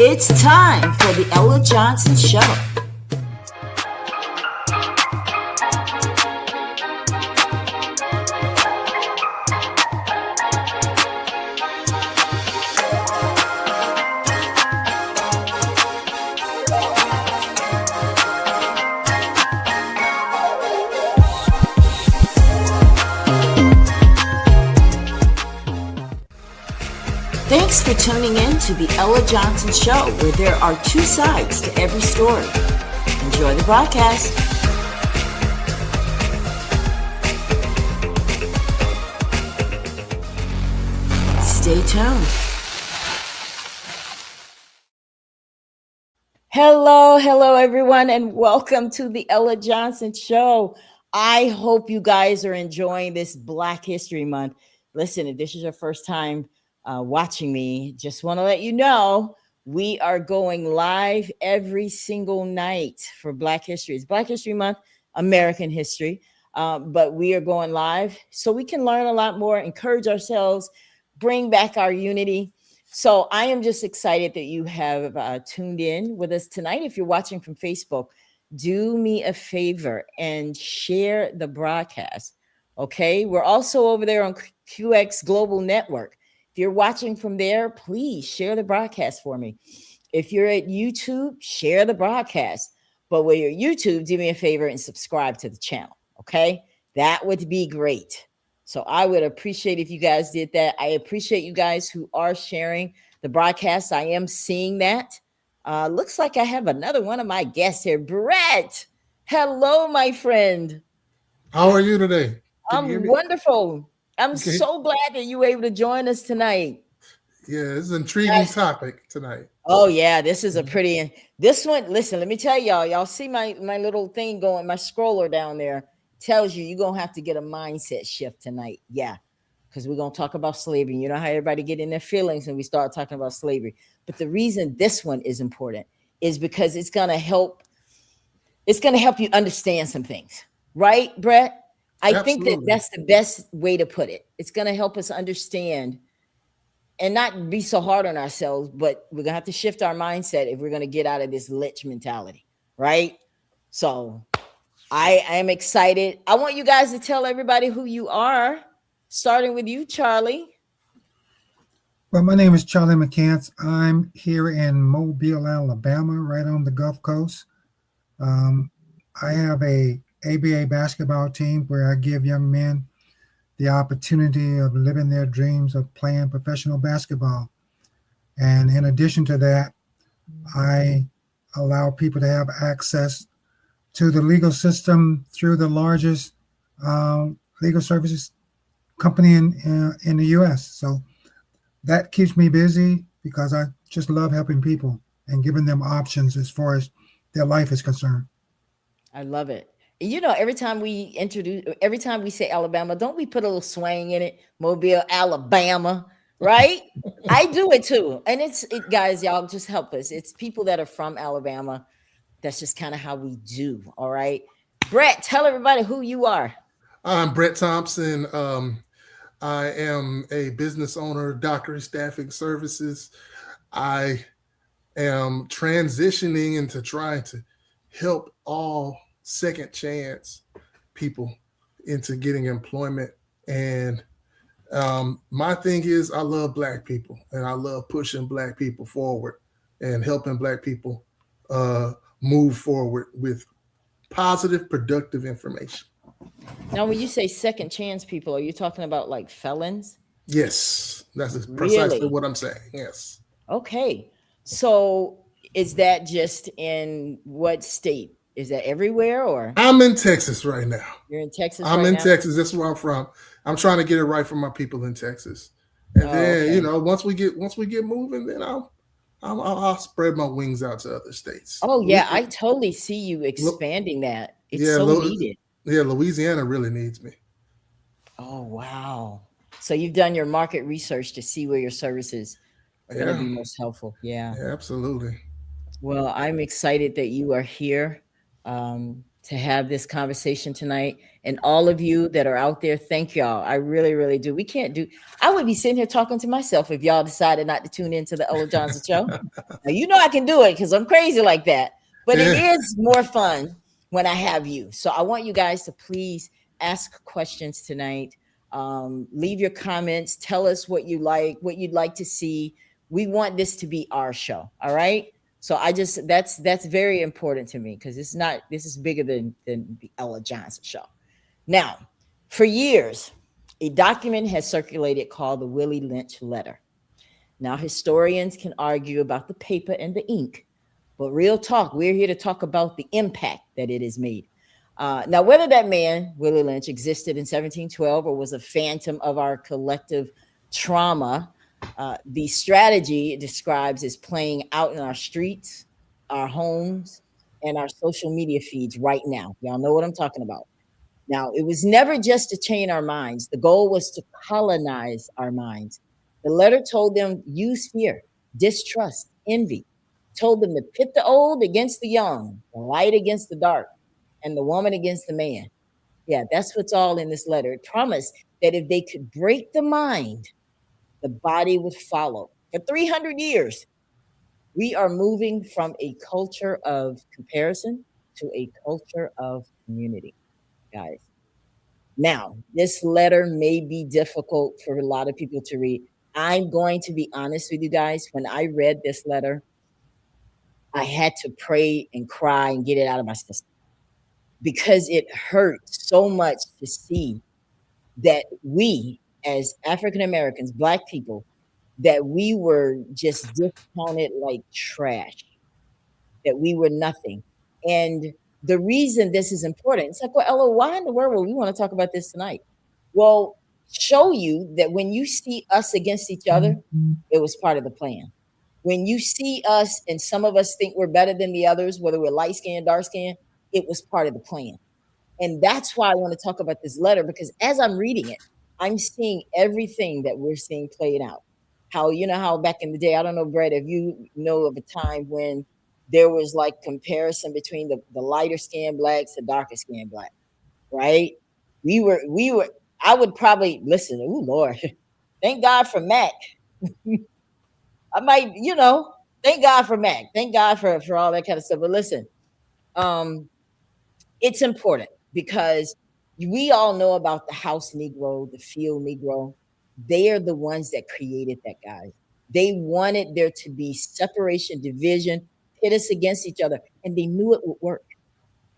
It's time for the Ella Johnson Show. Thanks for tuning in to the Ella Johnson Show, where there are two sides to every story. Enjoy the broadcast. Stay tuned. Hello, everyone, and welcome to the Ella Johnson Show. I hope you guys are enjoying this Black History Month. Listen, if this is your first time watching me, just want to let you know we are going live every single night for Black History. It's Black History Month, American history, but we are going live so we can learn a lot more, encourage ourselves, bring back our unity. So I am just excited that you have tuned in with us tonight. If you're watching from Facebook, do me a favor and share the broadcast. Okay, we're also over there on QX Global Network. If you're watching from there, please share the broadcast for me. If you're at YouTube, share the broadcast. But when you're YouTube, do me a favor and subscribe to the channel. Okay, that would be great. So I would appreciate if you guys did that. I appreciate you guys who are sharing the broadcast. I am seeing that. Looks like I have another one of my guests here. Brett, hello, my friend. How are you today? I'm wonderful. I'm so glad that you were able to join us tonight. Yeah, this is an intriguing topic tonight. Oh, yeah, this is a pretty, this one, listen, let me tell y'all see my little thing going, my scroller down there tells you you're going to have to get a mindset shift tonight. Yeah, because we're going to talk about slavery. You know how everybody get in their feelings when we start talking about slavery. But the reason this one is important is because it's going to help you understand some things. Right, Brett? I think that that's the best way to put it. It's going to help us understand and not be so hard on ourselves, but we're going to have to shift our mindset if we're going to get out of this Lynch mentality, right? So I am excited. I want you guys to tell everybody who you are, starting with you, Charlie. Well, my name is Charlie McCants. I'm here in Mobile, Alabama, right on the Gulf Coast. I have a ABA basketball team where I give young men the opportunity of living their dreams of playing professional basketball. And in addition to that, I allow people to have access to the legal system through the largest legal services company in the U.S. So that keeps me busy because I just love helping people and giving them options as far as their life is concerned. I love it. You know, every time we say Alabama, don't we put a little swang in it? Mobile, Alabama, right? I do it too. And guys, y'all just help us. It's people that are from Alabama. That's just kind of how we do. All right. Brett, tell everybody who you are. I'm Brett Thompson. I am a business owner, Dockery Staffing Services. I am transitioning into trying to help all second chance people into getting employment. And my thing is I love Black people and I love pushing Black people forward and helping Black people move forward with positive, productive information. Now, when you say second chance people, are you talking about like felons? Yes, that's precisely what I'm saying. Yes. Okay. So is that just in what state? Is that everywhere or? I'm in Texas right now. You're in Texas I'm right in now? Texas. That's where I'm from. I'm trying to get it right for my people in Texas. And then, okay. you know, once we get moving, then I'll spread my wings out to other states. Oh, yeah. I totally see you expanding that. It's so needed. Yeah, Louisiana really needs me. Oh, wow. So you've done your market research to see where your services are going to be most helpful. Yeah. Absolutely. Well, I'm excited that you are here. to have this conversation tonight. And all of you that are out there, thank y'all. I really, really do. We can't do, I would be sitting here talking to myself if y'all decided not to tune into the Ella Johnson show. Now, you know I can do it because I'm crazy like that. But it Yeah. is more fun when I have you. So I want you guys to please ask questions tonight. Leave your comments. Tell us what you like, what you'd like to see. We want this to be our show. All right. So I just that's very important to me because it's not this is bigger than the Ella Johnson show. Now, for years, a document has circulated called the Willie Lynch Letter. Now, historians can argue about the paper and the ink, but real talk, we're here to talk about the impact that it has made. Now, whether that man, Willie Lynch, existed in 1712 or was a phantom of our collective trauma, the strategy it describes is playing out in our streets, our homes, and our social media feeds right now. Y'all know what I'm talking about. Now, it was never just to change our minds. The goal was to colonize our minds. The letter told them use fear, distrust, envy. Told them to pit the old against the young, the light against the dark, and the woman against the man. Yeah, that's what's all in this letter. It promised that if they could break the mind, the body would follow. For 300 years, we are moving from a culture of comparison to a culture of community, guys. Now, this letter may be difficult for a lot of people to read. I'm going to be honest with you guys. When I read this letter, I had to pray and cry and get it out of my system because it hurt so much to see that we, as African Americans, Black people, that we were just discounted like trash, that we were nothing. And the reason this is important, it's like, well, Ella, why in the world would we want to talk about this tonight? Well, show you that when you see us against each other, it was part of the plan. When you see us and some of us think we're better than the others, whether we're light skinned, dark skinned, it was part of the plan. And that's why I want to talk about this letter because as I'm reading it, I'm seeing everything that we're seeing played out. How, you know, how back in the day, I don't know, Brett, if you know of a time when there was like comparison between the lighter skinned blacks and darker skinned black, right? We were, I would probably listen, oh Lord, thank God for Mac. I might, you know, thank God for Mac. Thank God for all that kind of stuff. But listen, um, it's important because we all know about the house Negro, the field Negro. They are the ones that created that, guys. They wanted there to be separation, division, pit us against each other, and they knew it would work.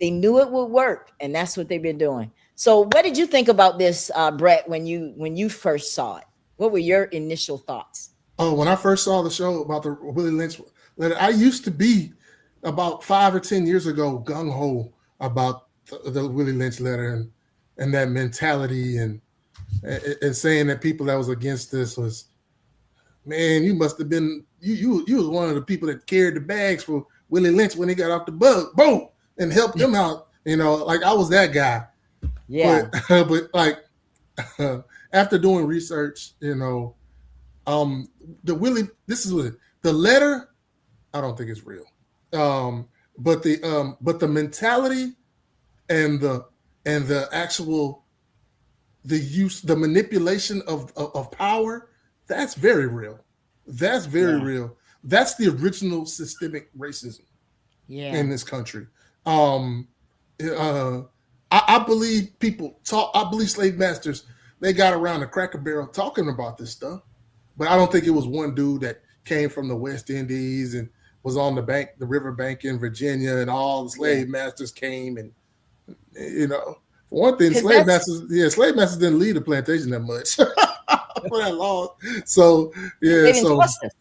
They knew it would work, and that's what they've been doing. So, what did you think about this, Brett, when you first saw it? What were your initial thoughts? Oh, when I first saw the show about the Willie Lynch letter, I used to be about 5 or 10 years ago gung ho about the Willie Lynch letter and that mentality and saying that people that was against this was, man, you must have been you was one of the people that carried the bags for Willie Lynch when he got off the boat and helped him out. You know, like I was that guy. Yeah, But like after doing research, you know, the Willie, this is what the letter. I don't think it's real. But the mentality and the actual the use the manipulation of power, that's very real. That's very yeah, real. That's the original systemic racism yeah, in this country. Um, uh, I believe people talk. I believe slave masters they got around the Cracker Barrel talking about this stuff, but I don't think it was one dude that came from the West Indies and was on the river bank in Virginia, and all the yeah. slave masters came and you know. For one thing, Because that's slave masters didn't leave the plantation that much for that long. So yeah, they didn't so trust us.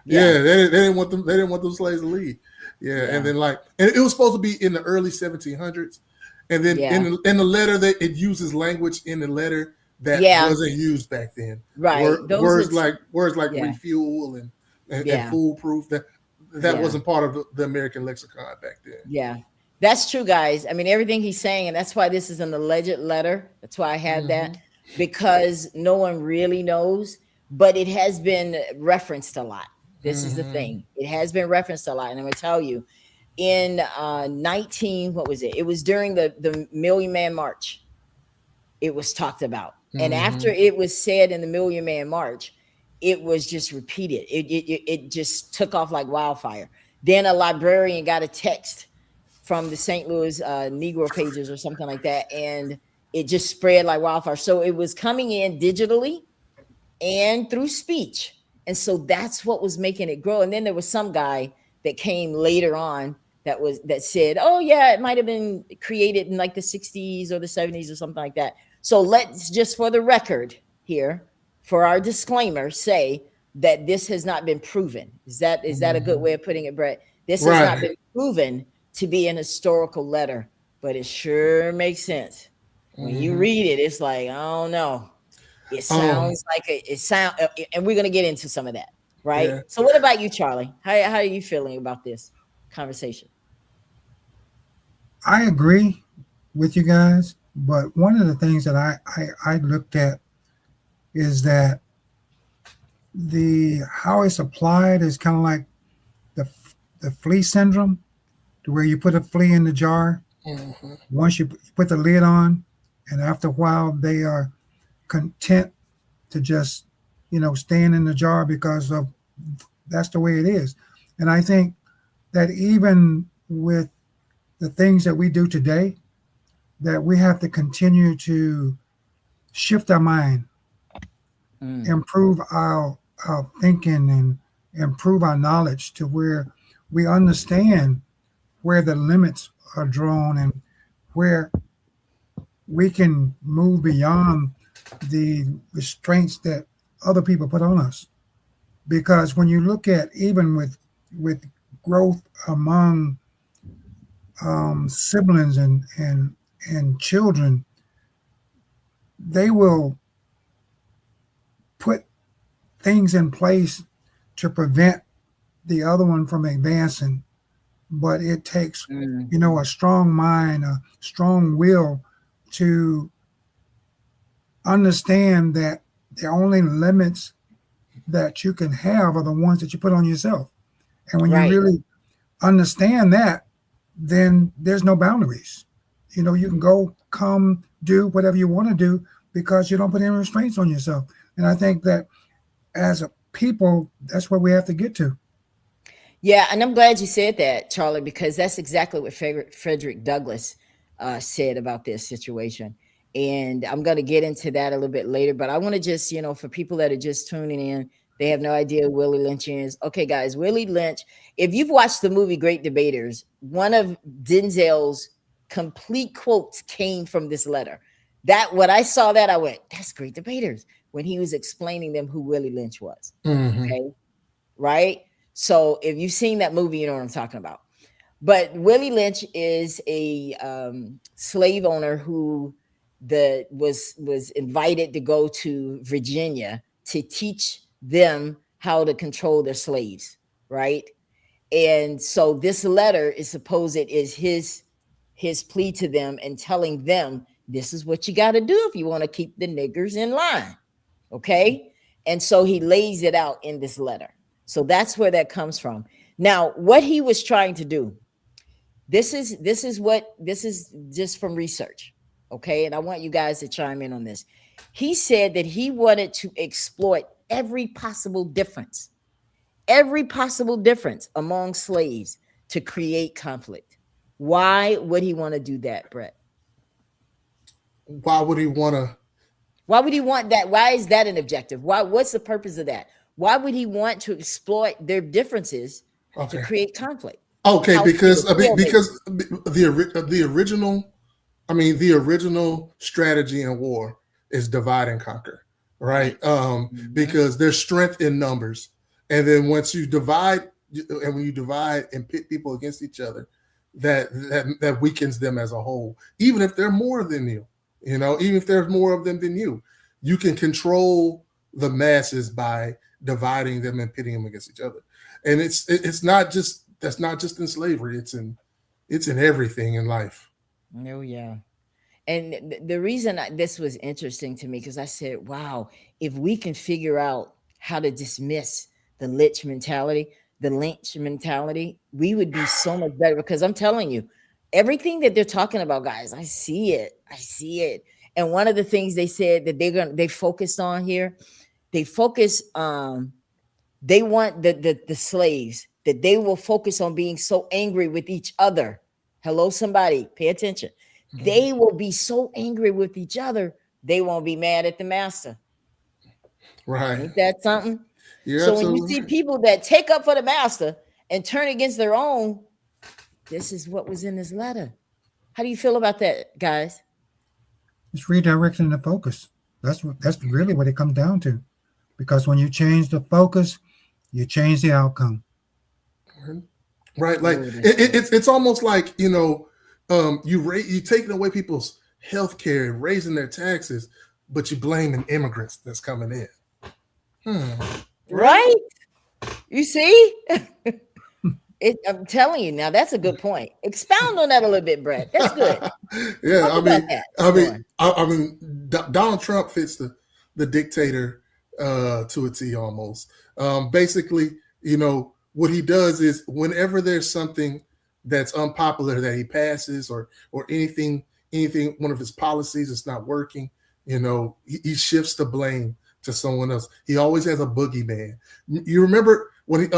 Yeah, yeah, they didn't want them. They didn't want those slaves to leave. Yeah, and yeah, then and it was supposed to be in the early 1700s, and then yeah, in the letter that it uses language in the letter that yeah. wasn't used back then. Right. Those are Words like yeah, refuel and yeah, foolproof that yeah, wasn't part of the American lexicon back then. yeah. That's true, guys. I mean, everything he's saying, and that's why this is an alleged letter. That's why I had that Hmm. because no one really knows, but it has been referenced a lot. This is the Hmm. thing. It has been referenced a lot. And I'm going to tell you, in 19, what was it? It was during the Million Man March. It was talked about. And after Mm-hmm. it was said in the Million Man March, it was just repeated. It just took off like wildfire. Then a librarian got a text from the St. Louis Negro pages or something like that, and it just spread like wildfire. So it was coming in digitally and through speech. And so that's what was making it grow. And then there was some guy that came later on that said, "Oh yeah, it might have been created in like the 60s or the 70s or something like that." So let's just for the record here, for our disclaimer, say that this has not been proven. Is that a good Mm-hmm. way of putting it, Brett? This has not Right. been proven to be an historical letter, but it sure makes sense. When you Mm-hmm. read it, it's like, I don't know. It Um, sounds like and we're gonna get into some of that, right? yeah. So, what about you, Charlie? How are you feeling about this conversation? I agree with you guys, but one of the things that I looked at is that the how it's applied is kind of like the the flea syndrome, to where you put a flea in the jar. Mm-hmm. Once you put the lid on, and after a while they are content to just staying in the jar because of that's the way it is. And I think that even with the things that we do today, that we have to continue to shift our mind, Mm, improve our thinking, and improve our knowledge to where we understand where the limits are drawn and where we can move beyond the restraints that other people put on us. Because when you look at even with growth among siblings and children, they will put things in place to prevent the other one from advancing. But it takes, mm, a strong mind, a strong will to understand that the only limits that you can have are the ones that you put on yourself. And when you right. really understand that, then there's no boundaries. You can go, come, do whatever you want to do because you don't put any restraints on yourself. And I think that as a people, that's where we have to get to. Yeah, and I'm glad you said that, Charlie, because that's exactly what Frederick Douglass said about this situation. And I'm going to get into that a little bit later, but I want to just, for people that are just tuning in, they have no idea who Willie Lynch is. Okay, guys, Willie Lynch, if you've watched the movie Great Debaters, one of Denzel's complete quotes came from this letter. That when I saw that, I went, that's Great Debaters, when he was explaining them who Willie Lynch was. Mm-hmm. Okay, right? So if you've seen that movie, you know what I'm talking about. But Willie Lynch is a slave owner who was invited to go to Virginia to teach them how to control their slaves, right? And so this letter is supposed it is his plea to them and telling them this is what you got to do if you want to keep the niggers in line. Okay. And so he lays it out in this letter. So that's where that comes from. Now, what he was trying to do, this is just from research. Okay. And I want you guys to chime in on this. He said that he wanted to exploit every possible difference among slaves to create conflict. Why would he want to do that, Brett? Why would he want to? Why would he want that? Why is that an objective? What's the purpose of that? Why would he want to exploit their differences to Okay. create conflict? Okay, How big because a deal make it? the original, I mean, the original strategy in war is divide and conquer, Right. right? Mhm. Because there's strength in numbers, and then once you divide, and when you divide and pit people against each other, that weakens them as a whole. Even if they're more than you, even if there's more of them than you can control the masses by dividing them and pitting them against each other. And it's not just that's not just in slavery. It's in everything in life. Oh yeah. And the reason this was interesting to me because I said, "Wow, if we can figure out how to dismiss the lich mentality." the Lynch mentality, we would be so much better, because I'm telling you, everything that they're talking about, guys, I see it. I see it. And one of the things they said that they focused on here, they focus they want the slaves, that they will focus on being so angry with each other. Hello, somebody, pay attention. Mm-hmm. They will be so angry with each other, they won't be mad at the master. Right. Ain't that something? You're so when you see people that take up for the master and turn against their own, this is what was in this letter. How do you feel about that, guys? It's redirecting the focus. That's really what it comes down to. Because when you change the focus, you change the outcome. Right. Like it's almost like, you taking away people's health care and raising their taxes, but you blaming immigrants that's coming in. Right? You see? I'm telling you now, that's a good point. Expound on that a little bit, Brett. That's good. Yeah, I mean, Donald Trump fits the dictator to a T almost. Basically, what he does is whenever there's something that's unpopular that he passes or anything, one of his policies is not working, he shifts the blame to someone else. He always has a boogeyman. You remember when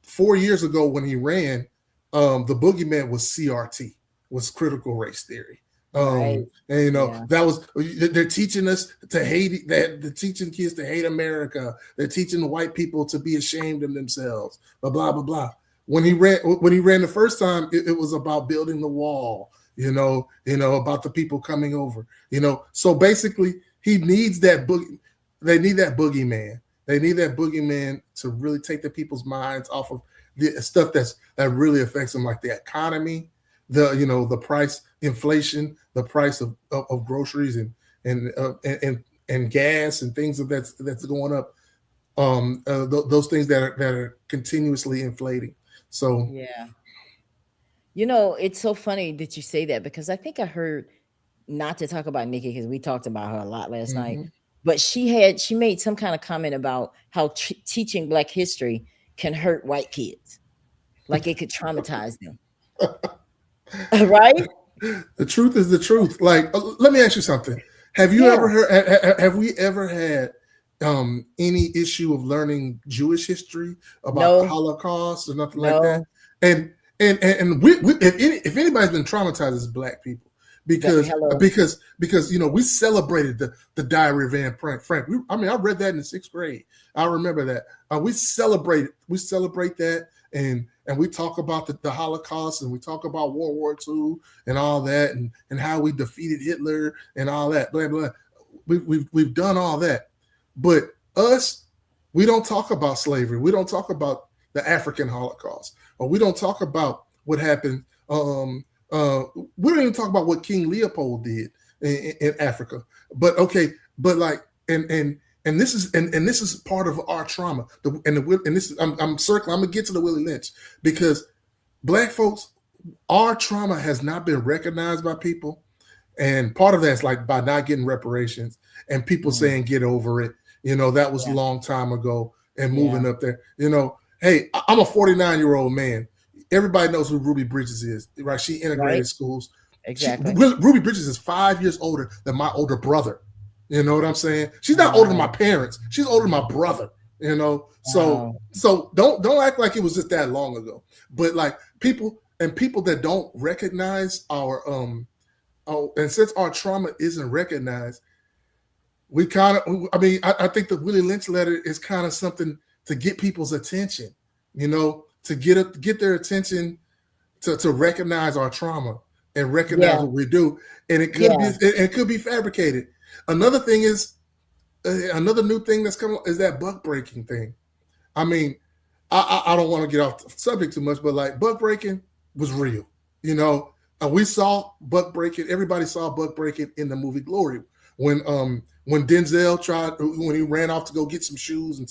4 years ago when he ran, the boogeyman was CRT, was critical race theory. Right. And that was, they're teaching us to hate, that they're teaching kids to hate America. They're teaching the white people to be ashamed of themselves, blah, blah, blah, blah. When he ran the first time, it was about building the wall, about the people coming over, so basically he needs that they need that boogeyman. They need that boogeyman to really take the people's minds off of the stuff that really affects them, like the economy, the price inflation, the price of groceries and gas and things that's going up. Those things that are continuously inflating. So yeah, it's so funny that you say that, because I think I heard, not to talk about Nikki because we talked about her a lot last night, but she made some kind of comment about how teaching Black history can hurt white kids, like it could traumatize them. Right? The truth is the truth. Like, let me ask you something. Have you ever heard? Have we ever had any issue of learning Jewish history about the Holocaust or nothing like that? And if anybody's been traumatized, it's Black people. Because we celebrated the Diary of Anne Frank. I read that in the 6th grade. I remember that. We celebrate that, and we talk about the Holocaust, and we talk about World War II and all that, and how we defeated Hitler and all that. Blah blah. We've done all that, but we don't talk about slavery. We don't talk about the African Holocaust, or we don't talk about what happened. We don't even talk about what King Leopold did in Africa. But this is part of our trauma. I'm gonna get to the Willie Lynch, because Black folks, our trauma has not been recognized by people, and part of that's like by not getting reparations and people saying get over it. That was a long time ago, and moving up there. Hey, I'm a 49-year-old man. Everybody knows who Ruby Bridges is, right? She integrated schools. Exactly. Ruby Bridges is 5 years older than my older brother. You know what I'm saying? She's not older than my parents. She's older than my brother. So don't act like it was just that long ago. But like people that don't recognize our and since our trauma isn't recognized, we kind of. I think the Willie Lynch letter is kind of something to get people's attention. To get their attention, to recognize our trauma and recognize what we do, and it could be fabricated. Another thing is another new thing that's coming is that buck breaking thing. I don't want to get off the subject too much, but like buck breaking was real. We saw buck breaking. Everybody saw buck breaking in the movie Glory when Denzel when he ran off to go get some shoes and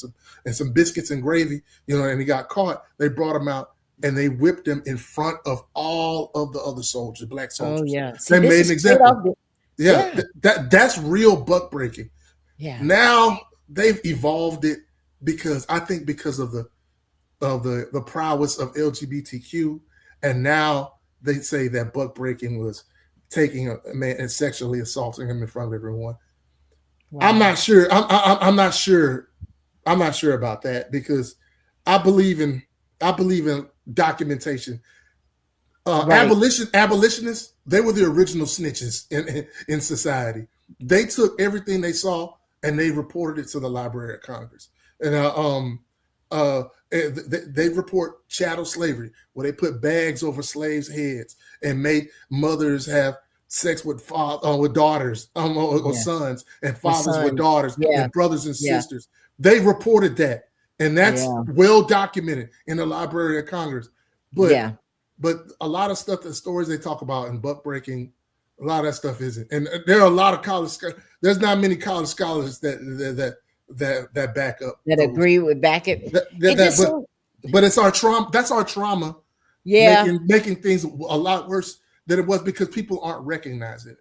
some biscuits and gravy, and he got caught. They brought him out and they whipped him in front of all of the other soldiers, Black soldiers. Oh yeah, they made an example. That's real buck breaking. Yeah. Now they've evolved it because of the the prowess of LGBTQ, and now they say that buck breaking was taking a man and sexually assaulting him in front of everyone. Wow. I'm not sure. I'm not sure. I'm not sure about that, because I believe in documentation. Right. Abolitionists, they were the original snitches in society. They took everything they saw and they reported it to the Library of Congress. And they report chattel slavery, where they put bags over slaves' heads and made mothers have sex with daughters or sons, and fathers with daughters, and brothers and sisters. They reported that, and that's well documented in the Library of Congress. But a lot of stuff, the stories they talk about in buck breaking, a lot of that stuff isn't. And there are a lot of college. There's not many college scholars that back up, that agree with back it. But it's our trauma. That's our trauma. Yeah, making things a lot worse than it was, because people aren't recognizing it.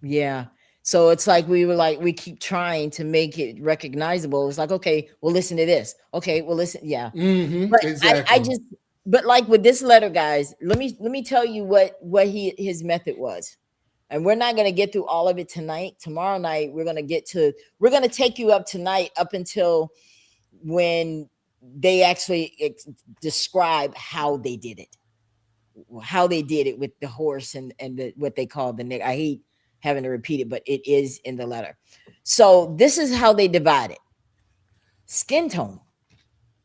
Yeah. So it's like we keep trying to make it recognizable. It's like, okay, well, listen to this. Okay, well, listen. Yeah. Mm-hmm, but exactly. But like with this letter, guys, let me tell you what his method was. And we're not going to get through all of it tonight. Tomorrow night, we're going to take you up tonight, up until when they actually describe how they did it with the horse and what they call the nigger. I hate having to repeat it, but it is in the letter. So this is how they divide it. Skin tone.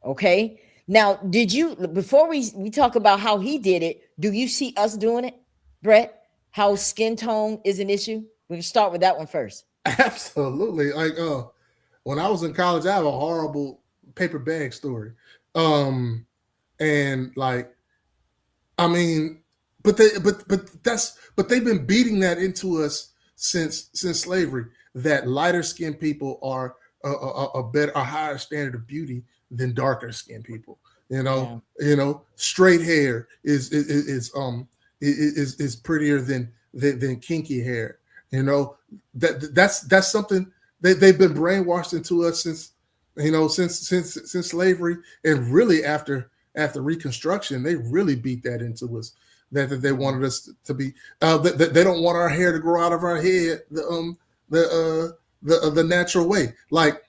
Okay. Now, before we talk about how he did it, do you see us doing it, Brett? How skin tone is an issue? We can start with that one first. Absolutely. Like, when I was in college, I have a horrible paper bag story. And like, I mean, but they've been beating that into us since slavery, that lighter skinned people are a higher standard of beauty than darker skinned people. Straight hair is prettier than kinky hair. That's something they've been brainwashed into us since slavery, and really after Reconstruction, they really beat that into us. That they wanted us to be. They don't want our hair to grow out of our head the natural way, like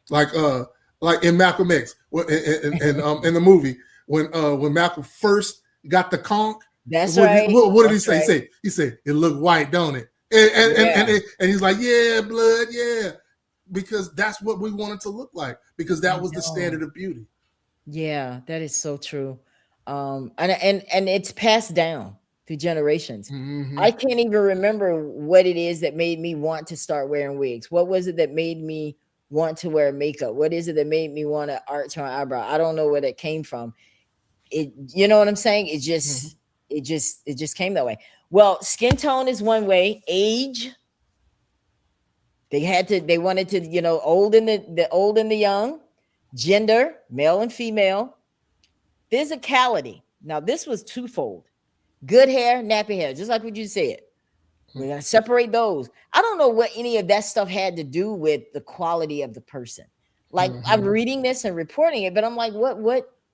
in Malcolm X, in the movie when Malcolm first got the conch. That's right. What did he say? He said, "It looked white, don't it?" And he's like, "Yeah, blood, yeah," because that's what we wanted to look like, because that was the standard of beauty. Yeah, that is so true. And it's passed down through generations. Mm-hmm. I can't even remember what it is that made me want to start wearing wigs. What was it that made me want to wear makeup? What is it that made me want to arch my eyebrow? I don't know where that came from. You know what I'm saying? It just it just came that way. Well, skin tone is one way. Age. They wanted to, old and the old and the young. Gender, male and female. Physicality. Now, this was twofold. Good hair, nappy hair, just like what you said. We're going to separate those. I don't know what any of that stuff had to do with the quality of the person. Like, I'm reading this and reporting it, but I'm like, what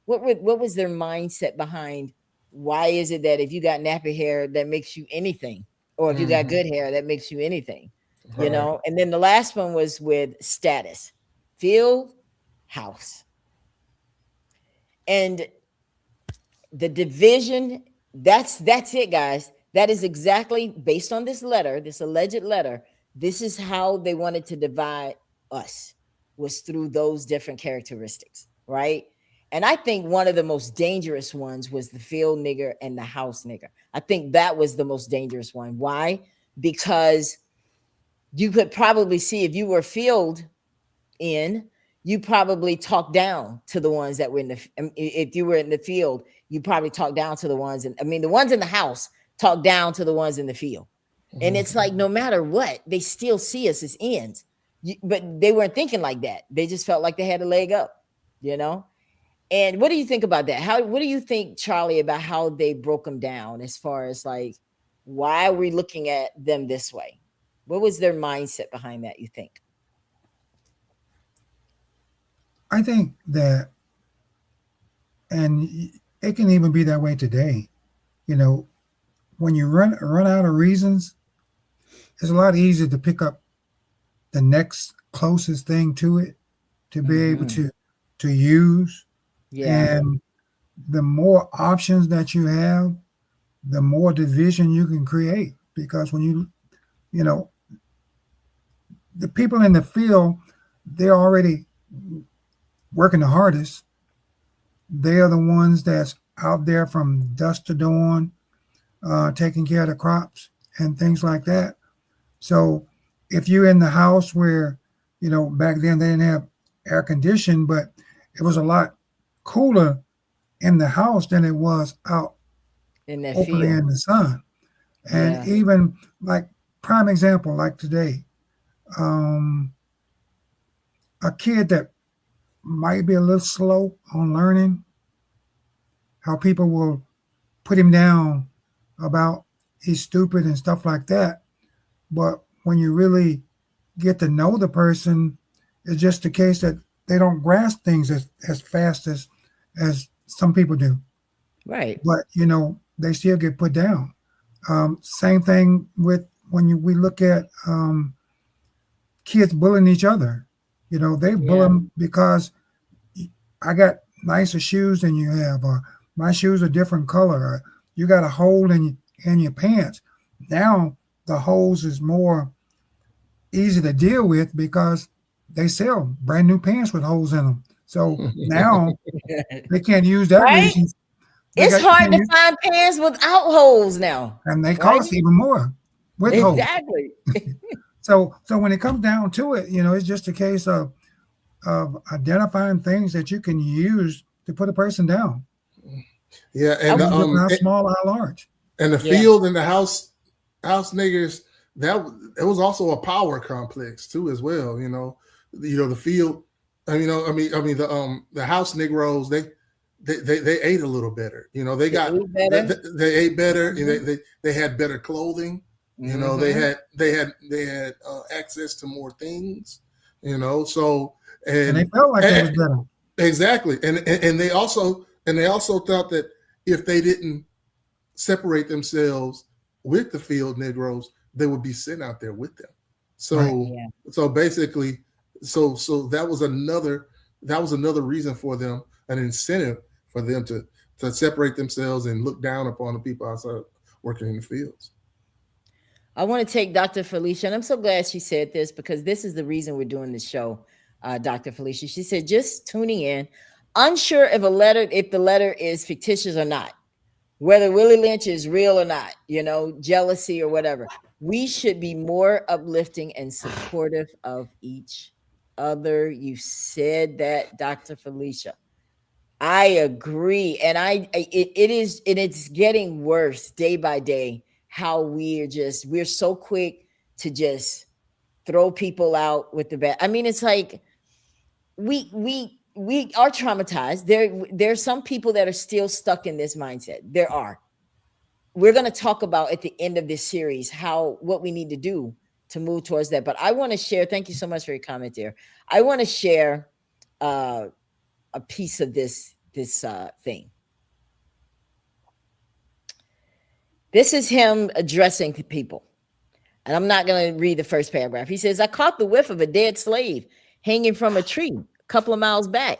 was their mindset behind? Why is it that if you got nappy hair, that makes you anything? Or if you got good hair, that makes you anything? And then the last one was with status. Field, house. And the division, that's it, guys. That is exactly based on this letter, this alleged letter. This is how they wanted to divide us, was through those different characteristics, right? And I think one of the most dangerous ones was the field nigger and the house nigger. I think that was the most dangerous one. Why? Because you could probably see, if you were field in, you probably talk down to the ones that were if you were in the field, you probably talk down to the ones, the ones in the house talk down to the ones in the field. And it's like, no matter what, they still see us as ends. But they weren't thinking like that. They just felt like they had a leg up, And what do you think about that? What do you think, Charlie, about how they broke them down, as far as like, why are we looking at them this way? What was their mindset behind that, you think? I think that and it can even be that way today. You know, when you run out of reasons, it's a lot easier to pick up the next closest thing to it to be able Mm-hmm. to use. Yeah. And the more options that you have, the more division you can create. Because when you know, the people in the field, they're already working the hardest. They are the ones that's out there from dusk to dawn, taking care of the crops and things like that. So if you're in the house where, back then they didn't have air conditioning, but it was a lot cooler in the house than it was out In that openly field. in the sun. And Yeah. even like prime example, like today, um, a kid that might be a little slow on learning, how people will put him down about he's stupid and stuff like that. But when you really get to know the person, it's just the case that they don't grasp things as fast as some people do. Right. But they still get put down. Same thing with when we look at kids bullying each other. They bully Yeah. them because I got nicer shoes than you have, or my shoes are different color, or you got a hole in your pants. Now the holes is more easy to deal with because they sell brand new pants with holes in them. So now they can't use that Right? reason. They It's got hard can't to use, find pants without holes now. and they Right? cost even more with holes. Exactly. So when it comes down to it, it's just a case of identifying things that you can use to put a person down. Yeah, I and would, How small or how large. and the yeah. field and the house niggers, that it was also a power complex too as well. The field. The house Negroes, they ate a little better. They They got ate better. they ate better. Mm-hmm. They had better clothing. They Mm-hmm. had access to more things. So And they and, felt like they was and better. exactly, and they also thought that if they didn't separate themselves with the field Negroes, they would be sent out there with them. Right. So Yeah. so basically, so that was another reason for them, an incentive for them to separate themselves and look down upon the people outside working in the fields. I want to take Dr. Felicia, and I'm so glad she said this because this is the reason we're doing this show, Dr. Felicia. She said, just tuning in, unsure if the letter is fictitious or not, whether Willie Lynch is real or not, jealousy or whatever. We should be more uplifting and supportive of each other. You said that, Dr. Felicia. I agree. And it's getting worse day by day how we're so quick to just throw people out with the bat. I mean, it's like we are traumatized. There's some people that are still stuck in this mindset. There are. We're going to talk about at the end of this series what we need to do to move towards that. But I want to share, thank you so much for your comment there. I want to share uh a piece of this thing. This is him addressing people. And I'm not going to read the first paragraph. He says, I caught the whiff of a dead slave hanging from a tree a couple of miles back.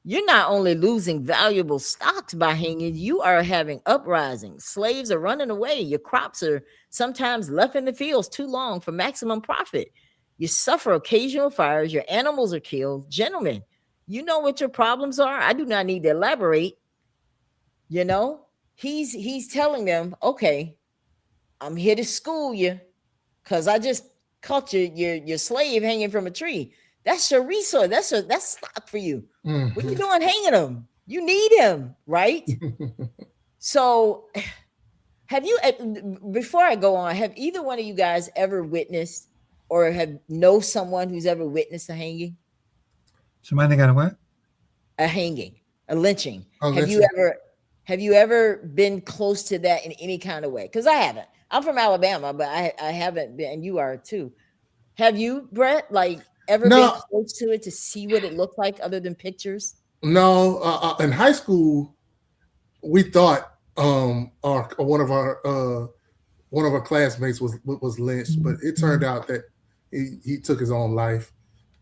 You're not only losing valuable stocks by hanging, you are having uprisings. Slaves are running away. Your crops are sometimes left in the fields too long for maximum profit. You suffer occasional fires. Your animals are killed. Gentlemen, you know what your problems are. I do not need to elaborate. He's telling them, okay, I'm here to school you because I just caught your slave hanging from a tree. That's your resource. That's stock for you. What are you doing hanging him? You need him, right? So have you, before I go on, have either one of you guys ever witnessed or know someone who's ever witnessed a hanging? Somebody got a what? A hanging, a lynching. Oh, Have you ever been close to that in any kind of way? Because I haven't. I'm from Alabama, but I haven't been, and you are too. Have you, Brett, like ever been no, close to it to see what it looked like other than pictures? No, in high school, we thought our one of our classmates was lynched, but it turned out that he took his own life.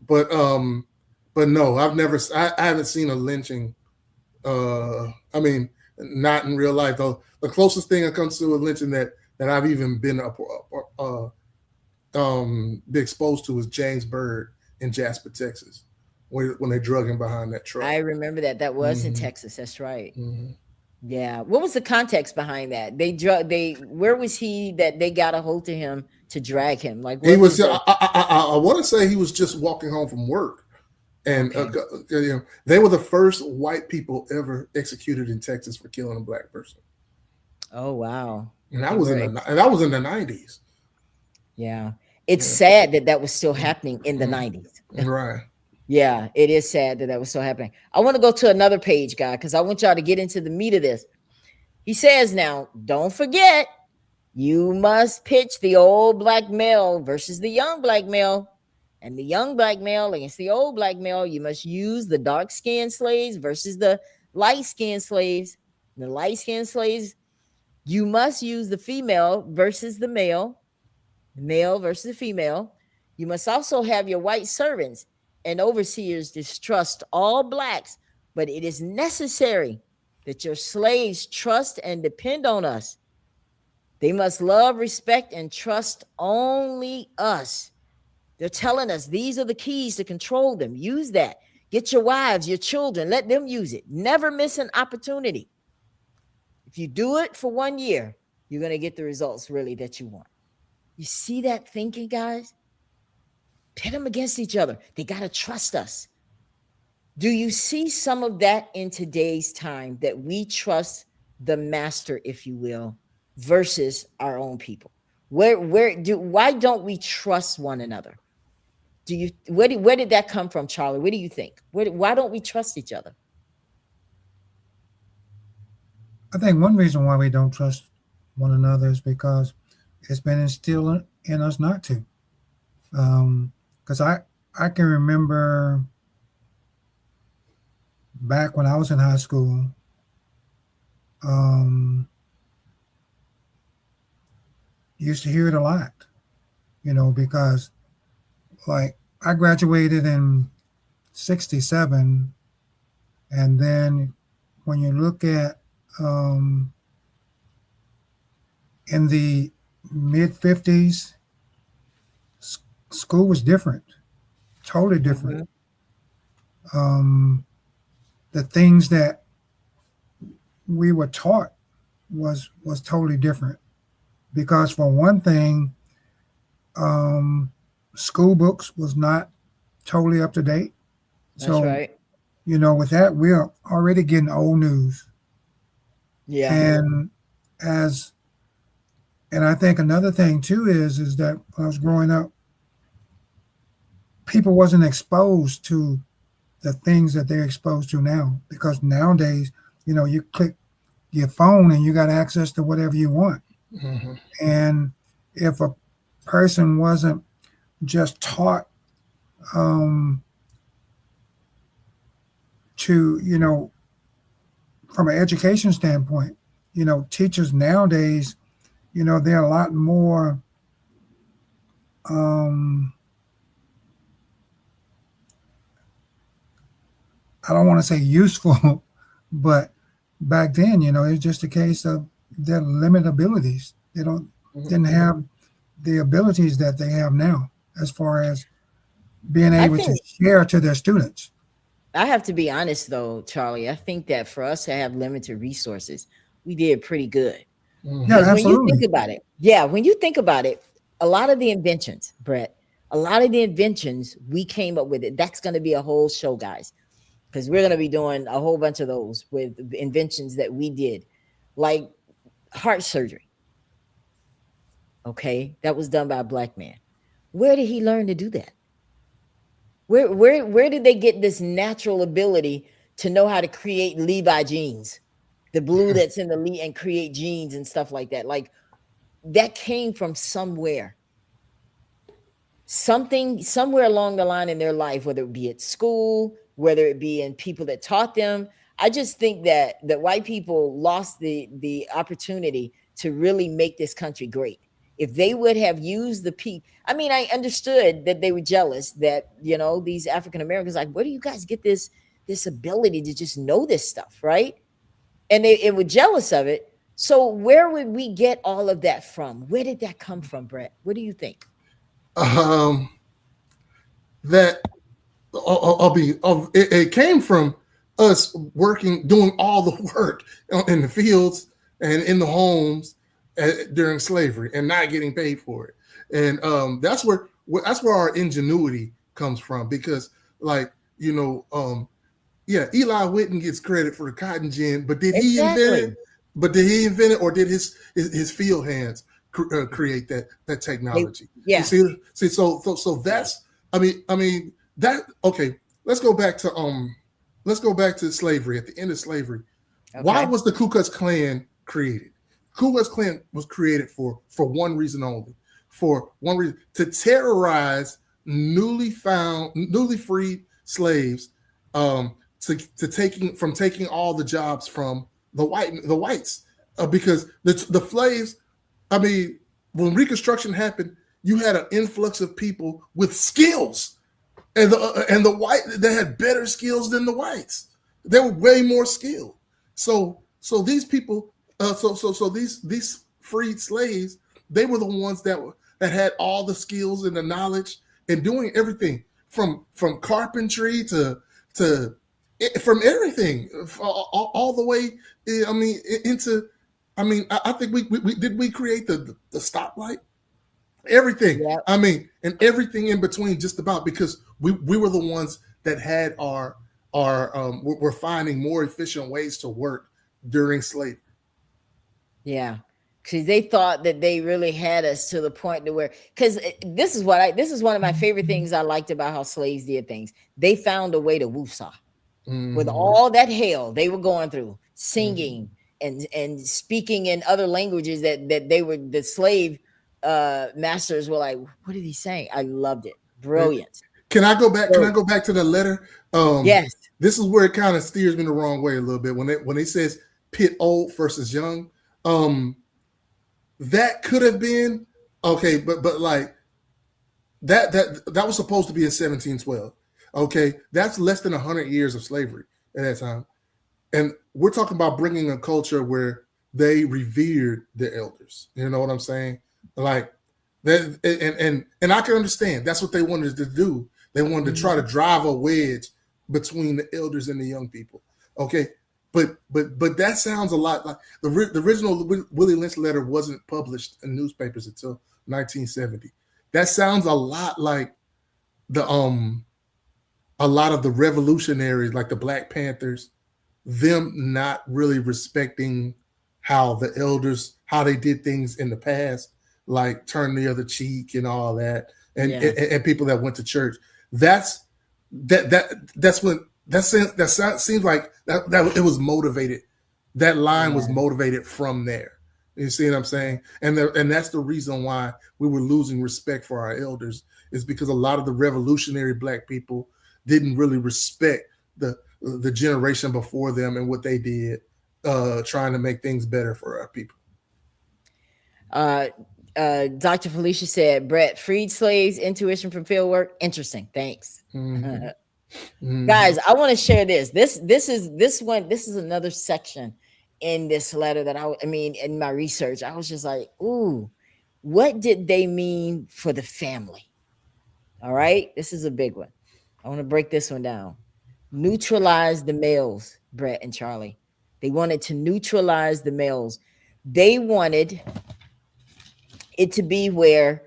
But no, I haven't seen a lynching. I mean, not in real life though. The closest thing that comes to a lynching that I've even been be exposed to is James Byrd in Jasper, Texas, when they drug him behind that truck. I remember that. That was in Texas. That's right. Yeah. What was the context behind that? Where was he that they got a hold of him to drag him? Like he was. I want to say he was just walking home from work, and they were the first white people ever executed in Texas for killing a black person. Oh wow! And that was in the 90s. Yeah, it's sad that was still happening in the 90s. Right. Yeah, it is sad that was still happening. I want to go to another page, guy, because I want y'all to get into the meat of this. He says now, don't forget, you must pitch the old black male versus the young black male. And the young black male against the old black male. You must use the dark-skinned slaves versus the light-skinned slaves. The light-skinned slaves, you must use the female versus the male versus the female. You must also have your white servants and overseers distrust all blacks, but it is necessary that your slaves trust and depend on us. They must love, respect, and trust only us. They're telling us these are the keys to control them. Use that. Get your wives, your children, let them use it. Never miss an opportunity. If you do it for 1 year, you're going to get the results really that you want. You see that thinking, guys? Pit them against each other. They got to trust us. Do you see some of that in today's time, that we trust the master, if you will, versus our own people? Why don't we trust one another? Where did that come from, Charlie? What do you think? Why don't we trust each other? I think one reason why we don't trust one another is because it's been instilled in us not to. Because I can remember back when I was in high school, used to hear it a lot, because like I graduated in 67, and then when you look at in the mid 50s, school was different, totally different. The things that we were taught was totally different, because for one thing, school books was not totally up to date. That's right. With that, we're already getting old news. Yeah. And I think another thing too is that when I was growing up, people wasn't exposed to the things that they're exposed to now, because nowadays, you click your phone and you got access to whatever you want. Mm-hmm. And if a person wasn't just taught to, from an education standpoint, teachers nowadays, they're a lot more I don't want to say useful, but back then, it's just a case of their limited abilities. They didn't have the abilities that they have now, as far as being able to share to their students. I have to be honest though, Charlie. I think that for us to have limited resources, we did pretty good. Yeah, absolutely. When you think about it, a lot of the inventions, Brett, we came up with it. That's going to be a whole show, guys, because we're going to be doing a whole bunch of those with inventions that we did, like heart surgery. Okay, that was done by a black man. Where did he learn to do that? Where did they get this natural ability to know how to create Levi jeans, the blue that's in the Lee, and create jeans and stuff like that? Like, that came from somewhere. Somewhere along the line in their life, whether it be at school, whether it be in people that taught them. I just think that white people lost the opportunity to really make this country great. If they would have used the people, I mean, I understood that they were jealous that, you know, these African Americans, like, where do you guys get this ability to just know this stuff, right? And they were jealous of it. So where would we get all of that from? Where did that come from, Brett? What do you think? Um, that it came from us working, doing all the work in the fields and in the homes during slavery and not getting paid for it. And that's where our ingenuity comes from, because, like, you know, yeah, Eli Whitney gets credit for the cotton gin, but did he invent it? But did he invent it, or did his field hands create that technology? Yeah. You see, so that's, I mean that, okay. Let's go back to slavery. At the end of slavery, okay, why was the Ku Klux Klan created? Ku Klux Klan was created for one reason only, to terrorize newly freed slaves, to taking all the jobs from the whites, because the slaves, I mean, when Reconstruction happened, you had an influx of people with skills, and the white, they had better skills than the whites. They were way more skilled. So these people, these freed slaves, they were the ones that had all the skills and the knowledge and doing everything from carpentry to from everything, all the way. I mean, into. I mean, I think we create the stoplight, everything. Yep. I mean, and everything in between, just about, because we were the ones that had we're finding more efficient ways to work during slavery. Yeah. Because they thought that they really had us to the point to where, because this is one of my favorite things I liked about how slaves did things. They found a way to woosah. Mm-hmm. With all that hell they were going through, singing, mm-hmm, and speaking in other languages that the slave masters were like, what did he say? I loved it. Brilliant. Can I go back? Can I go back to the letter? Yes. This is where it kind of steers me the wrong way a little bit when it says pit old versus young. That could have been okay, but like that was supposed to be in 1712. Okay, that's less than 100 years of slavery at that time, and we're talking about bringing a culture where they revered their elders. You know what I'm saying? Like that, and I can understand that's what they wanted to do. They wanted to try to drive a wedge between the elders and the young people. Okay, but that sounds a lot like the original Willie Lynch Letter wasn't published in newspapers until 1970. That sounds a lot like a lot of the revolutionaries, like the Black Panthers, them not really respecting how the elders, how they did things in the past, like turn the other cheek and all that, and people that went to church. That's when that seems like that it was motivated. That line was motivated from there. You see what I'm saying? And that's the reason why we were losing respect for our elders, is because a lot of the revolutionary Black people didn't really respect the generation before them and what they did, trying to make things better for our people. Dr. Felicia said, Brett, freed slaves, intuition from field work. Interesting. Thanks. Mm-hmm. Mm-hmm. Guys, I want to share this. This is another section in this letter that in my research, I was just like, ooh, what did they mean for the family? All right. This is a big one. I want to break this one down. Neutralize the males, Brett and Charlie. They wanted to neutralize the males. They wanted it to be where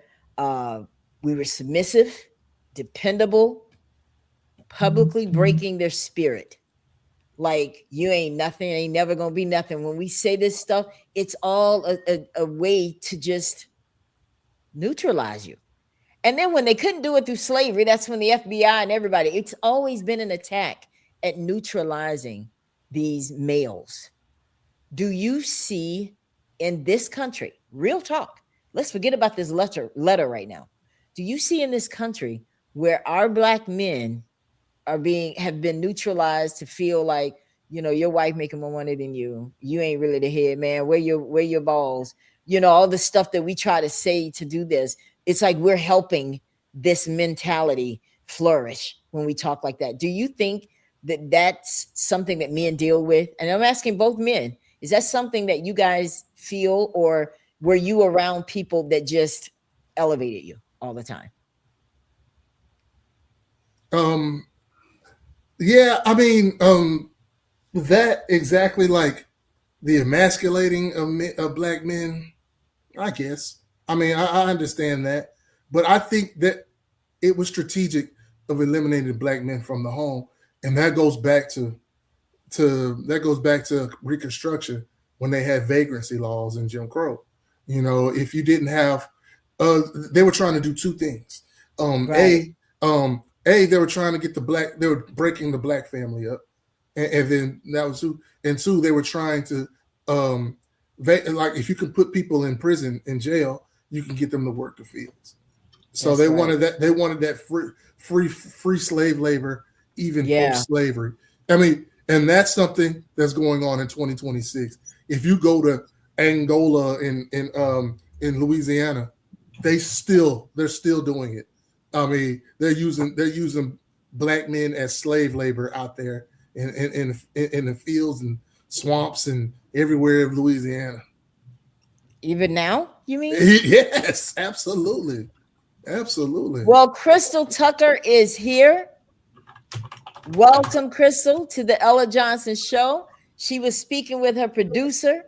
we were submissive, dependable, publicly breaking their spirit. Like, you ain't nothing, ain't never gonna be nothing. When we say this stuff, it's all a way to just neutralize you. And then when they couldn't do it through slavery, that's when the FBI and everybody, it's always been an attack at neutralizing these males. Do you see in this country, real talk, let's forget about this letter right now. Do you see in this country where our Black men have been neutralized to feel like, your wife making more money than you. You ain't really the head man. Where your balls? All the stuff that we try to say to do this. It's like we're helping this mentality flourish when we talk like that. Do you think that that's something that men deal with? And I'm asking both men. Is that something that you guys feel, or were you around people that just elevated you all the time? Yeah, I mean, that exactly, like the emasculating of black men, I guess. I mean, I understand that, but I think that it was strategic of eliminating black men from the home, and that goes back to Reconstruction, when they had vagrancy laws and Jim Crow. If you didn't have, they were trying to do two things. Right. They were trying to get they were breaking the black family up, and then that was two. And two, they were trying to, like, if you can put people in prison, in jail, you can get them to work the fields. So That's right. wanted that. They wanted that free slave labor, even post slavery. I mean, and that's something that's going on in 2026. If you go to Angola in Louisiana, they're still doing it. I mean, they're using black men as slave labor out there in the fields and swamps and everywhere of Louisiana. Even now, you mean? Yes, absolutely. Absolutely. Well, Crystal Tucker is here. Welcome, Crystal, to the Ella Johnson Show. She was speaking with her producer,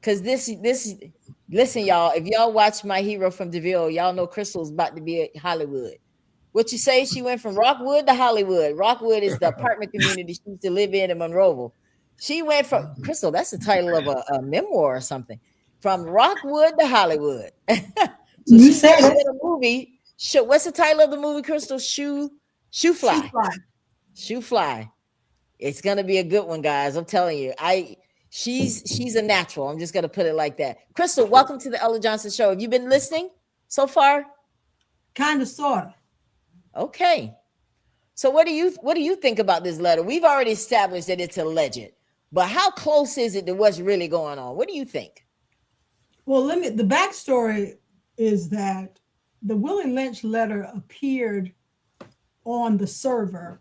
because listen, y'all, if y'all watch My Hero from DeVille, y'all know Crystal's about to be at Hollywood. What you say? She went from Rockwood to Hollywood. Rockwood is the apartment community she used to live in Monroeville. She went from, Crystal, that's the title of a memoir or something. From Rockwood to Hollywood. So you said it. A movie. What's the title of the movie, Crystal? Shoe Fly. Shoe Fly. It's gonna be a good one, guys. I'm telling you. She's a natural. I'm just gonna put it like that. Crystal, welcome to the Ella Johnson Show. Have you been listening so far? Kind of, sort of. Okay. So what do you think about this letter? We've already established that it's alleged, but how close is it to what's really going on? What do you think? Well, the backstory is that the Willie Lynch letter appeared on the server,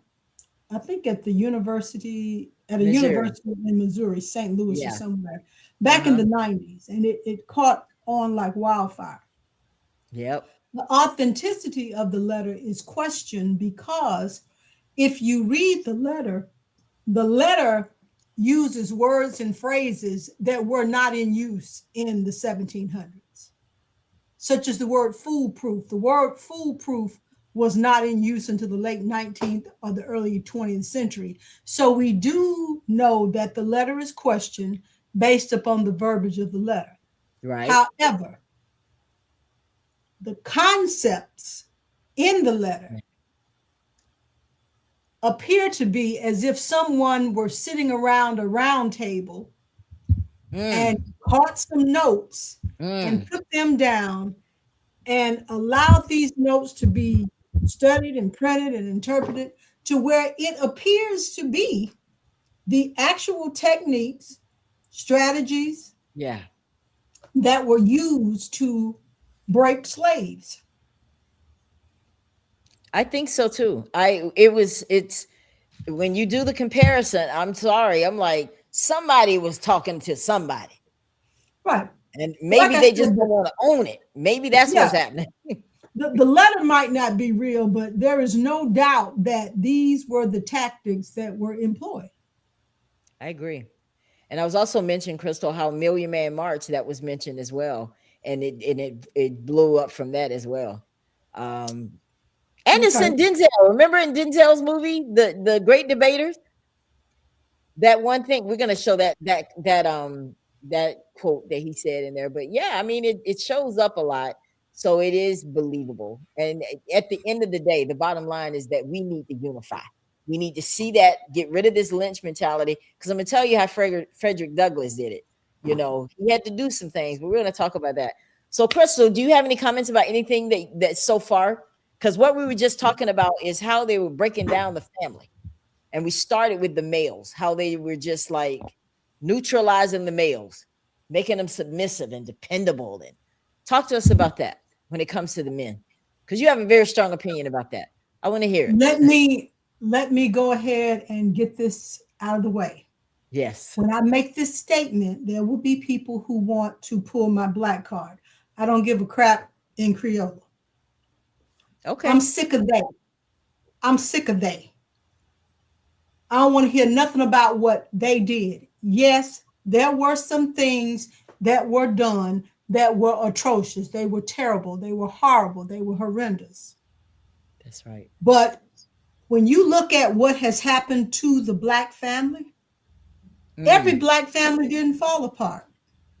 I think at a university in Missouri, St. Louis or somewhere, back in the 90s, and it caught on like wildfire. Yep. The authenticity of the letter is questioned because if you read the letter uses words and phrases that were not in use in the 1700s, such as the word foolproof. The word foolproof was not in use until the late 19th or the early 20th century. So we do know that the letter is questioned based upon the verbiage of the letter. Right. However, the concepts in the letter appear to be as if someone were sitting around a round table and caught some notes and put them down and allowed these notes to be studied and printed and interpreted to where it appears to be the actual techniques, strategies that were used to break slaves. I think so too. It's when you do the comparison, I'm sorry, I'm like, somebody was talking to somebody. Right. And maybe they just don't want to own it. Maybe that's what's happening. The letter might not be real, but there is no doubt that these were the tactics that were employed. I agree. And I was also mentioning, Crystal, how Million Man March, that was mentioned as well. And it blew up from that as well. And it's in Denzel. Remember in Denzel's movie, the Great Debaters? That one thing, we're gonna show that quote that he said in there. But yeah, I mean, it shows up a lot. So it is believable. And at the end of the day, the bottom line is that we need to unify. We need to see that, get rid of this Lynch mentality. Because I'm gonna tell you how Frederick Douglass did it. You know, he had to do some things, but we're gonna talk about that. So, Crystal, do you have any comments about anything that so far? Because what we were just talking about is how they were breaking down the family. And we started with the males, how they were just like neutralizing the males, making them submissive and dependable. And talk to us about that when it comes to the men, because you have a very strong opinion about that. I want to hear it. Let me go ahead and get this out of the way. Yes. When I make this statement, there will be people who want to pull my black card. I don't give a crap in Creole. Okay. I'm sick of they. I'm sick of they. I don't want to hear nothing about what they did. Yes, there were some things that were done that were atrocious. They were terrible. They were horrible. They were horrendous. That's right. But when you look at what has happened to the black family, every black family didn't fall apart.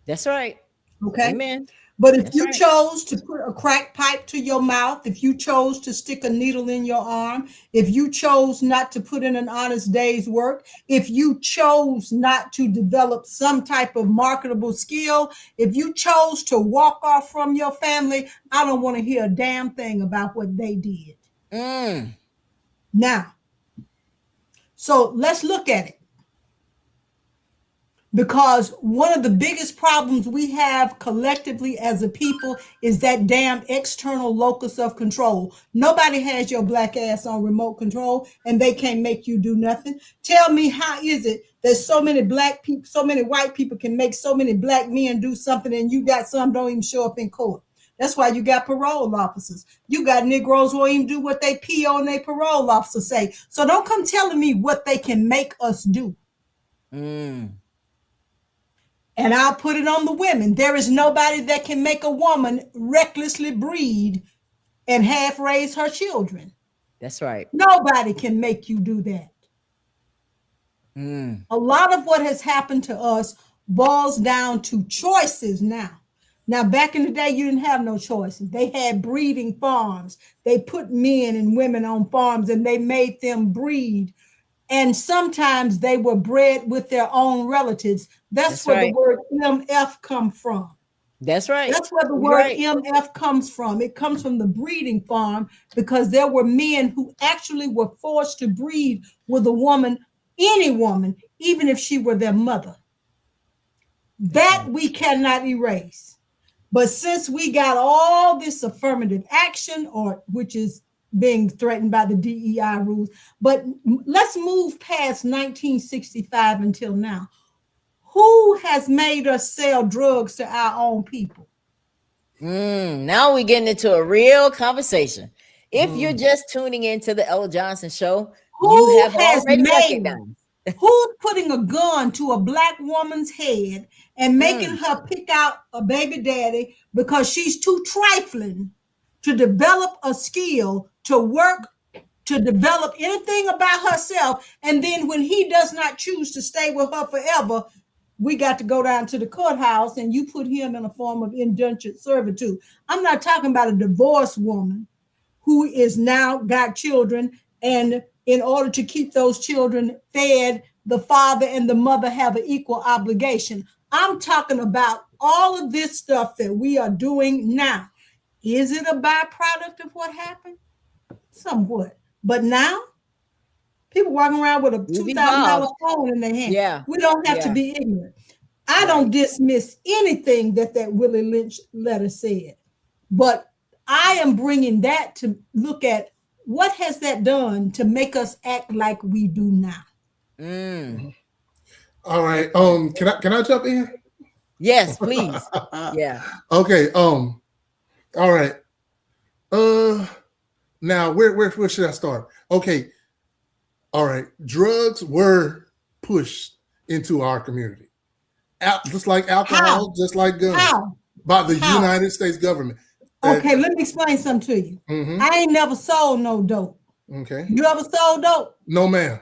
That's right. Okay. Amen. But if That's you right. chose to put a crack pipe to your mouth, if you chose to stick a needle in your arm, if you chose not to put in an honest day's work, if you chose not to develop some type of marketable skill, if you chose to walk off from your family, I don't want to hear a damn thing about what they did. Now, so let's look at it. Because one of the biggest problems we have collectively as a people is that damn external locus of control. Nobody has your black ass on remote control and they can't make you do nothing. Tell me, how is it that so many black people, so many white people can make so many black men do something and you got some don't even show up in court? That's why you got parole officers. You got Negroes who won't even do what they PO and they parole officer say. So don't come telling me what they can make us do. And I'll put it on the women. There is nobody that can make a woman recklessly breed and half raise her children. That's right. Nobody can make you do that. A lot of what has happened to us boils down to choices now. Now, back in the day, you didn't have no choices. They had breeding farms. They put men and women on farms and they made them breed. And sometimes they were bred with their own relatives. That's where the word MF come from. That's right. That's where the word MF comes from. It comes from the breeding farm because there were men who actually were forced to breed with a woman, any woman, even if she were their mother. That we cannot erase. But since we got all this affirmative action, or which is being threatened by the DEI rules. But let's move past 1965 until now. Who has made us sell drugs to our own people? Now we're getting into a real conversation. If you're just tuning into the Ella Johnson Show, you have already recognized. Who's putting a gun to a black woman's head and making her pick out a baby daddy because she's too trifling to develop a skill to work, to develop anything about herself. And then when he does not choose to stay with her forever, we got to go down to the courthouse and you put him in a form of indentured servitude. I'm not talking about a divorced woman who is now got children, and in order to keep those children fed, the father and the mother have an equal obligation. I'm talking about all of this stuff that we are doing now. Is it a byproduct of what happened? Somewhat. But now, people walking around with a $2,000 phone in their hand. Yeah. We don't have to be ignorant. I don't dismiss anything that Willie Lynch letter said. But I am bringing that to look at what has that done to make us act like we do now. All right. Can I jump in? Yes, please. Yeah. Okay. All right. Now where should I start? Okay. All right. Drugs were pushed into our community, just like alcohol, just like guns, by the United States government. Okay, let me explain something to you. I ain't never sold no dope. Okay. You ever sold dope? No, ma'am.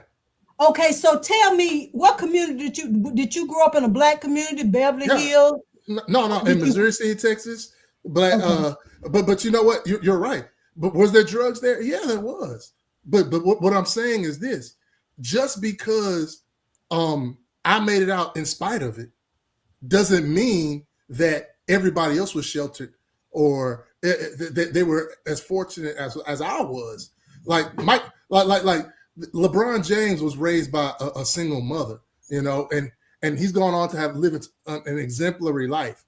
Okay, so tell me, what community did you grow up in? A black community, Beverly Hills? No, in Missouri City, Texas. Black. Okay. But you know what? You're right. But was there drugs there? Yeah, there was. But what I'm saying is this: just because I made it out in spite of it, doesn't mean that everybody else was sheltered or they were as fortunate as I was. Like LeBron James was raised by a single mother, and he's gone on to have lived an exemplary life.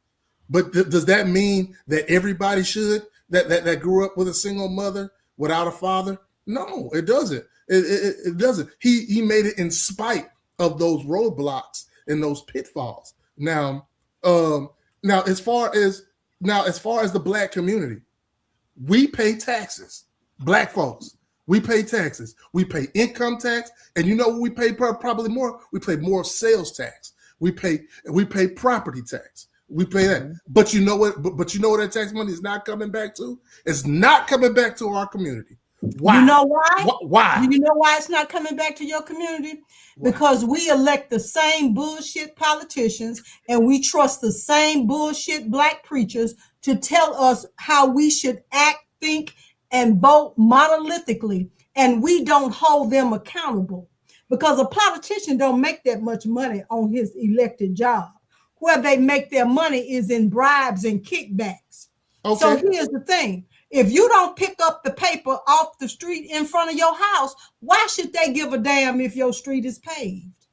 But does that mean that everybody should that grew up with a single mother without a father? No, it doesn't. It doesn't. He made it in spite of those roadblocks and those pitfalls. Now as far as the Black community, we pay taxes. Black folks, we pay taxes. We pay income tax, and you know what we pay probably more? We pay more sales tax. We pay property tax. We pay that. But you know what? But you know what that tax money is not coming back to? It's not coming back to our community. Why? You know why? Why? Do you know why it's not coming back to your community? Why? Because we elect the same bullshit politicians and we trust the same bullshit Black preachers to tell us how we should act, think, and vote monolithically. And we don't hold them accountable because a politician don't make that much money on his elected job. Where they make their money is in bribes and kickbacks. Okay. So here's the thing. If you don't pick up the paper off the street in front of your house, why should they give a damn if your street is paved?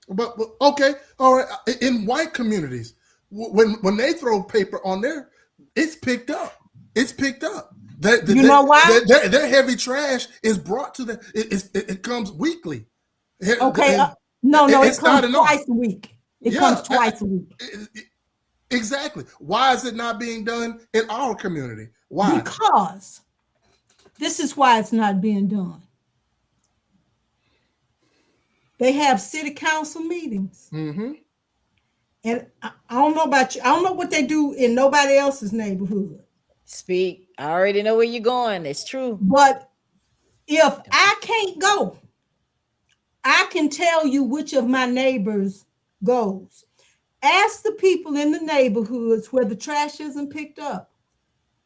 But okay, all right. In white communities, when they throw paper on there, it's picked up. It's picked up. You know why? Their heavy trash is brought to them. It comes weekly. Okay. No, it comes twice a week. It comes twice a week. Exactly. Why is it not being done in our community? Why? Because this is why it's not being done. They have city council meetings. Mm-hmm. And I don't know about you. I don't know what they do in nobody else's neighborhood. Speak. I already know where you're going. It's true. But if I can't go, I can tell you which of my neighbors goes. Ask the people in the neighborhoods where the trash isn't picked up.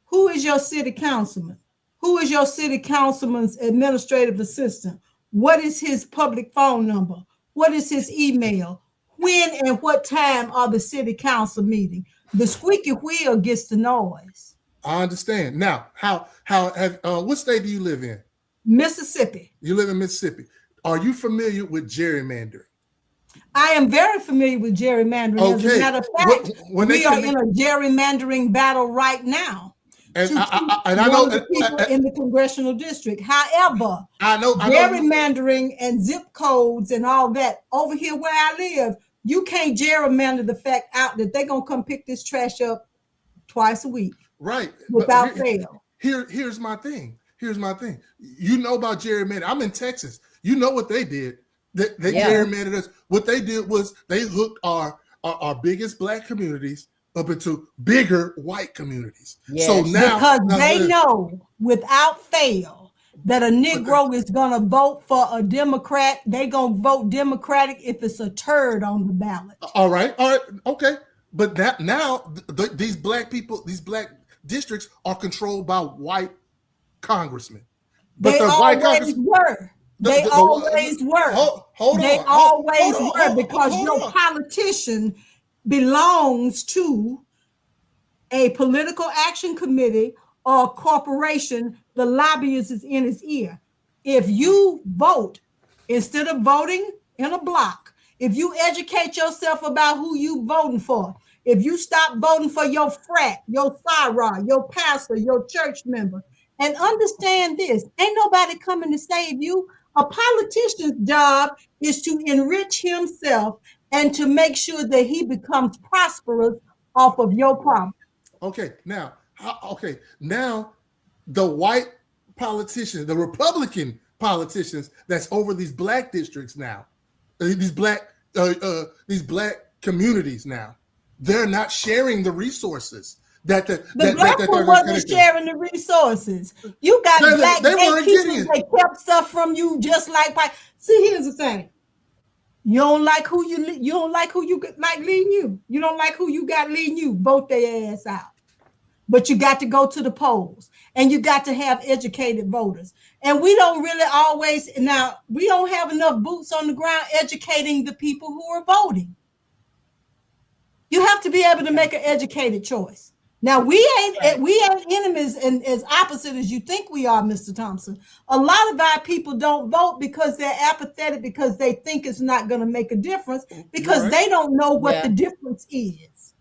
Who is your city councilman? Who is your city councilman's administrative assistant? What is his public phone number? What is his email? When and what time are the city council meeting? The squeaky wheel gets the noise. I understand. Now, what state do you live in? Mississippi. You live in Mississippi. Are you familiar with gerrymandering? I am very familiar with gerrymandering. Okay. As a matter of fact, we are in a gerrymandering battle right now. And I know the people in the congressional district. However, I know gerrymandering and zip codes and all that over here where I live, you can't gerrymander the fact out that they're gonna come pick this trash up twice a week, right? Without fail. Here's my thing. You know about gerrymandering. I'm in Texas. You know what they did. They gerrymandered us. What they did was they hooked our biggest Black communities up into bigger white communities. Yes. So now they know without fail that a Negro is gonna vote for a Democrat. They gonna vote Democratic if it's a turd on the ballot. All right, okay. But now these Black people, these Black districts are controlled by white congressmen. But they always were. They always were. They always were because your politician belongs to a political action committee or a corporation. The lobbyist is in his ear. If you vote instead of voting in a block, if you educate yourself about who you voting for, if you stop voting for your frat, your thyroid, your pastor, your church member, and understand this, ain't nobody coming to save you. A politician's job is to enrich himself and to make sure that he becomes prosperous off of your problem. Okay, now the white politicians, the Republican politicians that's over these Black districts now, these Black communities now, they're not sharing the resources. The Black one wasn't sharing the resources. You got Black gatekeepers that kept stuff from you just like white. See, here's the thing. You don't like who you like leading you. You don't like who you got leading you. Vote their ass out. But you got to go to the polls and you got to have educated voters. And we don't really always, now we don't have enough boots on the ground educating the people who are voting. You have to be able to make an educated choice. Now we ain't enemies and as opposite as you think we are, Mr. Thompson. A lot of our people don't vote because they're apathetic, because they think it's not going to make a difference, because they don't know what the difference is.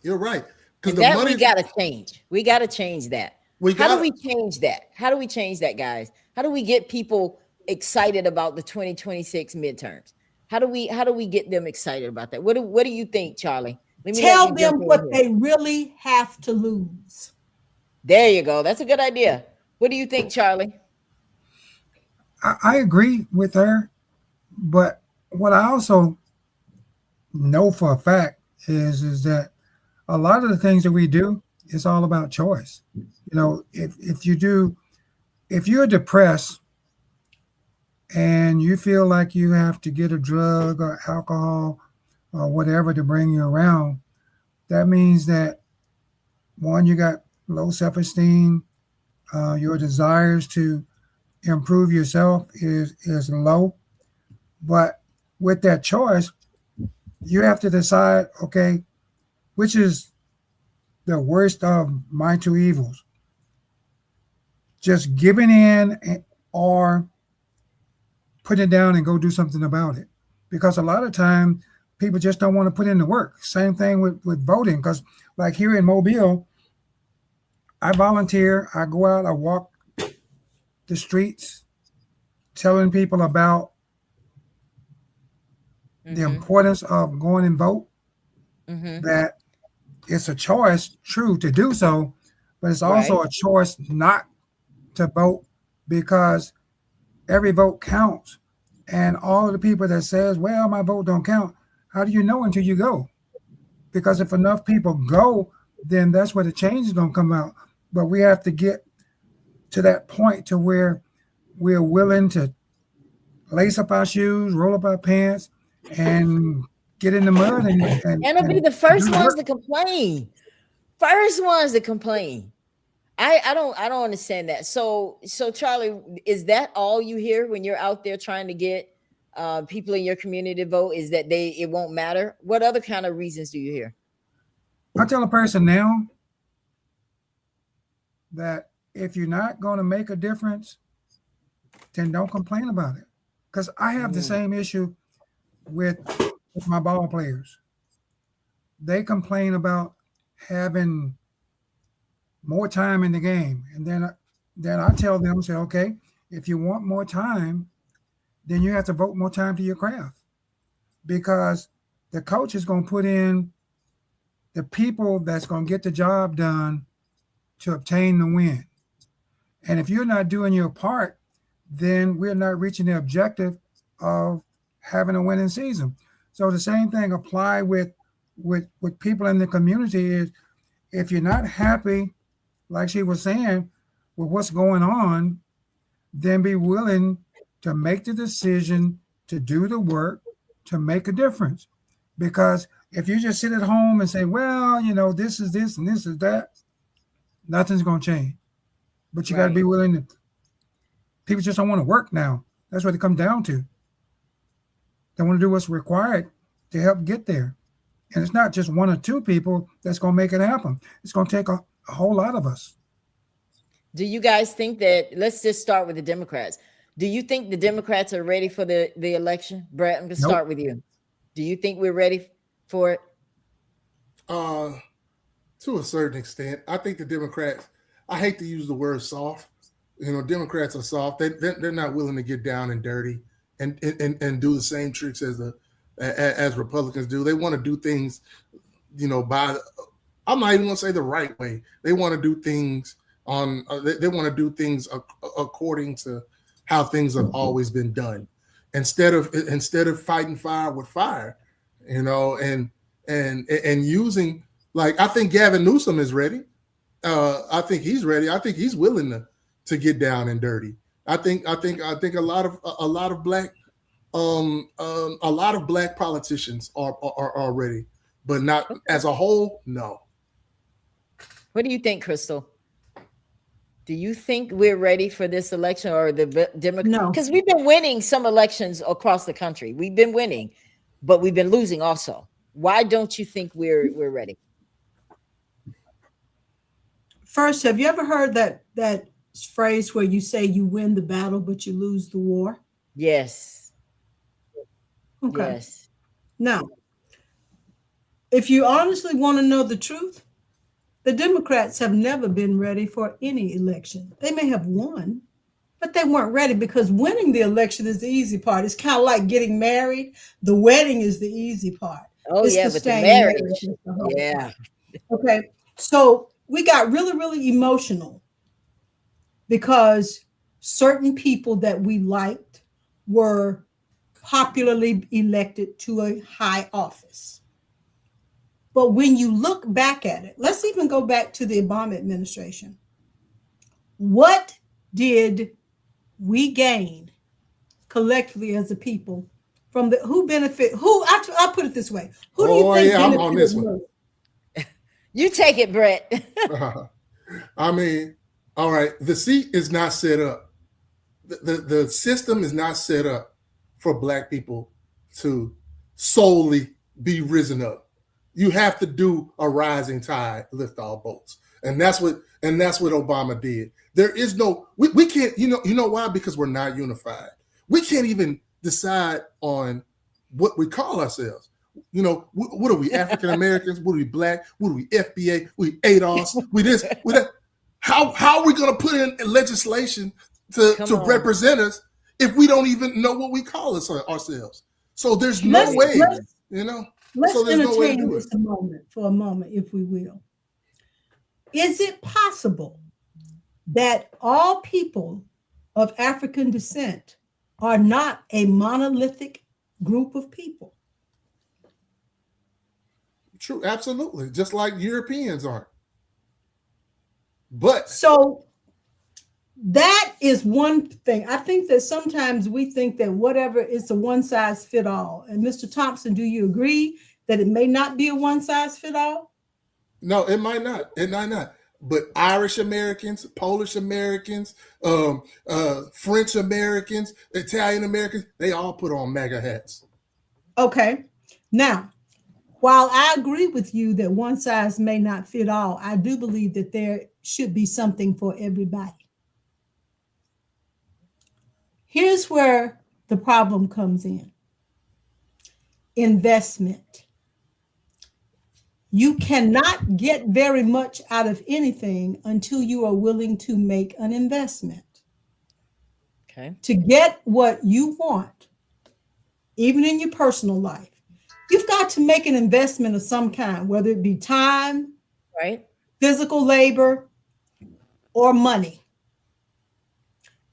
You're right. Because that money, we got to change. We got to change that. How do we change that? How do we change that, guys? How do we get people excited about the 2026 midterms? How do we get them excited about that? What do you think, Charlie? Tell them what they really have to lose. There you go. That's a good idea. What do you think, Charlie? I agree with her, but what I also know for a fact is that a lot of the things that we do is all about choice. You know, if you're depressed and you feel like you have to get a drug or alcohol or whatever to bring you around, that means that, one, you got low self-esteem, your desires to improve yourself is low. But with that choice, you have to decide, okay, which is the worst of my two evils? Just giving in or putting it down and go do something about it. Because a lot of time, people just don't want to put in the work. Same thing with voting, because like here in Mobile, I volunteer, I go out, I walk the streets, telling people about the importance of going and vote, that it's a choice, true, to do so, but it's also a choice not to vote, because every vote counts. And all of the people that says, well, my vote don't count, how do you know until you go? Because if enough people go, then that's where the change is going to come out. But we have to get to that point to where we're willing to lace up our shoes, roll up our pants, and get in the mud and it'll be the first ones to complain. First ones to complain. I don't understand that. So Charlie, is that all you hear when you're out there trying to get people in your community to vote? Is that it won't matter? What other kind of reasons do you hear? I tell a person now that if you're not going to make a difference, then don't complain about it. Because I have the same issue with my ball players. They complain about having more time in the game. And then I tell them, say, okay, if you want more time, then you have to vote more time to your craft. Because the coach is going to put in the people that's going to get the job done to obtain the win. And if you're not doing your part, then we're not reaching the objective of having a winning season. So the same thing apply with people in the community is, if you're not happy, like she was saying, with what's going on, then be willing to make the decision to do the work to make a difference. Because if you just sit at home and say, well, you know, this is this and this is that, nothing's going to change. But you got to be willing to. People just don't want to work now. That's what it comes down to. They want to do what's required to help get there. And it's not just one or two people that's going to make it happen. It's going to take a whole lot of us. Do you guys think that, let's just start with the Democrats. Do you think the Democrats are ready for the election? Brett, I'm going to start with you. Do you think we're ready for it? To a certain extent. I think the Democrats, I hate to use the word soft. You know, Democrats are soft. They're not willing to get down and dirty and do the same tricks as Republicans do. They want to do things, you know, I'm not even going to say the right way. They want to do things they want to do things according to how things have always been done, instead of fighting fire with fire, you know, and using, like, I think Gavin Newsom is ready. I think he's ready. I think he's willing to get down and dirty. I think a lot of black politicians are ready, but not as a whole. No. What do you think, Crystal? Do you think we're ready for this election, or the Democrats? No, because we've been winning some elections across the country. We've been winning, but we've been losing also. Why don't you think we're ready? First, have you ever heard that phrase where you say you win the battle, but you lose the war? Yes. Okay. Yes. Now, if you honestly want to know the truth, the Democrats have never been ready for any election. They may have won, but they weren't ready, because winning the election is the easy part. It's kind of like getting married. The wedding is the easy part. Oh, It's yeah, the but the staying marriage. married is the hard Yeah. part. Okay. So we got really, really emotional because certain people that we liked were popularly elected to a high office. But when you look back at it, let's even go back to the Obama administration. What did we gain collectively as a people from the I'll put it this way. Who do you think I'm on this benefited one. most? You take it, Brett. I mean, all right, the seat is not set up. The system is not set up for Black people to solely be risen up. You have to do a rising tide, lift all boats. And that's what Obama did. There is no, we can't, you know why? Because we're not unified. We can't even decide on what we call ourselves. You know, what are we, African Americans? What are we, Black? What are we, FBA? We ADOS? We this, we that. How are we going to put in legislation to represent us if we don't even know what we call ourselves? So there's no way, you know. Let's so there's no way to entertain do this it. for a moment, if we will. Is it possible that all people of African descent are not a monolithic group of people? True, absolutely. Just like Europeans aren't. But so that is one thing. I think that sometimes we think that whatever is a one size fit all. And Mr. Thompson, do you agree that it may not be a one size fit all? No, it might not. It might not. But Irish Americans, Polish Americans, French Americans, Italian Americans, they all put on MAGA hats. Okay. Now, while I agree with you that one size may not fit all, I do believe that there should be something for everybody. Here's where the problem comes in. Investment. You cannot get very much out of anything until you are willing to make an investment. Okay. To get what you want, even in your personal life, you've got to make an investment of some kind, whether it be time, right, physical labor, or money.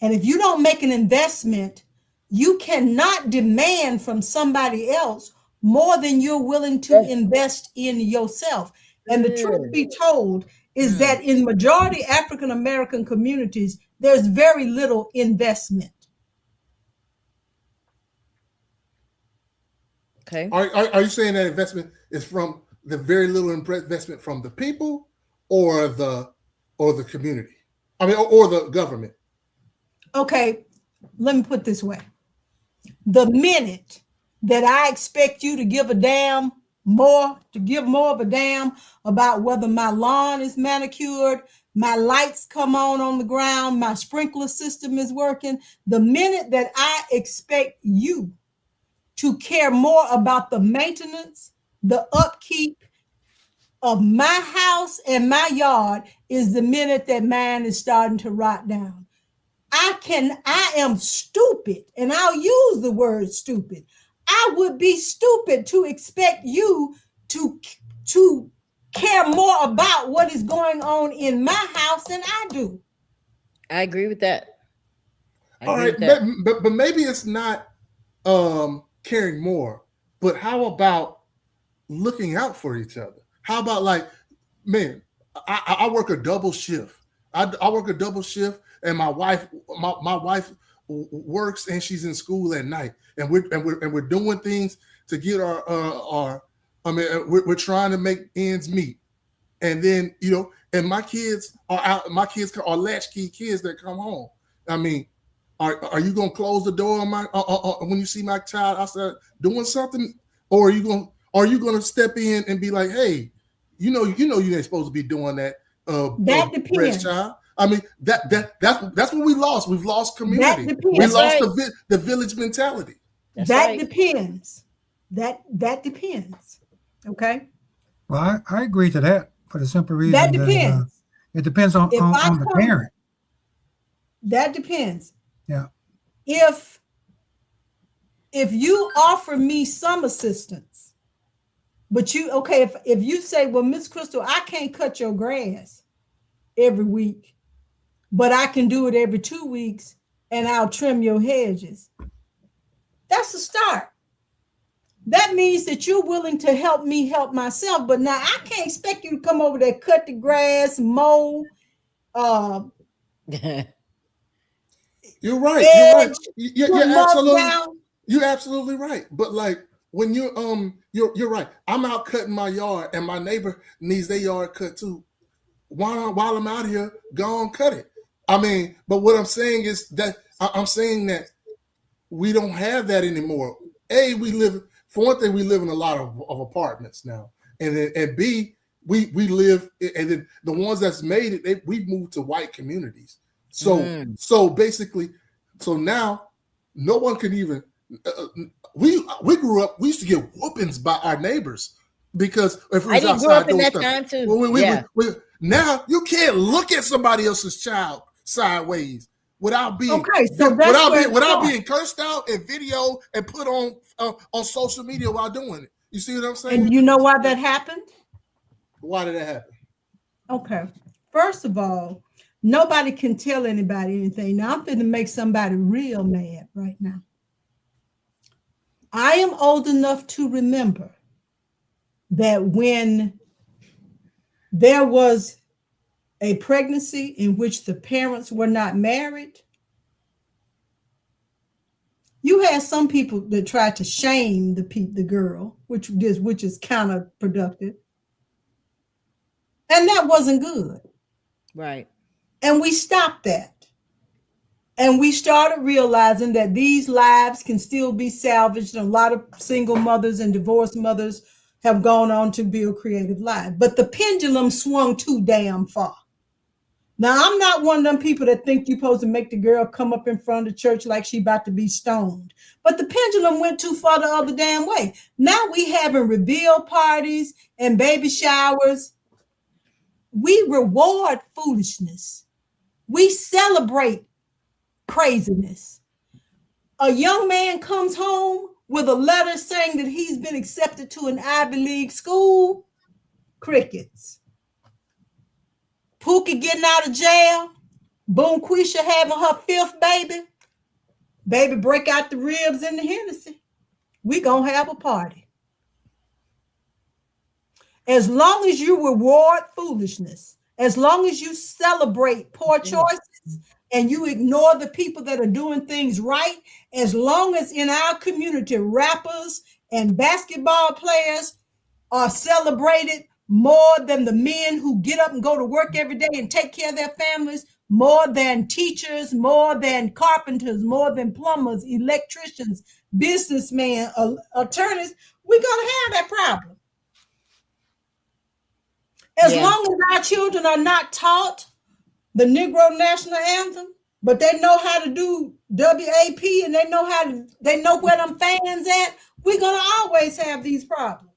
And if you don't make an investment, you cannot demand from somebody else more than you're willing to invest in yourself. And the truth be told is that in majority African American communities, there's very little investment. Okay. Are you saying that investment is from the very little investment from the people or the community? I mean, or the government? Okay, let me put it this way. The minute that I expect you to give more of a damn about whether my lawn is manicured, my lights come on the ground, my sprinkler system is working, the minute that I expect you to care more about the maintenance, the upkeep of my house and my yard is the minute that mine is starting to rot down. I am stupid, and I'll use the word stupid. I would be stupid to expect you to care more about what is going on in my house than I do. I agree with that. All right, but maybe it's not caring more, but how about looking out for each other? How about, like, man, I work a double shift. I work a double shift, and my wife works and she's in school at night, and we're doing things to get our we're trying to make ends meet, and then and my kids are out. My kids are latchkey kids that come home. I mean, are you gonna close the door on my when you see my child outside doing something, or are you gonna step in and be like, hey, you know you ain't supposed to be doing that. That breast depends. child. I mean, that's what we lost. We've lost community. That We depends. lost Right. the village mentality. That's That right. depends. That depends. Okay. Well, I agree to that for the simple reason That that depends. it depends on If I the come, parent. that depends. Yeah. If you offer me some assistance, but if you say, well, Miss Crystal, I can't cut your grass every week, but I can do it every 2 weeks and I'll trim your hedges. That's a start. That means that you're willing to help me help myself. But now I can't expect you to come over there, cut the grass, mow, You're right. edge, You're absolutely. down. You're absolutely right. But like when you're right. I'm out cutting my yard, and my neighbor needs their yard cut too. While I'm out here, go on cut it. I mean, but what I'm saying is that I'm saying that we don't have that anymore. For one thing, we live in a lot of apartments now, and B, we live, and then the ones that's made it, we've moved to white communities. So basically, so now no one can even. We grew up. We used to get whoopings by our neighbors because if we was I didn't grow outside up in doing that stuff. time too. Now you can't look at somebody else's child sideways without being without being cursed out and video and put on social media while doing it. You see what I'm saying? And you know why that happened? Why did that happen? Okay. First of all, nobody can tell anybody anything. Now I'm going to make somebody real mad right now. I am old enough to remember that when there was a pregnancy in which the parents were not married, you had some people that tried to shame the girl, which is counterproductive. And that wasn't good. Right. And we stopped that. And we started realizing that these lives can still be salvaged. And a lot of single mothers and divorced mothers have gone on to build creative lives. But the pendulum swung too damn far. Now, I'm not one of them people that think you're supposed to make the girl come up in front of the church like she about to be stoned. But the pendulum went too far the other damn way. Now we having reveal parties and baby showers. We reward foolishness. We celebrate craziness. A young man comes home with a letter saying that he's been accepted to an Ivy League school. Crickets. Pookie getting out of jail. Boom, Quisha having her 5th baby. Baby break out the ribs and the Hennessy. We gonna have a party. As long as you reward foolishness, as long as you celebrate poor choices, and you ignore the people that are doing things right, as long as in our community, rappers and basketball players are celebrated more than the men who get up and go to work every day and take care of their families, more than teachers, more than carpenters, more than plumbers, electricians, businessmen, attorneys, we're going to have that problem. As long as our children are not taught the Negro National Anthem, but they know how to do WAP and they know where them fans at, we're gonna always have these problems.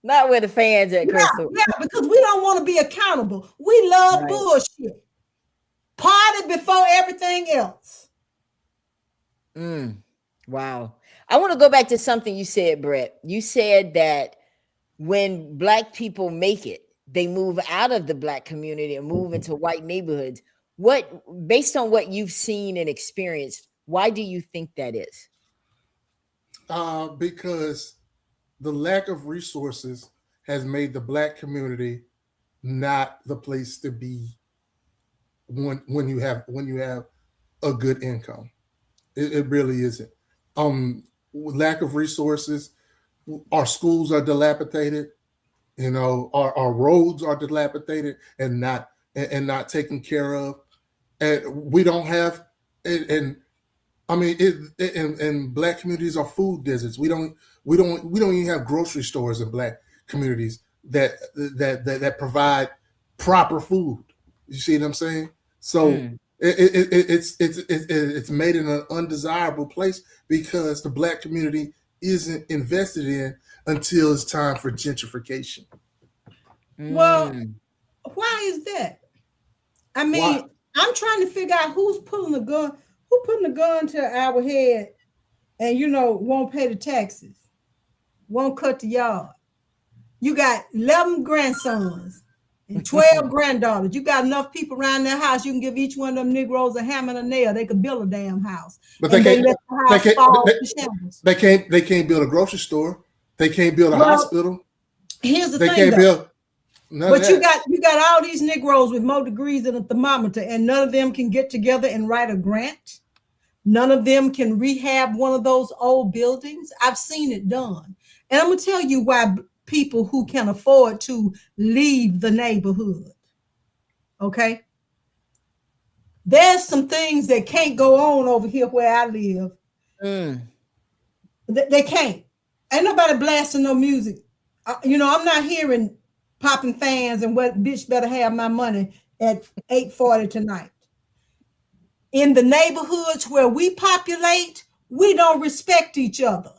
Not where the fans at, Crystal. Yeah, because we don't want to be accountable. We love bullshit. Party before everything else. Wow. I want to go back to something you said, Brett. You said that when Black people make it, they move out of the Black community and move into white neighborhoods. Based on what you've seen and experienced, why do you think that is? Because the lack of resources has made the Black community not the place to be when you have a good income. It really isn't. Lack of resources. Our schools are dilapidated. You know, our roads are dilapidated and not taken care of, and we don't have. And I mean, and Black communities are food deserts. We don't even have grocery stores in Black communities that provide proper food. You see what I'm saying? So it's made in an undesirable place because the Black community isn't invested in until it's time for gentrification. Well, why is that? I mean, why? I'm trying to figure out who's putting the gun to our head and, won't pay the taxes, won't cut the yard. You got 11 grandsons and 12 granddaughters. You got enough people around that house. You can give each one of them Negroes a hammer and a nail. They could build a damn house. But they can't build a grocery store. They can't build a hospital. Here's the thing, though. But you got all these Negroes with more degrees than a thermometer, and none of them can get together and write a grant. None of them can rehab one of those old buildings. I've seen it done. And I'm going to tell you why people who can afford to leave the neighborhood. Okay? There's some things that can't go on over here where I live. They can't. Ain't nobody blasting no music. I'm not hearing popping fans and what bitch better have my money at 8:40 tonight. In the neighborhoods where we populate, we don't respect each other.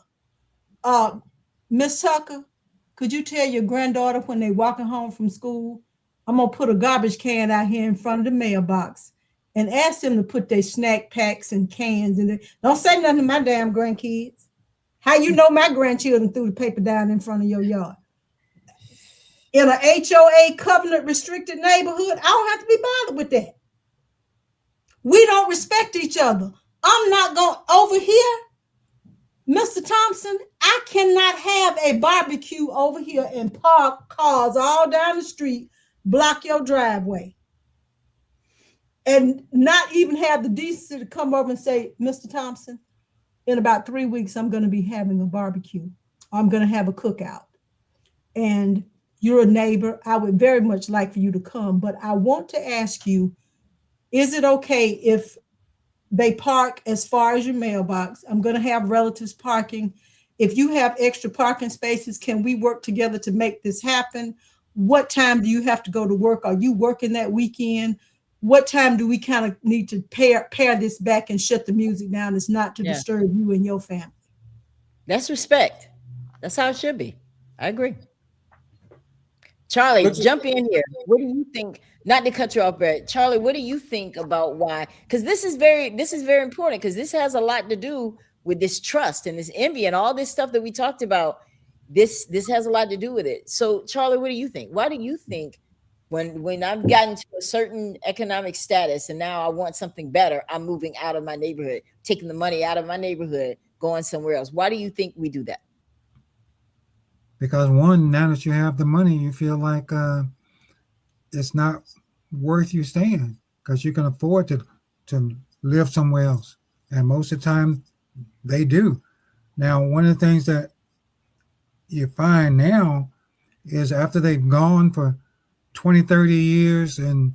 Miss Tucker, could you tell your granddaughter when they walking home from school, I'm going to put a garbage can out here in front of the mailbox and ask them to put their snack packs and cans in there. Don't say nothing to my damn grandkids. How you know my grandchildren threw the paper down in front of your yard? In a HOA covenant restricted neighborhood, I don't have to be bothered with that. We don't respect each other. I'm not going over here. Mr. Thompson, I cannot have a barbecue over here and park cars all down the street, block your driveway, and not even have the decency to come over and say, Mr. Thompson, in about 3 weeks, I'm going to be having a barbecue. I'm going to have a cookout. And you're a neighbor. I would very much like for you to come, but I want to ask you, is it okay if they park as far as your mailbox? I'm going to have relatives parking. If you have extra parking spaces, can we work together to make this happen? What time do you have to go to work? Are you working that weekend? What time do we kind of need to pare this back and shut the music down? It's not to disturb you and your family. That's respect. That's how it should be. I agree. Charlie, jump in here. What do you think? Not to cut you off, but Charlie, what do you think about why? Because this is very important, because this has a lot to do with this trust and this envy and all this stuff that we talked about. This has a lot to do with it. So, Charlie, what do you think? Why do you think when I've gotten to a certain economic status and now I want something better, I'm moving out of my neighborhood, taking the money out of my neighborhood, going somewhere else? Why do you think we do that? Because one, now that you have the money, you feel like it's not worth you staying because you can afford to live somewhere else. And most of the time they do. Now, one of the things that you find now is after they've gone for 20, 30 years and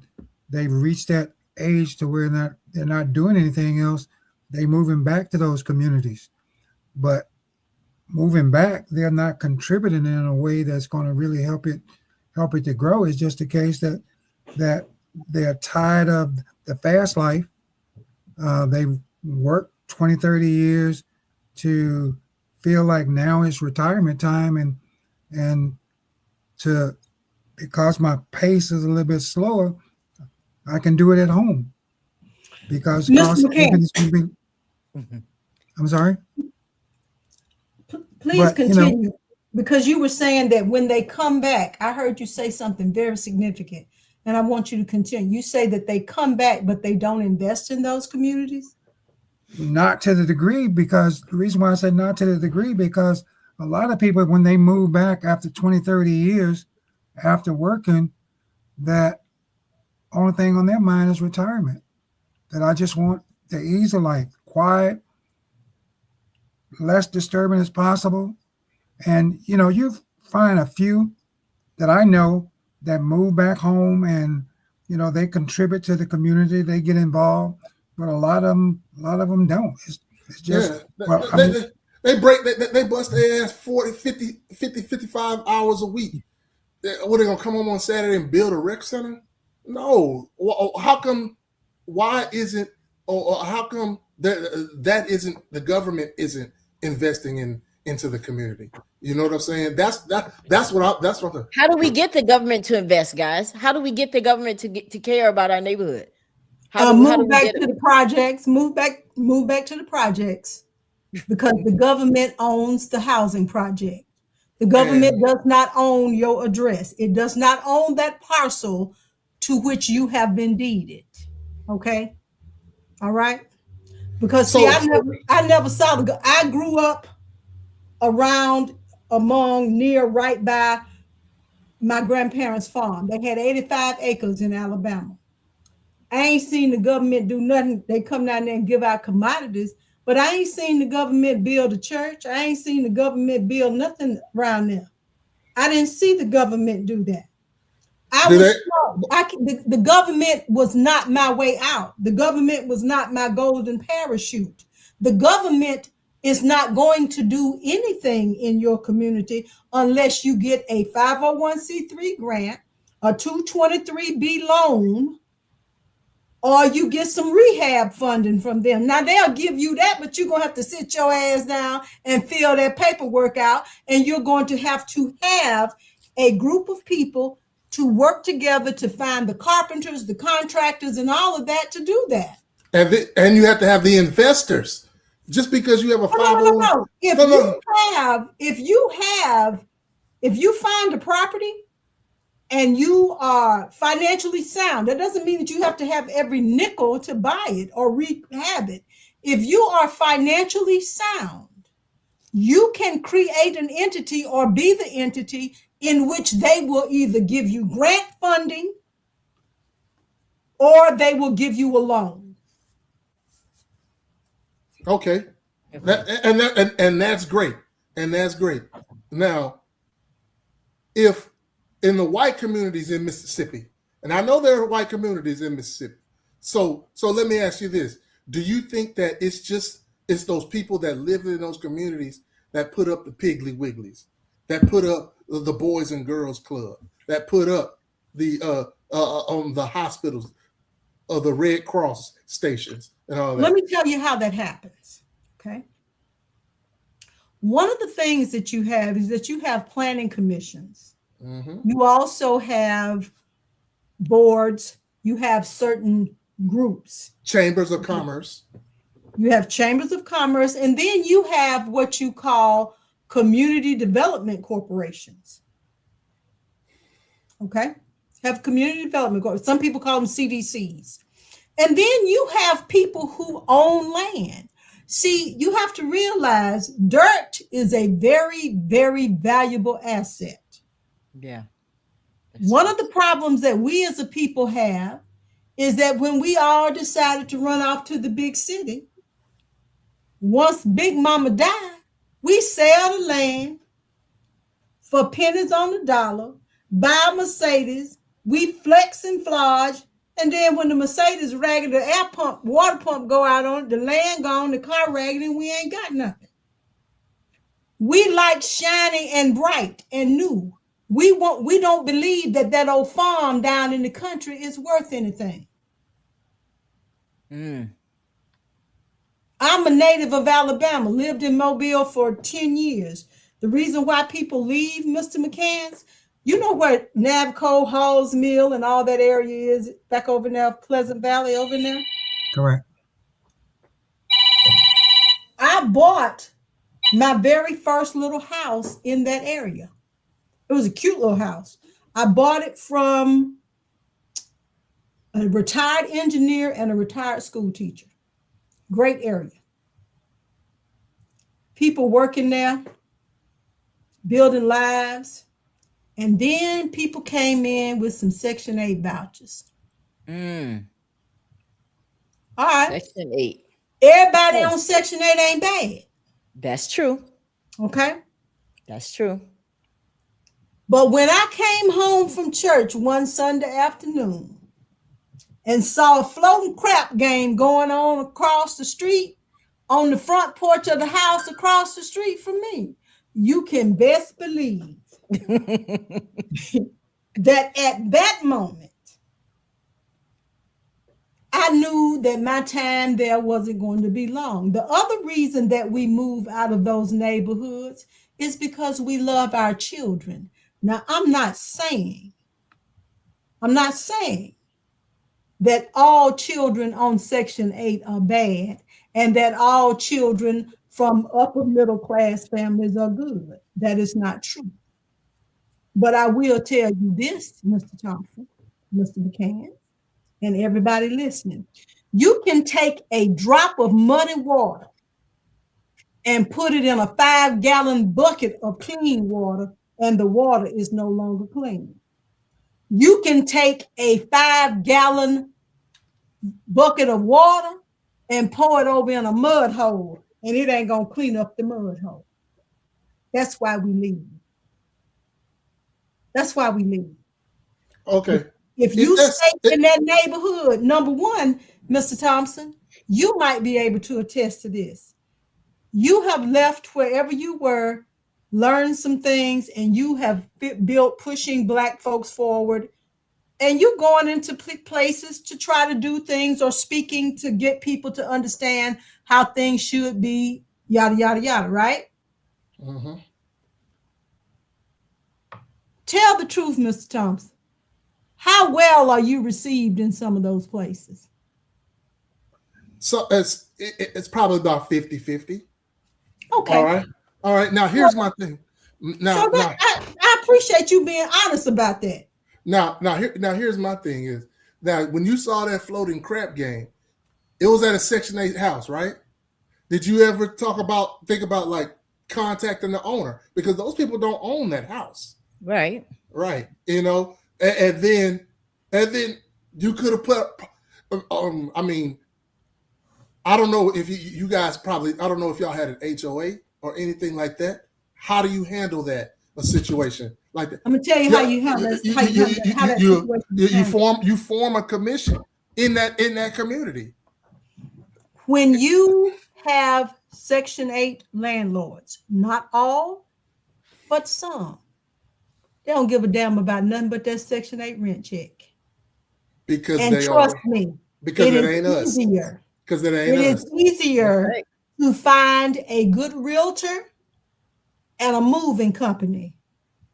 they've reached that age to where they're not doing anything else, they're moving back to those communities. But moving back, they're not contributing in a way that's going to really help it to grow. It's just a case that they're tired of the fast life. They've worked 20, 30 years to feel like now is retirement time, and because my pace is a little bit slower, I can do it at home because cost of living is going to be. I'm sorry. Please continue, because you were saying that when they come back, I heard you say something very significant, and I want you to continue. You say that they come back, but they don't invest in those communities? Not to the degree, because the reason why I said not to the degree, because a lot of people, when they move back after 20, 30 years after working, that only thing on their mind is retirement. That I just want the ease of life, quiet, less disturbing as possible. And, you find a few that I know that move back home and, they contribute to the community, they get involved, but a lot of them don't. It's just, they bust their ass 40, 50, 55 hours a week. What, they gonna come home on Saturday and build a rec center? No. How come? Why isn't? Or how come that isn't the government isn't investing into the community? You know what I'm saying? That's what. How do we get the government to invest, guys? How do we get the government to care about our neighborhood? How do move we back get to the projects? Move back to the projects, because the government owns the housing project. The government does not own your address. It does not own that parcel to which you have been deeded. Okay, all right. Because see, I never saw I grew up near right by my grandparents' farm. They had 85 acres in Alabama. I ain't seen the government do nothing. They come down there and give out commodities, but I ain't seen the government build a church. I ain't seen the government build nothing around there. I didn't see the government do that. The government was not my way out. The government was not my golden parachute. The government is not going to do anything in your community unless you get a 501c3 grant, a 223B loan, or you get some rehab funding from them. Now they'll give you that, but you're going to have to sit your ass down and fill that paperwork out. And you're going to have a group of people to work together to find the carpenters, the contractors, and all of that to do that. And you have to have the investors. Just because you have a 501. No. If you find a property and you are financially sound, that doesn't mean that you have to have every nickel to buy it or rehab it. If you are financially sound, you can create an entity or be the entity in which they will either give you grant funding or they will give you a loan. Okay. And that's great. And that's great. Now, if in the white communities in Mississippi, and I know there are white communities in Mississippi, so let me ask you this. Do you think that it's those people that live in those communities that put up the Piggly Wigglies, that put up the Boys and Girls Club, that put up the hospitals or the Red Cross stations and all that? Let me tell you how that happens. Okay. One of the things that you have is that you have planning commissions. Mm-hmm. You also have boards. You have certain groups. Chambers of Commerce. You have chambers of commerce, and then you have what you call community development corporations. Okay? Have community development corporations. Some people call them CDCs. And then you have people who own land. See, you have to realize dirt is a very, very valuable asset. Yeah. One of the problems that we as a people have is that when we all decided to run off to the big city, once Big Mama died, we sell the land for pennies on the dollar, buy a Mercedes, we flex and flodge, and then when the Mercedes ragged, the water pump go out on it, the land gone, the car ragged, and we ain't got nothing. We like shiny and bright and new. We don't believe that old farm down in the country is worth anything. I'm a native of Alabama, lived in Mobile for 10 years. The reason why people leave Mr. McCann's, you know where Navco, Halls Mill, and all that area is back over there, Pleasant Valley over there? Correct. I bought my very first little house in that area. It was a cute little house. I bought it from a retired engineer and a retired school teacher. Great area. People working there, building lives. And then people came in with some Section 8 vouchers. All right. Section 8. Everybody on Section 8 ain't bad. That's true. Okay. That's true. But when I came home from church one Sunday afternoon and saw a floating crap game going on across the street on the front porch of the house across the street from me, you can best believe that at that moment, I knew that my time there wasn't going to be long. The other reason that we move out of those neighborhoods is because we love our children. Now, I'm not saying that all children on Section 8 are bad and that all children from upper middle class families are good. That is not true. But I will tell you this, Mr. Thompson, Mr. McCann, and everybody listening. You can take a drop of muddy water and put it in a 5-gallon bucket of clean water, and the water is no longer clean. You can take a 5-gallon bucket of water and pour it over in a mud hole, and it ain't gonna clean up the mud hole. That's why we leave. That's why we leave. Okay. If you stay in that neighborhood, number one, Mr. Thompson, you might be able to attest to this. You have left wherever you were, learned some things, and you have built pushing Black folks forward. And you're going into places to try to do things or speaking to get people to understand how things should be, yada, yada, yada, right? Mm-hmm. Tell the truth, Mr. Thompson. How well are you received in some of those places? So it's probably about 50-50. Okay. All right. Now here's my thing. I appreciate you being honest about that. Now here's my thing is that when you saw that floating crap game, it was at a Section 8 house, right? Did you ever think about like contacting the owner? Because those people don't own that house. Right. Right. You know, and then you could have put I mean, I don't know if you guys probably, I don't know if y'all had an HOA or anything like that. How do you handle that, a situation like that? I'm gonna tell you how you handle that. You form a commission in that community. When you have Section 8 landlords, not all, but some, they don't give a damn about nothing but that Section 8 rent check. Because trust me, because it ain't us. Because it ain't us. It is easier to find a good realtor and a moving company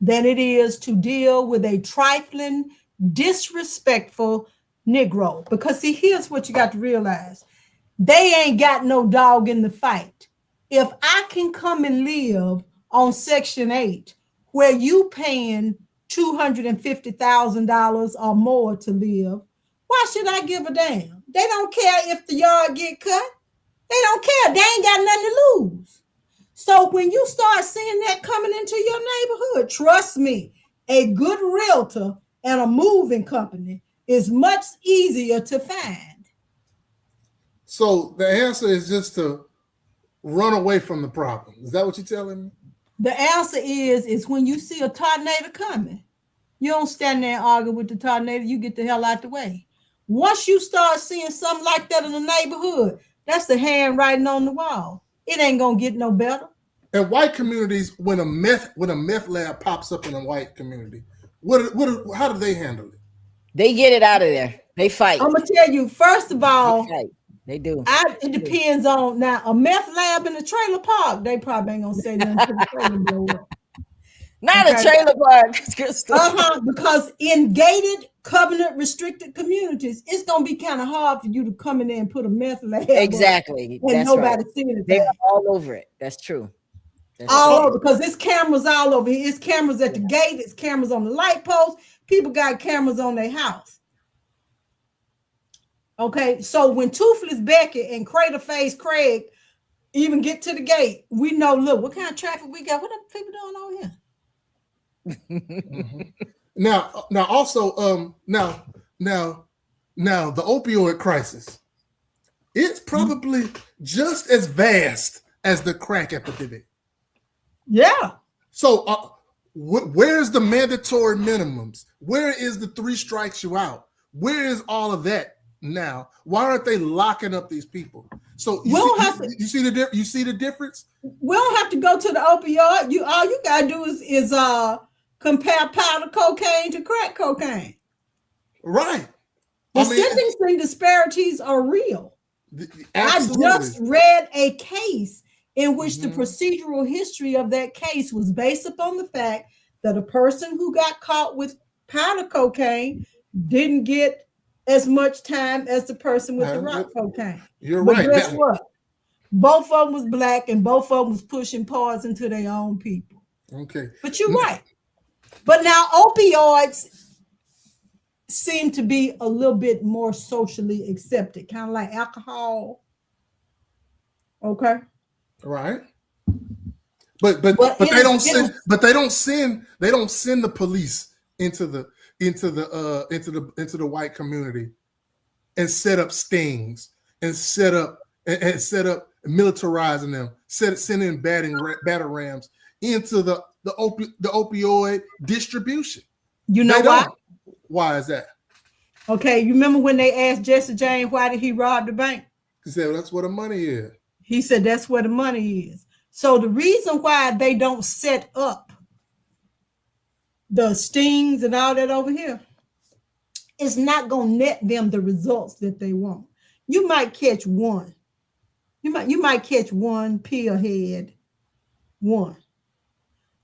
than it is to deal with a trifling, disrespectful Negro. Because see, here's what you got to realize. They ain't got no dog in the fight. If I can come and live on Section 8 where you paying $250,000 or more to live, why should I give a damn? They don't care if the yard get cut. They don't care. They ain't got nothing to lose. So when you start seeing that coming into your neighborhood, trust me, a good realtor and a moving company is much easier to find. So the answer is just to run away from the problem. Is that what you're telling me? The answer is when you see a tornado coming, you don't stand there and argue with the tornado. You get the hell out the way. Once you start seeing something like that in the neighborhood, that's the handwriting on the wall. It ain't gonna get no better. In white communities, when a meth lab pops up in a white community, how do they handle it? They get it out of there. They fight. I'm gonna tell you, first of all, they do. It depends on now a meth lab in the trailer park. They probably ain't gonna say nothing to the trailer blow up. Not a trailer park. Because in gated, covenant restricted communities, it's gonna be kind of hard for you to come in there and put a meth lab. Exactly. And that's nobody right. seeing it. They're all over it. That's true. All over, because it's cameras all over here. It's cameras at the gate. It's cameras on the light post. People got cameras on their house. Okay, so when Toothless Becky and Crater Face Craig even get to the gate, we know, look, what kind of traffic we got? What are people doing over here? Mm-hmm. Now also now the opioid crisis, it's probably just as vast as the crack epidemic. Yeah. So where's the mandatory minimums? Where is the 3 strikes you out? Where is all of that now? Why aren't they locking up these people? So you see the difference? We don't have to go to the opioid. All you gotta do is compare powder cocaine to crack cocaine. Right. The sentencing disparities are real. Absolutely. I just read a case in which the procedural history of that case was based upon the fact that a person who got caught with powder cocaine didn't get as much time as the person with the rock cocaine. You're but right. Guess what? Both of them was black and both of them was pushing paws into their own people. Okay. But you're right. But now opioids seem to be a little bit more socially accepted, kind of like alcohol. Okay. Right. But they don't send the police into the white community and set up stings and set up militarizing them, sending batarams into the opioid distribution. You know why? Why is that? Okay, you remember when they asked Jesse James why did he rob the bank? He said, well, that's where the money is. He said that's where the money is. So the reason why they don't set up the stings and all that over here is not going to net them the results that they want. You might catch one. You might catch one pill head, one.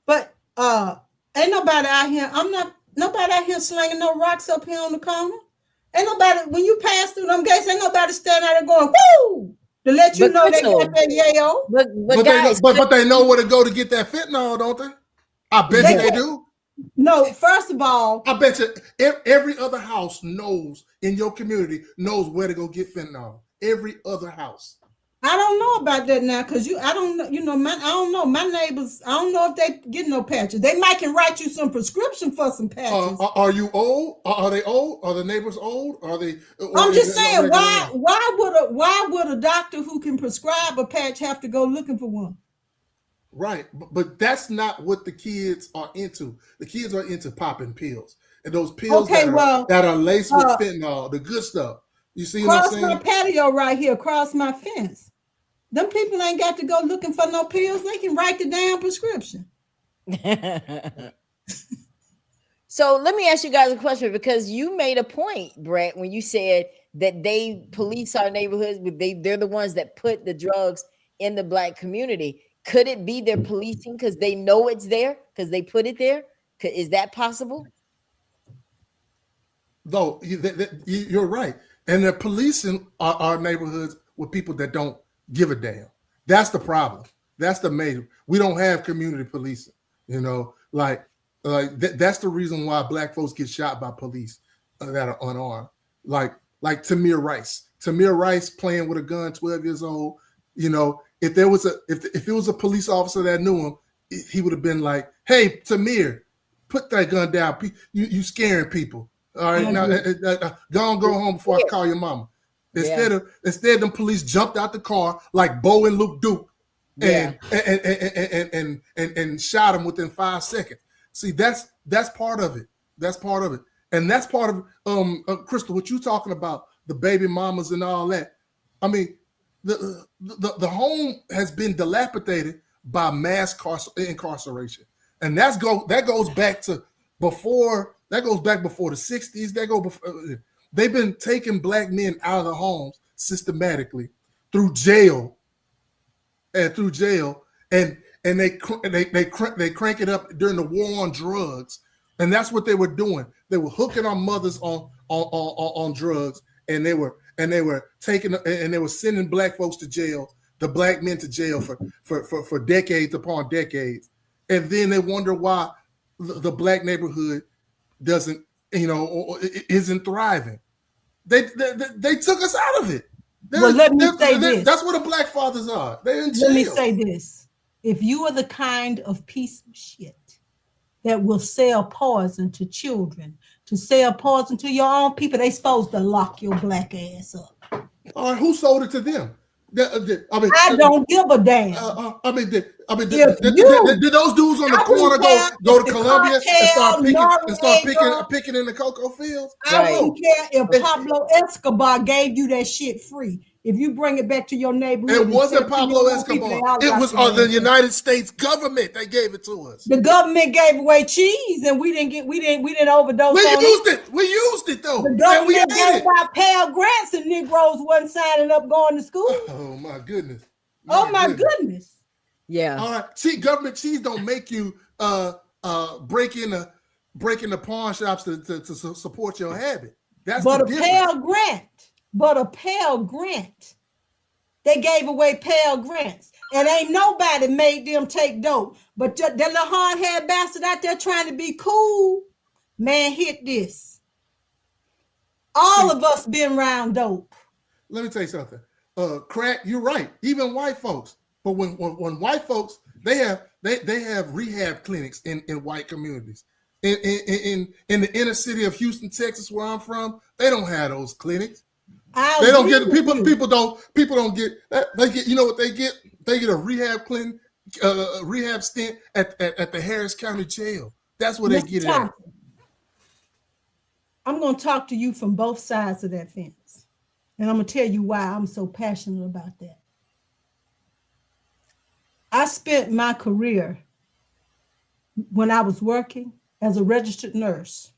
But ain't nobody out here. Nobody out here slinging no rocks up here on the corner. Ain't nobody, when you pass through them gates, ain't nobody standing out there going, woo! To let you know they got that yayo. But they know where to go to get that fentanyl, don't they? I bet they do. No, first of all, I bet you every other house knows in your community knows where to go get fentanyl. Every other house. I don't know about that now because I don't know. You know, I don't know. My neighbors, I don't know if they get no patches. They might can write you some prescription for some patches. Are you old? Are they old? Are the neighbors old? Are they? I'm just saying, why would a doctor who can prescribe a patch have to go looking for one? Right, but that's not what the kids are into. The kids are into popping pills, and those pills that are laced with fentanyl, the good stuff. You see what I'm saying? Across my patio right here, across my fence. Them people ain't got to go looking for no pills. They can write the damn prescription. So let me ask you guys a question, because you made a point, Brett, when you said that they police our neighborhoods, but they're the ones that put the drugs in the black community. Could it be they're policing because they know it's there, because they put it there? Is that possible? No, you're right. And they're policing our neighborhoods with people that don't give a damn. That's the problem. That's the major. We don't have community policing. You know, that's the reason why black folks get shot by police that are unarmed. Like Tamir Rice. Tamir Rice playing with a gun, 12 years old. You know, if it was a police officer that knew him, he would have been like, "Hey, Tamir, put that gun down. You scaring people. All right, now go home before I call your mama." Instead, them police jumped out the car like Bo and Luke Duke and shot him within 5 seconds. See, that's part of it. That's part of it, and that's part of Crystal. What you talking about, the baby mamas and all that? I mean, the home has been dilapidated by mass incarceration, and that goes back before the 60s. They've been taking black men out of the homes systematically through jail, and they crank it up during the war on drugs, and that's what they were doing. They were hooking our mothers on drugs, and they were taking and they were sending black folks to jail, the black men to jail for decades upon decades, and then they wonder why the black neighborhood isn't thriving. They took us out of it. Let me say this. That's what the black fathers are. They're in jail. Let me say this. If you are the kind of piece of shit that will sell poison to children, to sell poison to your own people, they supposed to lock your black ass up. All right, who sold it to them? I don't give a damn. Did those dudes on the corner go to Columbia and start picking in the cocoa fields? I wouldn't care if Pablo Escobar gave you that shit free. If you bring it back to your neighborhood, It wasn't Pablo people, Escobar. It was the United States government that gave it to us. The government gave away cheese, and we didn't overdose. We used it. We used it though. The government gave out Pell Grants, and Negroes wasn't signing up going to school. Oh my goodness. My goodness. Yeah. All right. See, government cheese don't make you break into pawn shops to support your habit. That's but the a difference. Pell Grant. They gave away Pell Grants, and ain't nobody made them take dope. But that little hard-haired bastard out there trying to be cool, man, hit this. All of us been around dope. Let me tell you something. Crack, you're right. Even white folks. But when white folks, they have rehab clinics in white communities. In the inner city of Houston, Texas, where I'm from, they don't have those clinics. They don't get people don't get they get, you know what they get? They get a rehab clinic, rehab stint at the Harris County Jail. That's where they get it at. I'm going to talk to you from both sides of that fence. And I'm going to tell you why I'm so passionate about that. I spent my career when I was working as a registered nurse.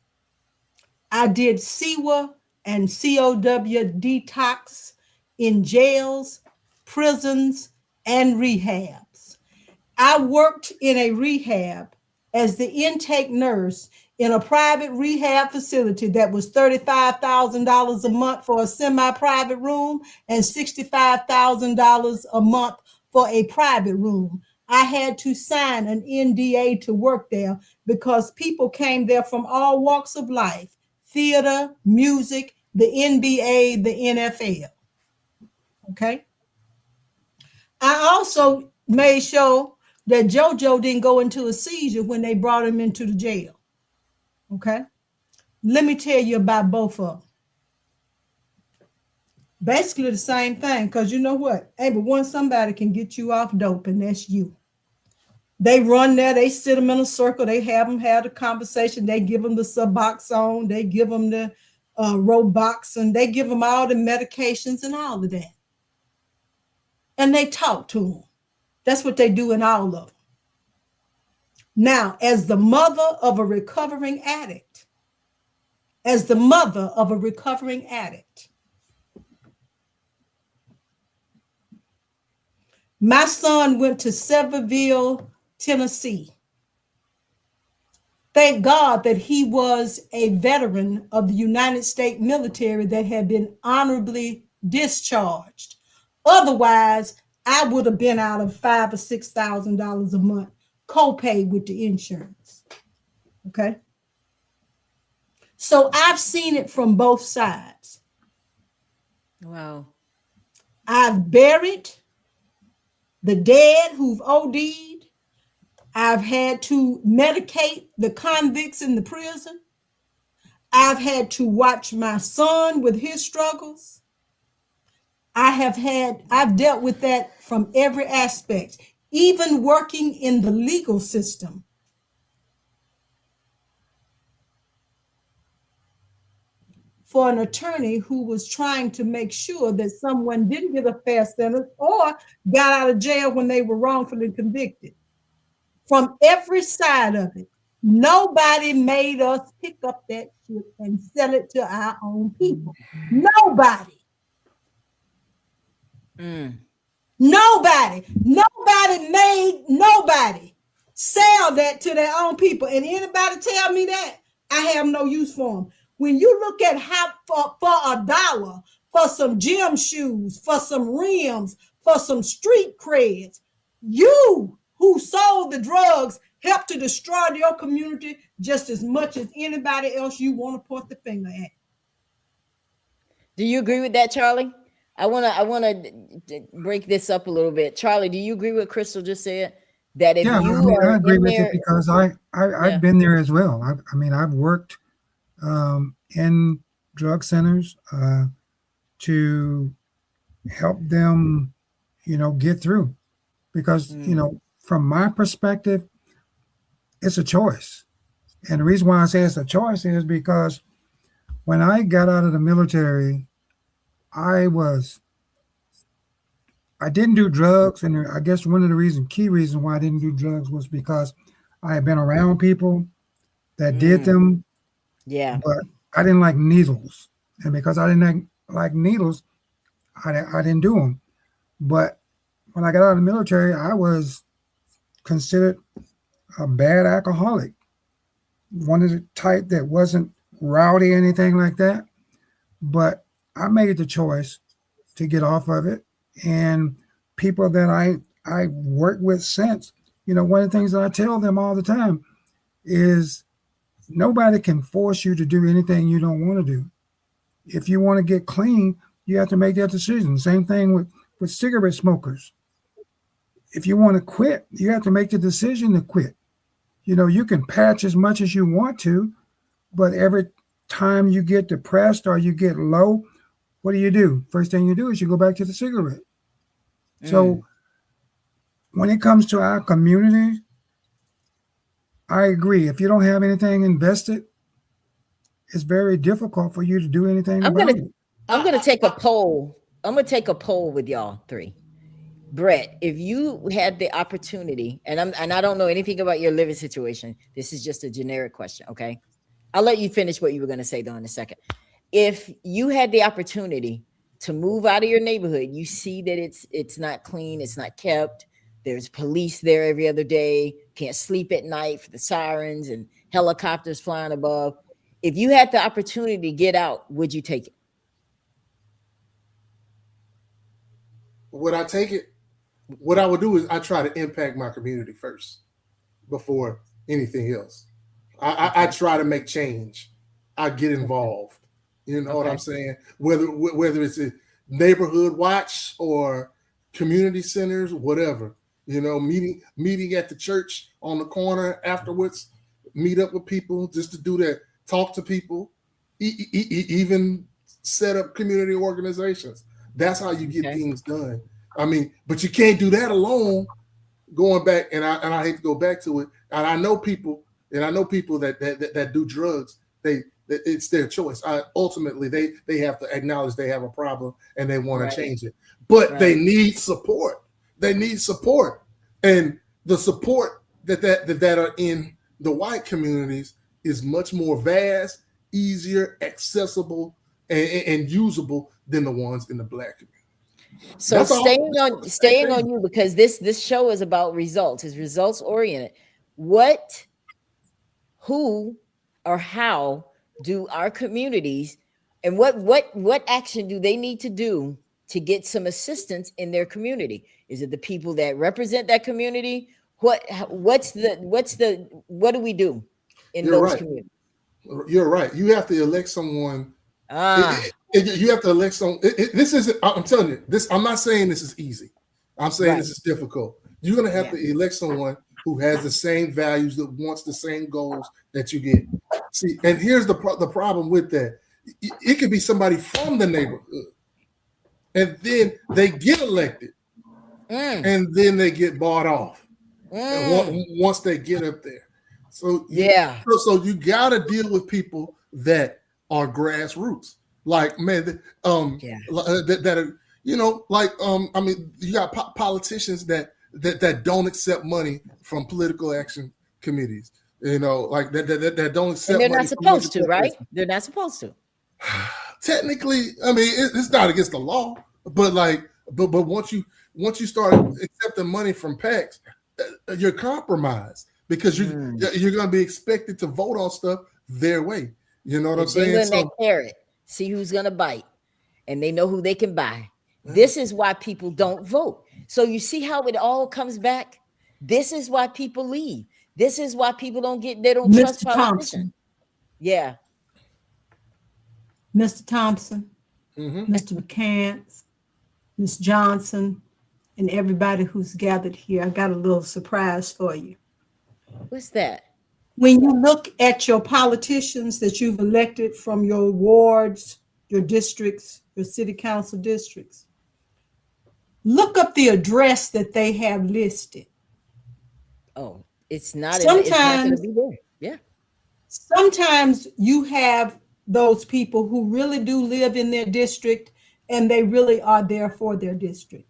I did CWA and COW detox in jails, prisons, and rehabs. I worked in a rehab as the intake nurse in a private rehab facility that was $35,000 a month for a semi-private room and $65,000 a month for a private room. I had to sign an NDA to work there because people came there from all walks of life: theater, music, the NBA, the NFL. Okay. I also made sure that JoJo didn't go into a seizure when they brought him into the jail. Okay. Let me tell you about both of them. Basically the same thing, because you know what? Hey, but once somebody can get you off dope, and that's you. They run there, they sit them in a circle, they have them have a conversation, they give them the Suboxone, they give them the Roboxone, they give them all the medications and all of that. And they talk to them. That's what they do in all of them. Now, as the mother of a recovering addict, my son went to Sevierville, Tennessee. Thank God that he was a veteran of the United States military that had been honorably discharged. Otherwise, I would have been out of $5,000 or $6,000 a month co-pay with the insurance. Okay. So I've seen it from both sides. Wow. I've buried the dead who've OD'd. I've had to medicate the convicts in the prison. I've had to watch my son with his struggles. I've dealt with that from every aspect, even working in the legal system. For an attorney who was trying to make sure that someone didn't get a fair sentence or got out of jail when they were wrongfully convicted. From every side of it, nobody made us pick up that shit and sell it to our own people. Nobody. Nobody made nobody sell that to their own people. And anybody tell me that, I have no use for them. When you look at how for $1, for some gym shoes, for some rims, for some street creds, you who sold the drugs helped to destroy your community just as much as anybody else you want to point the finger at. Do you agree with that, Charlie? I want to break this up a little bit. Charlie, do you agree with what Crystal just said? That if I agree with it because I've been there as well. I've worked in drug centers to help them, get through, because from my perspective, it's a choice. And the reason why I say it's a choice is because when I got out of the military, I was I didn't do drugs, and I guess one of the key reasons why I didn't do drugs was because I had been around people that did them, Yeah. but I didn't like needles, and because I didn't like needles, I didn't do them. But when I got out of the military, I was considered a bad alcoholic, one of the type that wasn't rowdy or anything like that. But I made the choice to get off of it, and people that I work with since, one of the things that I tell them all the time is nobody can force you to do anything you don't want to do. If you want to get clean, you have to make that decision. Same thing with cigarette smokers. If you want to quit, you have to make the decision to quit. You can patch as much as you want to, but every time you get depressed or you get low, what do? First thing you do is you go back to the cigarette. So when it comes to our community, I agree. If you don't have anything invested, it's very difficult for you to do anything about it. I'm gonna take a poll. I'm gonna take a poll with y'all three. Brett, if you had the opportunity, and I don't know anything about your living situation, this is just a generic question, okay? I'll let you finish what you were gonna say though in a second. If you had the opportunity to move out of your neighborhood, you see that it's not clean, it's not kept. There's police there every other day. Can't sleep at night for the sirens and helicopters flying above. If you had the opportunity to get out, would you take it? Would I take it? What I would do is I try to impact my community first before anything else. I try to make change. I get involved. You know what I'm saying? Whether it's a neighborhood watch or community centers, whatever. Meeting at the church on the corner afterwards, meet up with people just to do that, talk to people, even set up community organizations. That's how you get things done. I mean, but you can't do that alone. Going back, and I hate to go back to it. And I know people that do drugs. It's their choice. Ultimately, they have to acknowledge they have a problem and they want to change it. But they need support. They need support, and the support that are in the white communities is much more vast, easier, accessible, and usable than the ones in the black community. So staying on you, because this show is about results. It's results oriented. Who, or how do our communities, and what action do they need to do to get some assistance in their community? Is it the people that represent that community? What do we do in those communities? You're right. You have to elect someone. You have to elect someone. This is. I'm telling you this. I'm not saying this is easy. I'm saying this is difficult. You're gonna have to elect someone who has the same values, that wants the same goals that you get. See, and here's the problem with that. It could be somebody from the neighborhood, and then they get elected, and then they get bought off. And once they get up there, so you got to deal with people that are grassroots. Like, man, that are, I mean, you got politicians that don't accept money from political action committees. Like that don't accept. And they're not supposed to, right? They're not supposed to. Technically, I mean, it's not against the law, but once you start accepting money from PACs, you're compromised because you're going to be expected to vote on stuff their way. You know what I'm saying? That carrot, see who's going to bite, and they know who they can buy. This is why people don't vote. So you see how it all comes back. This is why people leave. This is why people don't trust politicians. Yeah. Mr. Thompson, Mr. McCants, Ms. Johnson, and everybody who's gathered here, I got a little surprise for you. What's that? When you look at your politicians that you've elected from your wards, your districts, your city council districts, look up the address that they have listed. Oh, it's not going to be there. Yeah. Sometimes you have those people who really do live in their district and they really are there for their district.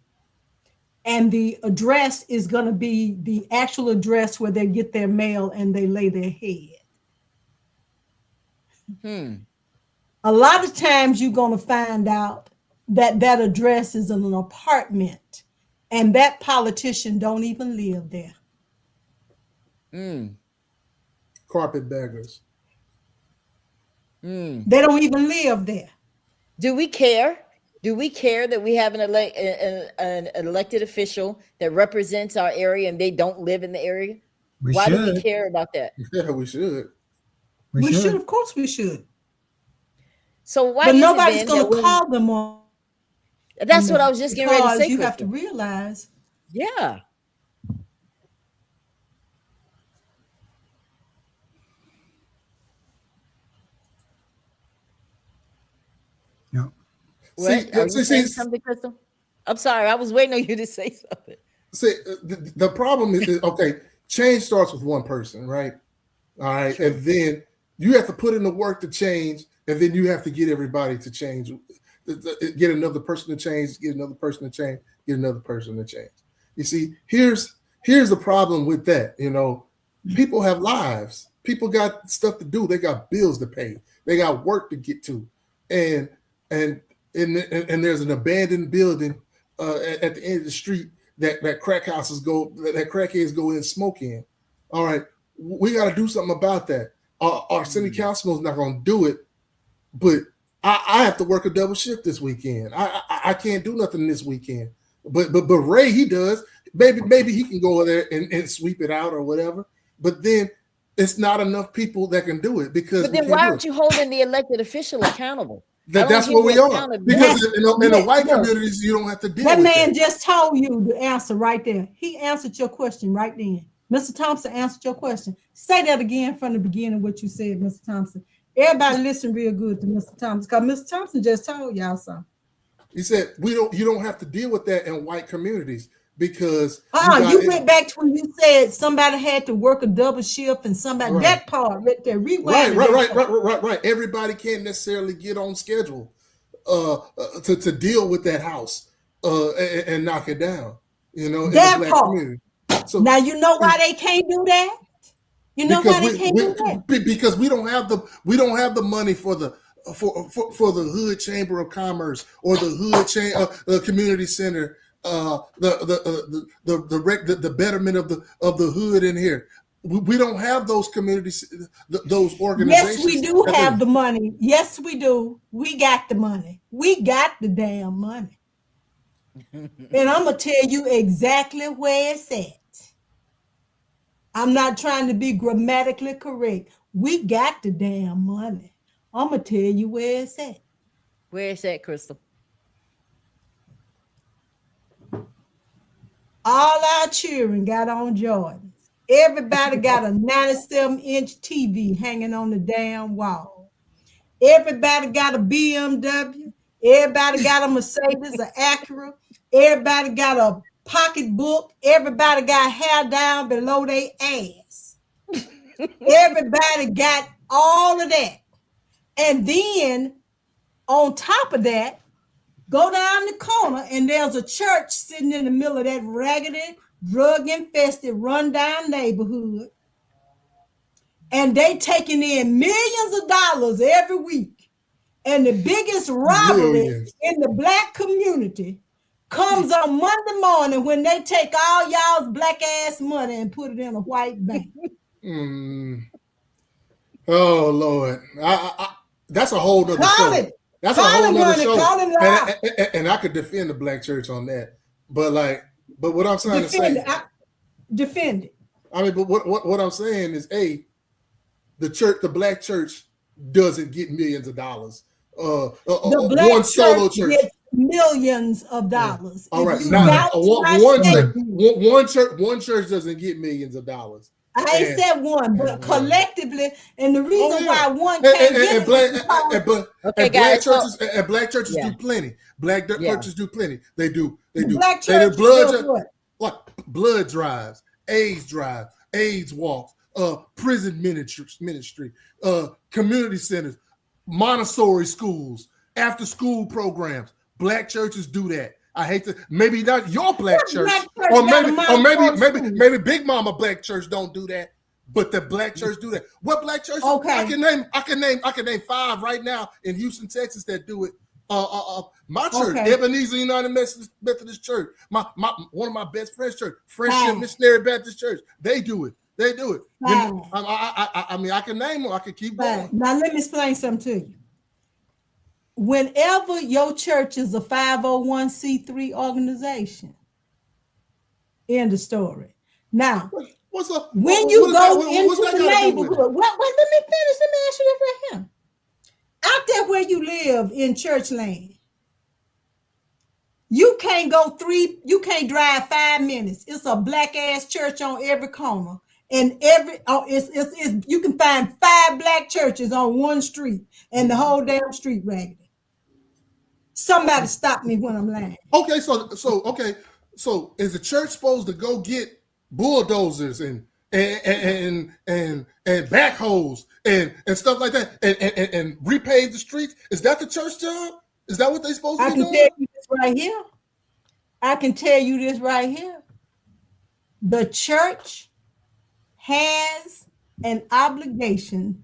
and the address is going to be the actual address where they get their mail and they lay their head. A lot of times you're going to find out that that address is in an apartment and that politician don't even live there. Carpetbaggers. They don't even live there. Do we care? Do we care that we have an elected official that represents our area and they don't live in the area? Why do we care about that? Yeah, we should. We should, of course we should. So why? But nobody's going to call them on. That's what I was just getting ready to say. You have to realize. Yeah. Yeah. What? Are you saying something, Crystal? I'm sorry. I was waiting on you to say something. See, the problem is, okay, change starts with one person, right? All right. Sure. And then you have to put in the work to change, and then you have to get everybody to change. Get another person to change, get another person to change, get another person to change. You see, here's the problem with that. You know, people have lives. People got stuff to do. They got bills to pay. They got work to get to. And there's an abandoned building at the end of the street that crackheads go in and smoke in. All right, we got to do something about that. Our city councilman's not going to do it, but I have to work a double shift this weekend. I can't do nothing this weekend. But Ray, he does. Maybe he can go there and sweep it out or whatever. But then it's not enough people that can do it because. But then why aren't you holding the elected official accountable? That's what we are. Because in the white communities, you don't have to deal with that. Man just told you the answer right there. He answered your question right then. Mr. Thompson answered your question. Say that again from the beginning, what you said, Mr. Thompson. Everybody listen real good to Mr. Thompson, because Mr. Thompson just told y'all something. He said you don't have to deal with that in white communities because you went back to when you said somebody had to work a double shift and somebody that part right there. Right. Everybody can't necessarily get on schedule to deal with that house and knock it down. You know, that part. So now you know why they can't do that. You know why they can't do that? Because we don't have the money for the hood chamber of commerce or the hood community center, the betterment of the hood in here. We don't have those communities, those organizations. Yes, we do have the money. Yes, we do. We got the money. We got the damn money. And I'm gonna tell you exactly where it's at. I'm not trying to be grammatically correct. We got the damn money. I'm going to tell you where it's at. Where it's at, Crystal? All our children got on Jordans. Everybody got a 97-inch TV hanging on the damn wall. Everybody got a BMW. Everybody got a Mercedes, an Acura. Everybody got a pocketbook. Everybody got hair down below their ass. Everybody got all of that. And then on top of that, go down the corner and there's a church sitting in the middle of that raggedy, drug-infested, run-down neighborhood. And they taking in millions of dollars every week. And the biggest robbery in the Black community comes on Monday morning when they take all y'all's black ass money and put it in a white bank. Oh Lord, that's a whole other show. That's a whole other show. And I could defend the Black church on that, but what I'm trying to say, defend it. I mean, but what I'm saying is, the Black church doesn't get millions of dollars. The Black one solo church gets millions of dollars. All right, one church doesn't get millions of dollars. I ain't said one, but collectively, and the reason why one can't get Black churches do plenty. Black churches do plenty. They do. Black churches do blood drives, AIDS walks, prison ministry, community centers, Montessori schools, after school programs. Black churches do that. I hate to, maybe not your black church, black church or got a maybe Big Mama black church don't do that, but the black church do that. What black church? Okay. I can name 5 right now in Houston, Texas that do it. My church, Okay. Ebenezer United Methodist Church, my one of my best friends' church, Friendship Missionary Baptist Church, they do it. They do it. I mean, I can name them. I can keep going. Now let me explain something to you. Whenever your church is a 501c3 organization, end of story. Now, what's up? When you go into the neighborhood, let me finish. Let me ask you this right here. Out there where you live in church land, you can't drive 5 minutes. It's a black ass church on every corner. And you can find 5 black churches on one street and the whole damn street raggedy. Somebody stop me when I'm lying. Okay, so is the church supposed to go get bulldozers and backhoes and stuff like that and repave the streets? Is that the church job? Is that what they're supposed to be doing? I can tell you this right here. The church has an obligation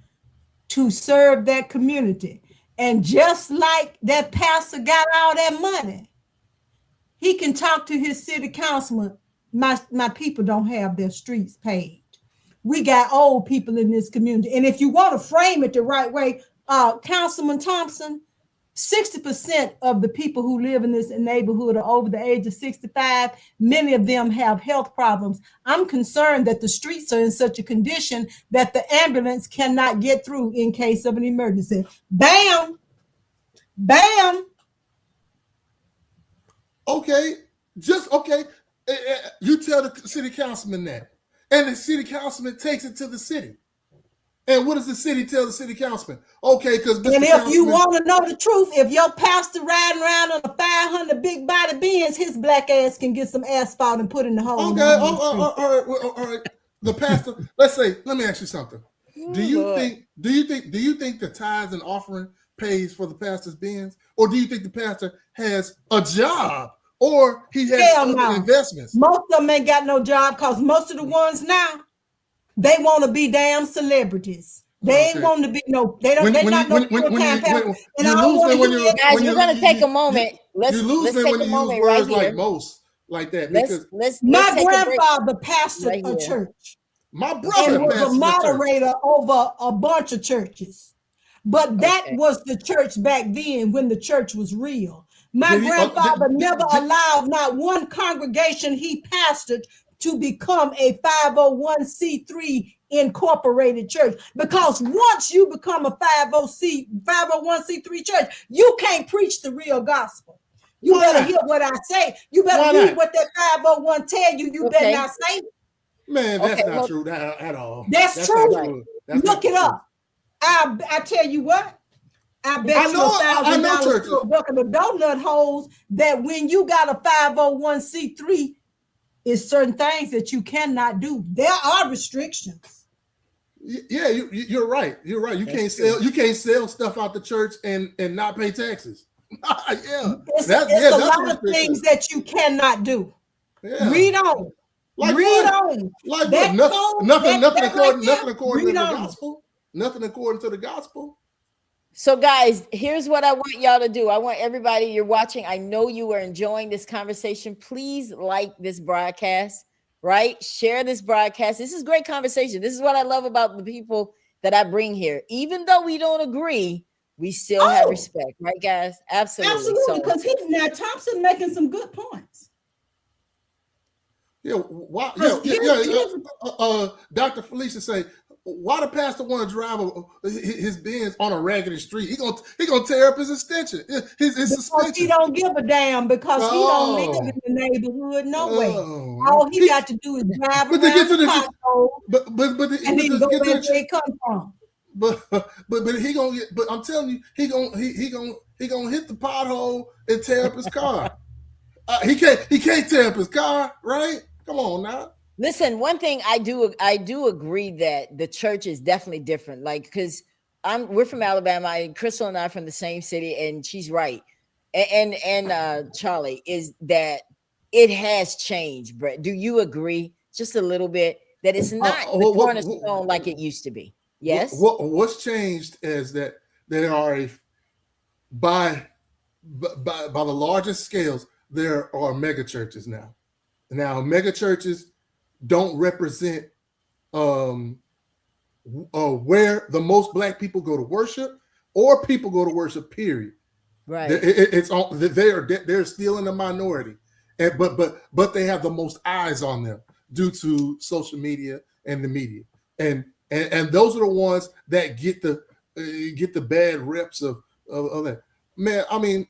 to serve that community. And just like that pastor got all that money, he can talk to his city councilman. My people don't have their streets paved. We got old people in this community. And if you want to frame it the right way, Councilman Thompson, 60% of the people who live in this neighborhood are over the age of 65. Many of them have health problems. I'm concerned that the streets are in such a condition that the ambulance cannot get through in case of an emergency. Bam! Bam! Okay, you tell the city councilman that, and the city councilman takes it to the city. And what does the city tell the city councilman? Okay, because if you want to know the truth, if your pastor riding around on a 500 big body Benz, his black ass can get some asphalt and put in the hole. Okay, all right. The pastor. Let me ask you something. Do you think the tithes and offering pays for the pastor's Benz, or do you think the pastor has a job, or he has other investments? Most of them ain't got no job because most of the ones now, they want to be damn celebrities. They ain't want to be they're not no full-time pastor. Guys, we're going to take a moment. Let's take a moment right here. Like most, like that. My grandfather pastored a church. My brother was a moderator over a bunch of churches. But that was the church back then when the church was real. My grandfather never allowed not one congregation he pastored to become a 501c3 incorporated church. Because once you become a 501c3 church, you can't preach the real gospel. You better hear what I say. You better read what that 501 tell you. You better not say it. Man, that's not true at all. That's true. Look it up. I tell you what. I bet you $1,000 to a bucket of donut holes that when you got a 501c3, is certain things that you cannot do. There are restrictions. Yeah, you're right. You're right. You can't sell stuff out the church and not pay taxes. It's a lot of things that you cannot do. Yeah. Read on. Read on. Like nothing according to the gospel. Nothing according to the gospel. So guys, here's what I want y'all to do. I want everybody you're watching. I know you are enjoying this conversation. Please like this broadcast, right? Share this broadcast. This is great conversation. This is what I love about the people that I bring here. Even though we don't agree, we still have respect, right, guys? Absolutely. Because now Thompson making some good points. Yeah. Why? Dr. Felicia say, why the pastor want to drive his Benz on a raggedy street? He gonna tear up his extension, his suspension. He don't give a damn because he don't live in the neighborhood no way. All he got to do is drive around the pothole, and then go back where he come from. But he gonna get. But I'm telling you, he gonna hit the pothole and tear up his car. He can't tear up his car, right? Come on now. Listen, one thing I do agree that the church is definitely different. Like, because we're from Alabama, and Crystal and I are from the same city, and she's right. And Charlie, is that it has changed, Brett. Do you agree just a little bit that it's not the cornerstone like it used to be? Yes. What's changed is that there are by the largest scales, there are mega churches now. Now, mega churches don't represent where the most Black people go to worship, or people go to worship. Period. Right. They're still in the minority, but they have the most eyes on them due to social media and the media, and those are the ones that get the bad reps of that. Man, I mean,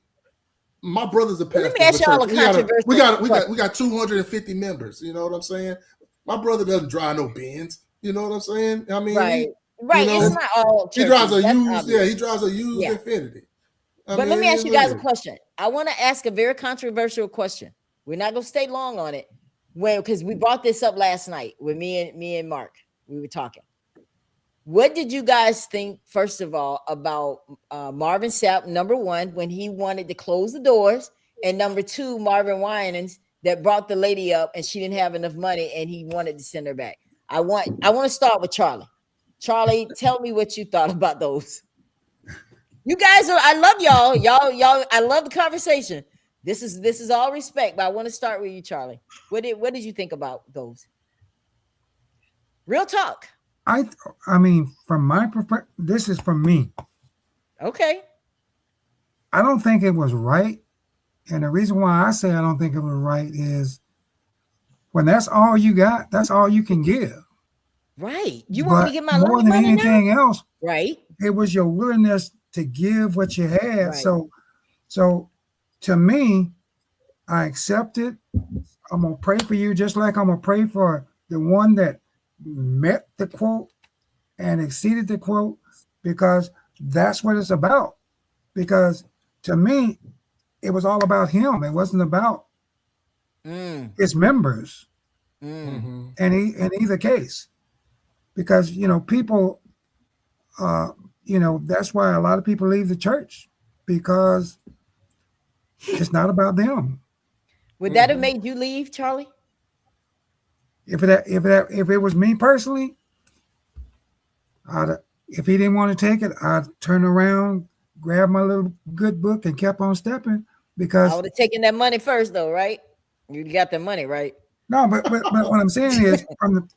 my brother's a pastor. Let me ask y'all a controversial. We got 250 members. You know what I'm saying? My brother doesn't drive no Benz. You know what I'm saying? I mean, right. You know, it's not all. He drives a used. Yeah, he drives a used Infiniti. But let me ask you guys a question. I want to ask a very controversial question. We're not going to stay long on it, because we brought this up last night with me and Mark. We were talking. What did you guys think, first of all, about Marvin Sapp, number one, when he wanted to close the doors, and number two, Marvin Winans, that brought the lady up and she didn't have enough money and he wanted to send her back? I want to start with Charlie. Charlie, tell me what you thought about those. You guys I love y'all. I love the conversation. This is all respect, but I want to start with you, Charlie. What did you think about those? Real talk. I mean, from my perspective, this is from me. Okay. I don't think it was right. And the reason why I say I don't think it was right is when that's all you got, that's all you can give. Right. You want me to get my more than anything now? Else, right? It was your willingness to give what you had. Right. So to me, I accept it. I'm gonna pray for you, just like I'm gonna pray for the one that met the quote and exceeded the quote, because that's what it's about. Because to me, it was all about him. It wasn't about his members. Mm-hmm. And in either case, because people, that's why a lot of people leave the church, because it's not about them. Would that have made you leave, Charlie? If it was me personally, if he didn't want to take it, I'd turn around, grab my little good book, and kept on stepping. Because I would have taken that money first, though, right? You got the money, right? No, but what I'm saying is,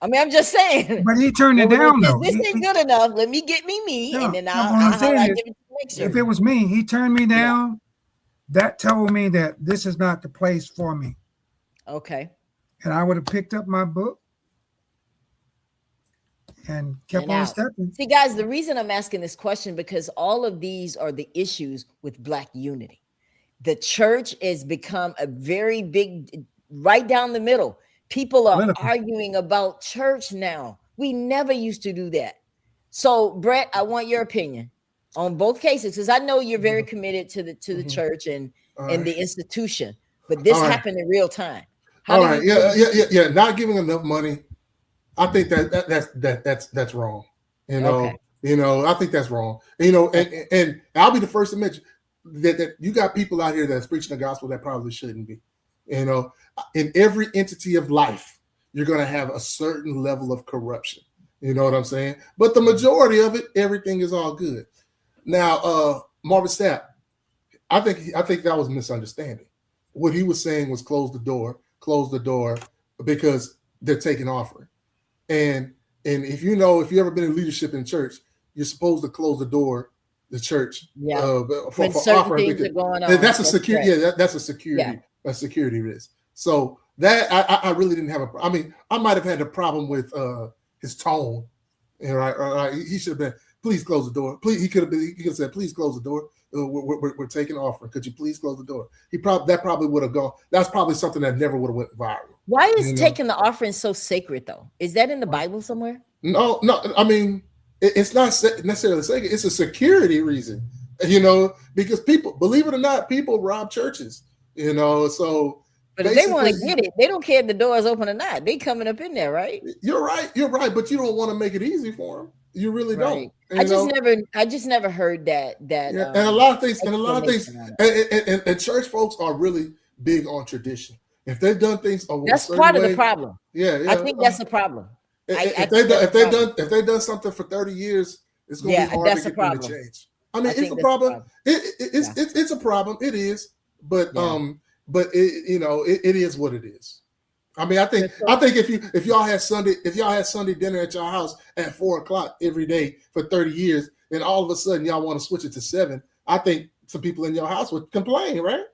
I'm just saying. But he turned it down, though. This ain't good enough. Let me get me, no, and then I'll give it to next year. If it was me, he turned me down. Yeah. That told me that this is not the place for me. Okay. And I would have picked up my book and kept on stepping. See, guys, the reason I'm asking this question, because all of these are the issues with Black unity. The church has become a very big, right down the middle. People are arguing about church now. We never used to do that. So, Brett, I want your opinion on both cases, because I know you're very committed to the church and the institution. But this happened in real time. Yeah. Not giving enough money. I think that's wrong. I think that's wrong. And I'll be the first to mention that you got people out here that's preaching the gospel that probably shouldn't be. In every entity of life, you're going to have a certain level of corruption. You know what I'm saying? But the majority of it, everything is all good. Now, Marvin Sapp, I think that was a misunderstanding. What he was saying was close the door because they're taking offering. And if you ever been in leadership in church, you're supposed to close the church for offering, because that's a security. Yeah, that's a security risk. So that I really didn't have I might have had a problem with his tone. He should have been, please close the door. Please, he could have said, please close the door. We're taking offering. Could you please close the door? That probably would have gone. That's probably something that never would have went viral. Why is taking the offering so sacred, though? Is that in the Bible somewhere? No. I mean, it's not necessarily sacred. It's a security reason. Because people, believe it or not, people rob churches. So But if they want to get it, they don't care if the door is open or not. They coming up in there, right? You're right. But you don't want to make it easy for them. You really don't. I just never heard that. Yeah. And a lot of things, and church folks are really big on tradition. If they've done things, that's part of the problem. Yeah. I think that's the problem. If they've done something for 30 years, it's going to be hard to get them to change. I mean, it's a problem. It's a problem. It is, but it is what it is. I mean, I think if y'all had Sunday dinner at your house at 4:00 every day for 30 years, and all of a sudden y'all want to switch it to 7, I think some people in your house would complain, right?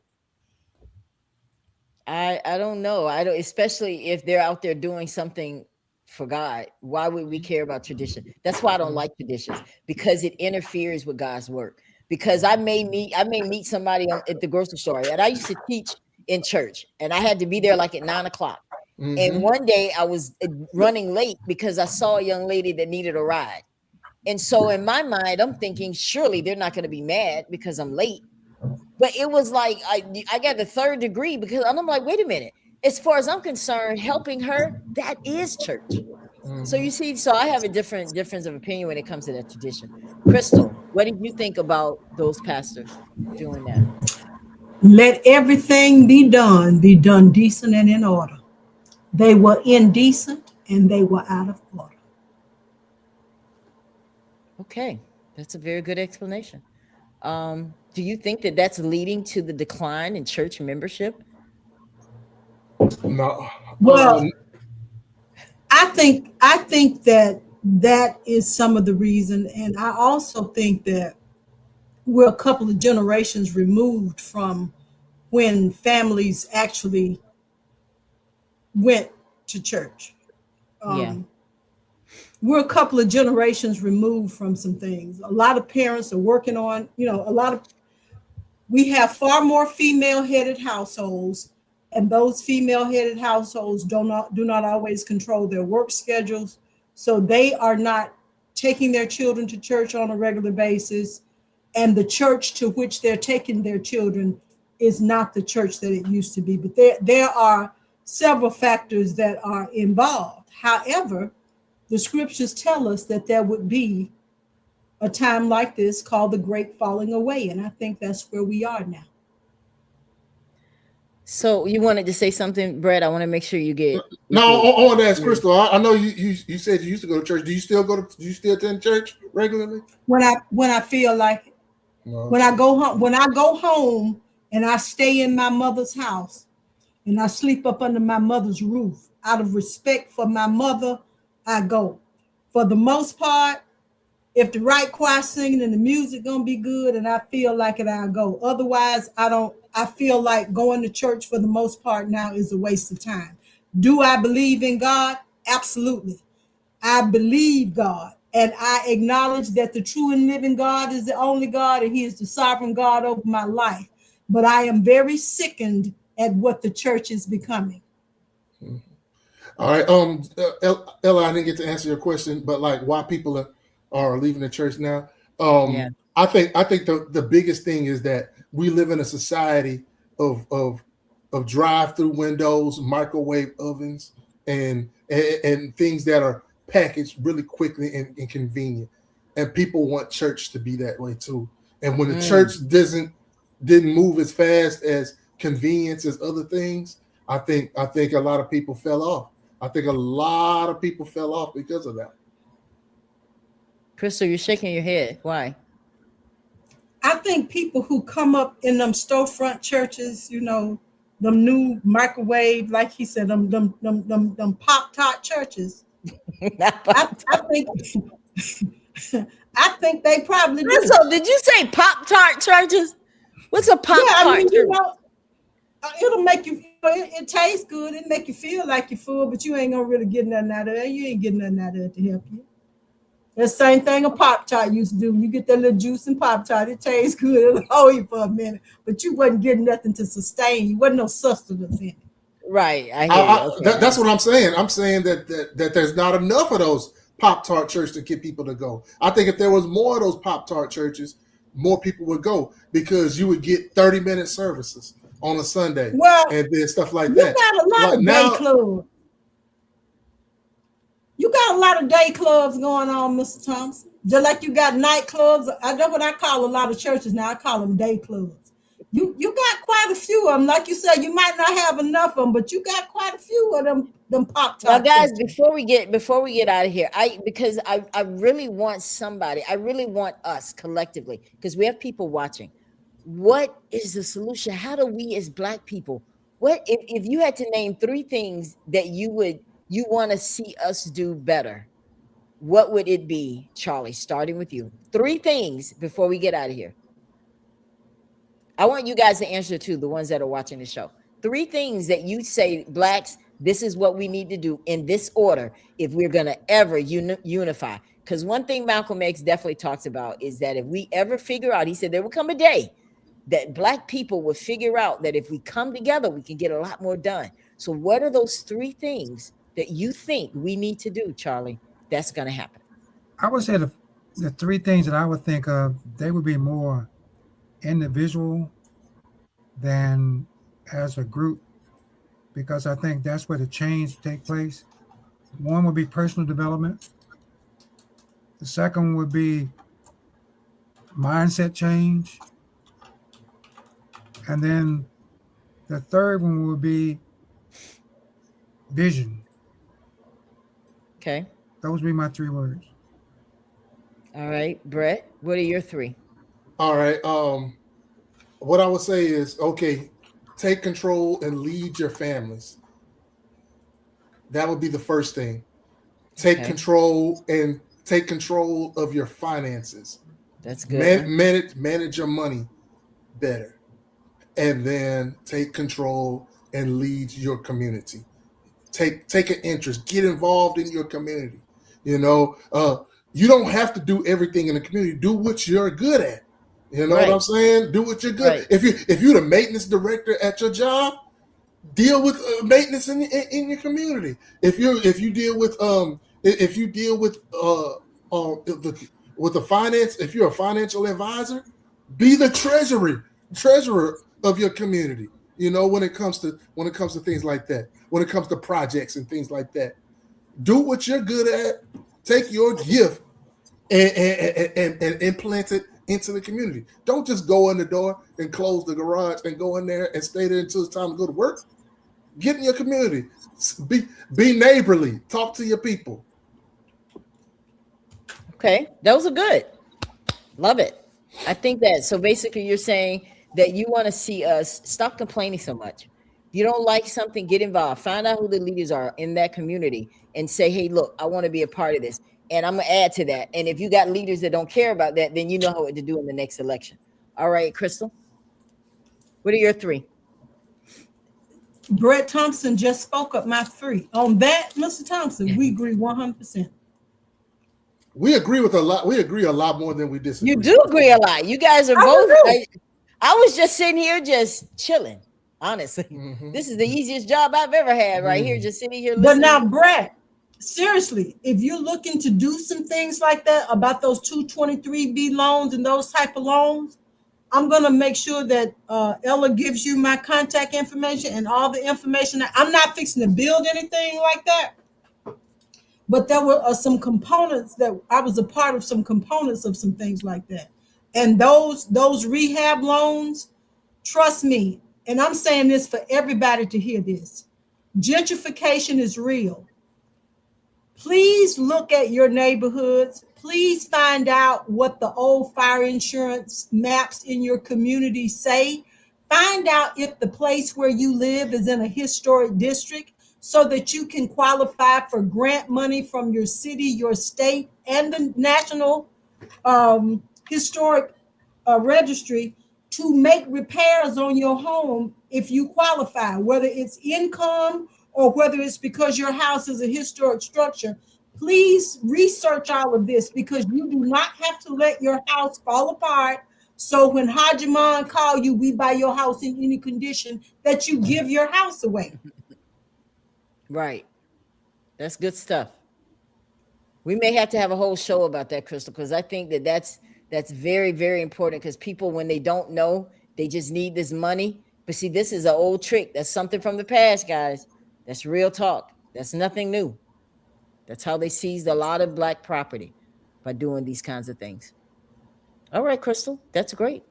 I don't know. Especially if they're out there doing something for God. Why would we care about tradition? That's why I don't like traditions, because it interferes with God's work. Because I may meet somebody at the grocery store, and I used to teach in church, and I had to be there like at 9:00. Mm-hmm. And one day I was running late because I saw a young lady that needed a ride. And so in my mind, I'm thinking, surely they're not going to be mad because I'm late. But it was like, I got the 3rd degree, because I'm like, wait a minute. As far as I'm concerned, helping her, that is church. Mm-hmm. So you see, I have a difference of opinion when it comes to that tradition. Crystal, what did you think about those pastors doing that? Let everything be done decent and in order. They were indecent and they were out of order. Okay, that's a very good explanation. Do you think that that's leading to the decline in church membership? No. Well, I think that is some of the reason, and I also think that we're a couple of generations removed from when families actually went to church. We're a couple of generations removed from some things. A lot of parents are working on, we have far more female-headed households, and those female-headed households do not always control their work schedules. So they are not taking their children to church on a regular basis. And the church to which they're taking their children is not the church that it used to be. But there are several factors that are involved. However, the scriptures tell us that there would be a time like this called the great falling away. And I think that's where we are now. So you wanted to say something, Brett? I want to make sure you get. No, I want to ask Crystal. I know you said you used to go to church. Do you still attend church regularly? When I feel like it. No. When I go home and I stay in my mother's house and I sleep up under my mother's roof, out of respect for my mother, I go. For the most part, if the right choir singing and the music gonna be good and I feel like it, I'll go. Otherwise, I don't. I feel like going to church for the most part now is a waste of time. Do I believe in God? Absolutely. I believe God, and I acknowledge that the true and living God is the only God, and He is the sovereign God over my life. But I am very sickened at what the church is becoming. All right, Ella, I didn't get to answer your question, but like why people are leaving the church now. I think the biggest thing is that we live in a society of drive-through windows, microwave ovens, and things that are packaged really quickly and convenient. And people want church to be that way too. And when the church didn't move as fast as convenience as other things, I think a lot of people fell off. I think a lot of people fell off because of that. Crystal, you're shaking your head. Why? I think people who come up in them storefront churches, them new microwave, like he said, them Pop-Tart churches. I think they probably do. Crystal, did you say Pop-Tart churches? What's a Pop-Tart? It'll make you. It tastes good. It make you feel like you're full, but you ain't gonna really get nothing out of it. You ain't getting nothing out of it to help you. The same thing a Pop-Tart used to do. When you get that little juice in Pop-Tart, it tastes good. It'll hold you for a minute, but you wasn't getting nothing to sustain you. Wasn't no sustenance in it. Right. That's what I'm saying. I'm saying that there's not enough of those Pop-Tart churches to get people to go. I think if there was more of those Pop-Tart churches, more people would go because you would get 30-minute services. on a Sunday, Well, and then stuff like you that. got a lot of day clubs. You got a lot of day clubs going on, Mr. Thompson. Just like you got nightclubs. I know what I call a lot of churches now. I call them day clubs. You got quite a few of them. Like you said, you might not have enough of them, but you got quite a few of them pop top. Well, guys, before we get out of here, because I really want somebody, I really want us collectively, because we have people watching. What is the solution? How do we as Black people, what if you had to name 3 things that you want to see us do better? What would it be, Charlie? Starting with you. 3 things before we get out of here. I want you guys to answer too, the ones that are watching the show. 3 things that you say, Blacks, this is what we need to do in this order if we're going to ever unify. Because one thing Malcolm X definitely talks about is that if we ever figure out, he said there will come a day that Black people will figure out that if we come together, we can get a lot more done. So what are those 3 things that you think we need to do, Charlie, that's going to happen? I would say the 3 things that I would think of, they would be more individual than as a group, because I think that's where the change take place. One would be personal development. The second would be mindset change. And then the third one would be vision. Okay. Those would be my 3 words. All right, Brett, what are your 3? All right. What I would say is, okay, take control and lead your families. That would be the first thing. Take control of your finances. That's good. Manage your money better. And then take control and lead your community. Take an interest. Get involved in your community. You don't have to do everything in the community. Do what you're good at. You know what I'm saying? Do what you're good at. If you're the maintenance director at your job, deal with maintenance in your community. If you deal with the finance, if you're a financial advisor, be the treasurer of your community. When it comes to things like that, when it comes to projects and things like that, do what you're good at. Take your gift and implant it into the community. Don't just go in the door and close the garage and go in there and stay there until it's time to go to work. Get in your community. Be neighborly. Talk to your people. Okay, those are good. Love it. I think that, so basically you're saying that you want to see us stop complaining so much. If you don't like something, get involved. Find out who the leaders are in that community and say, hey, look, I want to be a part of this. And I'm going to add to that. And if you got leaders that don't care about that, then you know what to do in the next election. All right, Crystal, what are your 3? Brett Thompson just spoke up my 3. On that, Mr. Thompson, we agree 100%. We agree with a lot. We agree a lot more than we disagree. You do agree a lot. You guys are both. I was just sitting here just chilling, honestly. Mm-hmm. This is the easiest job I've ever had right here, just sitting here listening. But now, Brett, seriously, if you're looking to do some things like that about those 223B loans and those type of loans, I'm going to make sure that Ella gives you my contact information and all the information. I'm not fixing to build anything like that, but there were some components that I was a part of, some components of some things like that. And those rehab loans, trust me, and I'm saying this for everybody to hear this, gentrification is real. Please look at your neighborhoods. Please find out what the old fire insurance maps in your community say. Find out if the place where you live is in a historic district so that you can qualify for grant money from your city, your state, and the National Historic Registry to make repairs on your home if you qualify, whether it's income or whether it's because your house is a historic structure. Please research all of this, because you do not have to let your house fall apart. So when Hajiman call you, we buy your house in any condition, that you give your house away. Right. That's good stuff. We may have to have a whole show about that, Crystal, because I think that's very, very important, because people, when they don't know, they just need this money. But see, this is an old trick. That's something from the past, guys. That's real talk. That's nothing new. That's how they seized a lot of Black property, by doing these kinds of things. All right, Crystal, that's great.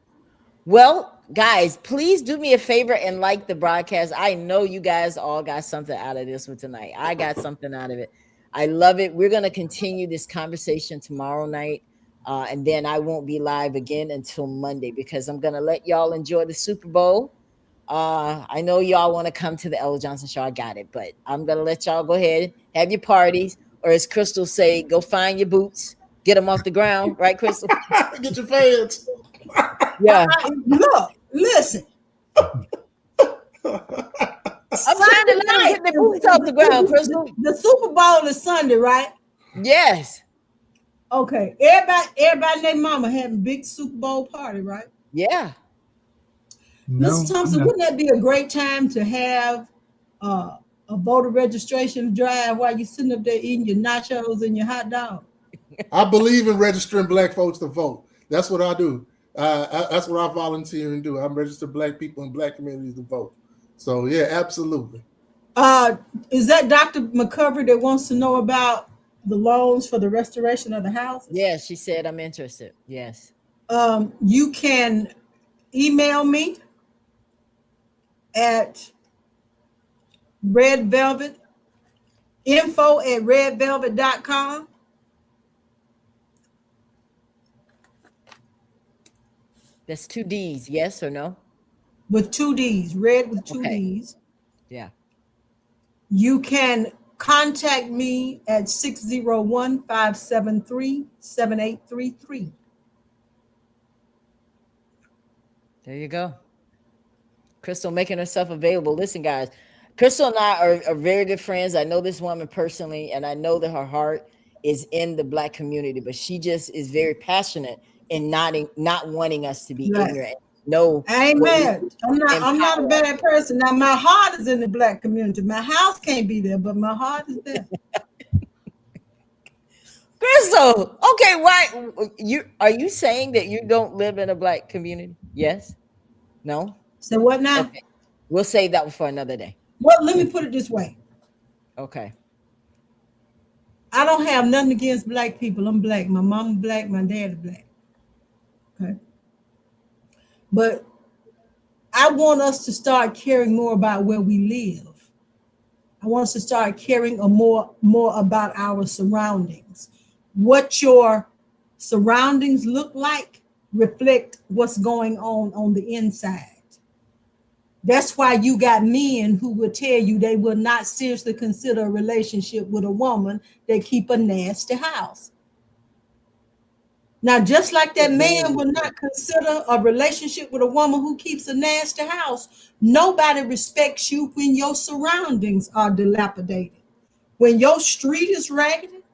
Well, guys, please do me a favor and like the broadcast. I know you guys all got something out of this one tonight. I got something out of it. I love it. We're going to continue this conversation tomorrow night. And then I won't be live again until Monday, because I'm going to let y'all enjoy the Super Bowl. I know y'all want to come to the Ella Johnson Show. I got it. But I'm going to let y'all go ahead, have your parties. Or as Crystal say, go find your boots, get them off the ground. Right, Crystal? Get your fans. Yeah. Look, listen. I'm trying to let them get their boots off the ground, Crystal. The Super Bowl is Sunday, right? Yes. Okay. Everybody and their mama having a big Super Bowl party, right? Yeah. No, Mr. Thompson, wouldn't that be a great time to have a voter registration drive while you're sitting up there eating your nachos and your hot dog? I believe in registering Black folks to vote. That's what I do. That's what I volunteer and do. I'm registered Black people in Black communities to vote. So yeah, absolutely. Is that Dr. McCovery that wants to know about the loans for the restoration of the house? Yes, she said I'm interested. Yes. You can email me at Red Velvet, info@redvelvet.com. That's 2 D's, yes or no? With 2 D's, red with 2 Okay. D's. Yeah. You can contact me at 601-573-7833. There you go. Crystal making herself available. Listen, guys, Crystal and I are very good friends. I know this woman personally, and I know that her heart is in the Black community, but she just is very passionate in not wanting us to be Right. ignorant. No, Amen. I'm not a bad person. Now my heart is in the Black community. My house can't be there, but my heart is there. Crystal, okay, why are you saying that you don't live in a Black community? Yes? No? So what now? Okay. We'll save that one for another day. Well, let me put it this way. Okay. I don't have nothing against Black people. I'm Black. My mom Black. My dad is Black. Okay. But I want us to start caring more about where we live. I want us to start caring more about our surroundings. What your surroundings look like reflect what's going on the inside. That's why you got men who will tell you they will not seriously consider a relationship with a woman that keep a nasty house. Now, just like that man will not consider a relationship with a woman who keeps a nasty house, nobody respects you when your surroundings are dilapidated. When your street is raggedy,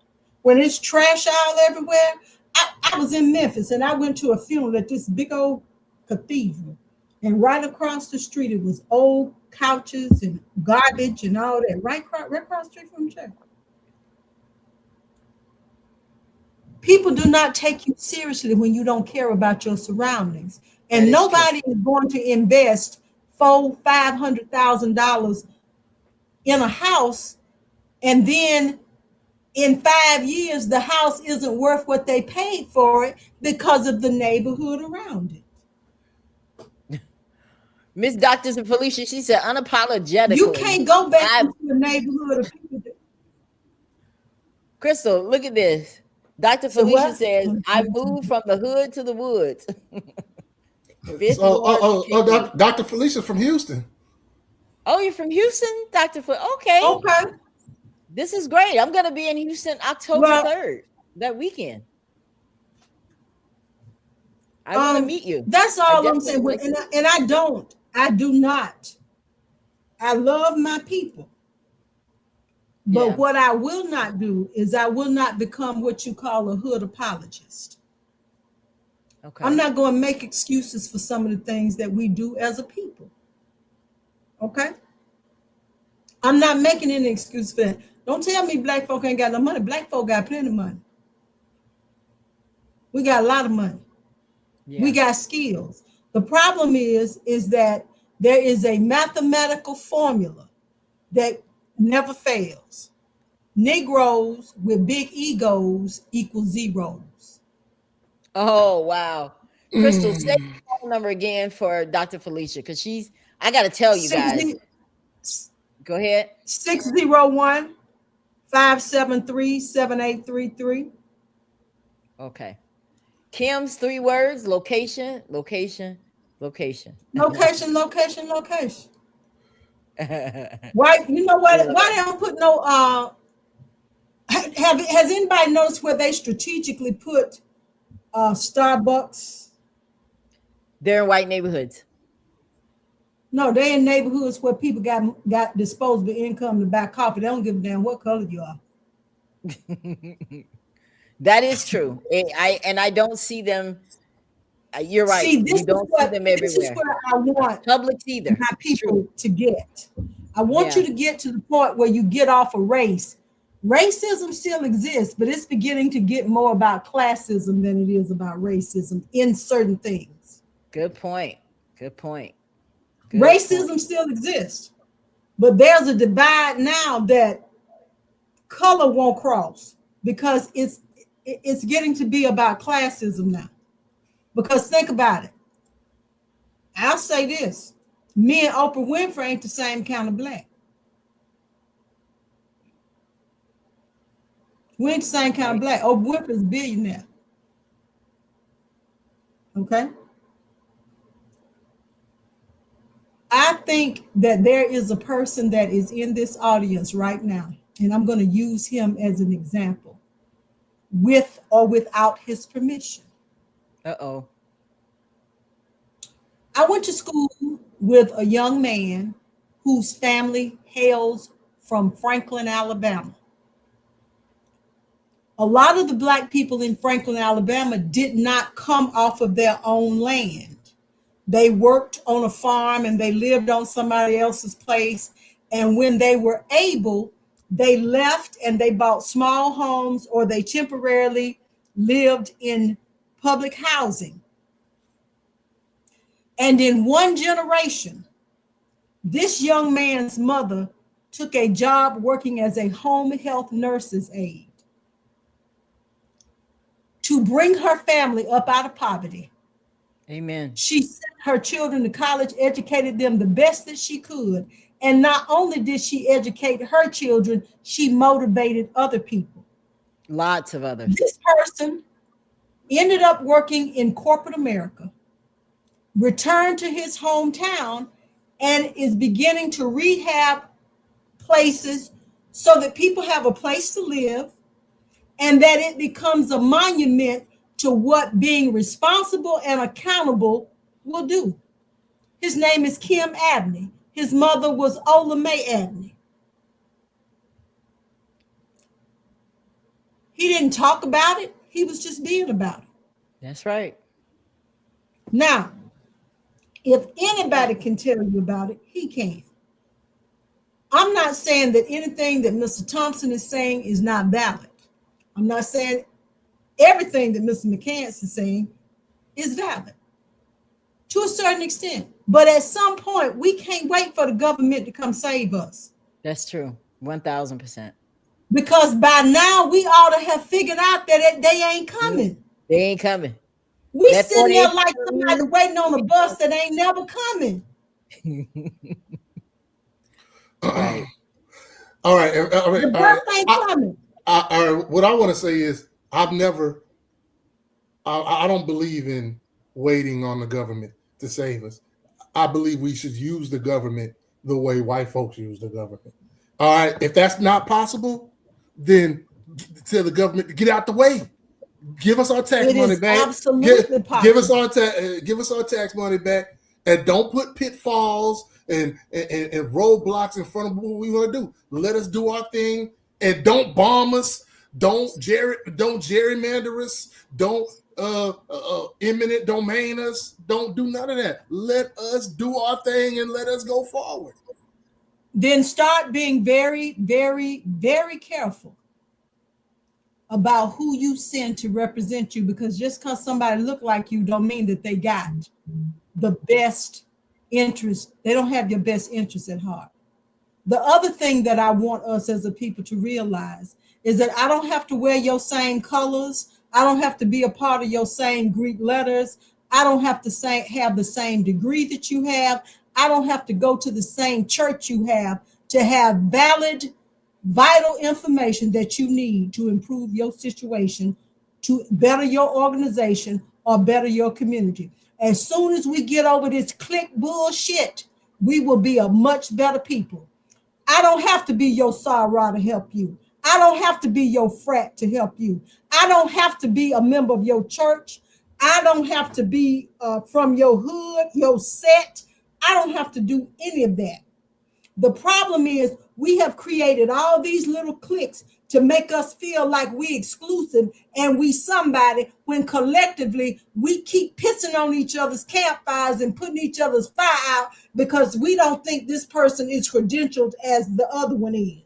when it's trash all everywhere. I was in Memphis and I went to a funeral at this big old cathedral. And right across the street, it was old couches and garbage and all that, right across the street from the church. People do not take you seriously when you don't care about your surroundings. And nobody is going to invest $500,000 in a house, and then in 5 years, the house isn't worth what they paid for it because of the neighborhood around it. Miss Doctors and Felicia, she said unapologetically. You can't go back into the neighborhood of people. Crystal, look at this. Dr. Felicia says, I moved from the hood to the woods. Dr. Felicia from Houston. Oh, you're from Houston, Dr. Okay. Okay. This is great. I'm going to be in Houston October 3rd, that weekend. I want to meet you. That's all I'm saying. And I do not. I love my people. But what I will not do is I will not become what you call a hood apologist. Okay. I'm not going to make excuses for some of the things that we do as a people. Okay? I'm not making any excuse for that. Don't tell me Black folk ain't got no money. Black folk got plenty of money. We got a lot of money. Yeah. We got skills. The problem is that there is a mathematical formula that never fails. Negroes with big egos equal zeros. Oh, wow. Crystal, say the Mm. phone number again for Dr. Felicia, because I got to tell you guys. Go ahead. 601 573 7833. Okay. Kim's 3 words: location, location, location. Location, location, location. Why? You know what? Why they don't put no? Has anybody noticed where they strategically put Starbucks? They're in white neighborhoods. No, they're in neighborhoods where people got disposable income to buy coffee. They don't give a damn what color you are. That is true. I don't see them. You're right. See, this You don't see them this is everywhere. where I want Publix either. my It's true. people to get. I want Yeah. you to get to the point where you get off of race. Racism still exists, but it's beginning to get more about classism than it is about racism in certain things. Good point. Good point. Good Racism point. still exists, but there's a divide now that color won't cross because it's getting to be about classism now. Because think about it. I'll say this. Me and Oprah Winfrey ain't the same kind of black. We ain't the same kind of black. Oprah Winfrey's a billionaire. Okay? I think that there is a person that is in this audience right now, and I'm going to use him as an example, with or without his permission. Uh-oh. I went to school with a young man whose family hails from Franklin, Alabama. A lot of the black people in Franklin, Alabama did not come off of their own land. They worked on a farm and they lived on somebody else's place. And when they were able, they left and they bought small homes or they temporarily lived in public housing. And in one generation, this young man's mother took a job working as a home health nurse's aide to bring her family up out of poverty. Amen. She sent her children to college, educated them the best that she could. And not only did she educate her children, she motivated other people. Lots of others. This person ended up working in corporate America, returned to his hometown, and is beginning to rehab places so that people have a place to live and that it becomes a monument to what being responsible and accountable will do. His name is Kim Abney. His mother was Ola Mae Abney. He didn't talk about it. He was just being about it. That's right. Now, if anybody can tell you about it, he can. I'm not saying that anything that Mr. Thompson is saying is not valid. I'm not saying everything that Mr. McCants is saying is valid to a certain extent. But at some point, we can't wait for the government to come save us. That's true. 1000%. Because by now, we ought to have figured out that they ain't coming. They ain't coming. We sitting there like somebody waiting on a bus that ain't never coming. Right. All right. The bus ain't coming. What I want to say is I don't believe in waiting on the government to save us. I believe we should use the government the way white folks use the government. All right. If that's not possible, then tell the government to get out the way. Give us our tax money back. Absolutely possible. Give us our tax money back, and don't put pitfalls and roadblocks in front of what we want to do. Let us do our thing, and don't bomb us. Don't gerrymander us. Don't eminent domain us. Don't do none of that. Let us do our thing and let us go forward. Then start being very, very, very careful about who you send to represent you, because just because somebody look like you don't mean that they got the best interest. They don't have your best interest at heart. The other thing that I want us as a people to realize is that I don't have to wear your same colors. I don't have to be a part of your same Greek letters. I don't have to have the same degree that you have. I don't have to go to the same church you have to have valid, vital information that you need to improve your situation, to better your organization, or better your community. As soon as we get over this clique bullshit, we will be a much better people. I don't have to be your soror to help you. I don't have to be your frat to help you. I don't have to be a member of your church. I don't have to be from your hood, your set. I don't have to do any of that. The problem is we have created all these little cliques to make us feel like we exclusive and we somebody, when collectively we keep pissing on each other's campfires and putting each other's fire out because we don't think this person is credentialed as the other one is.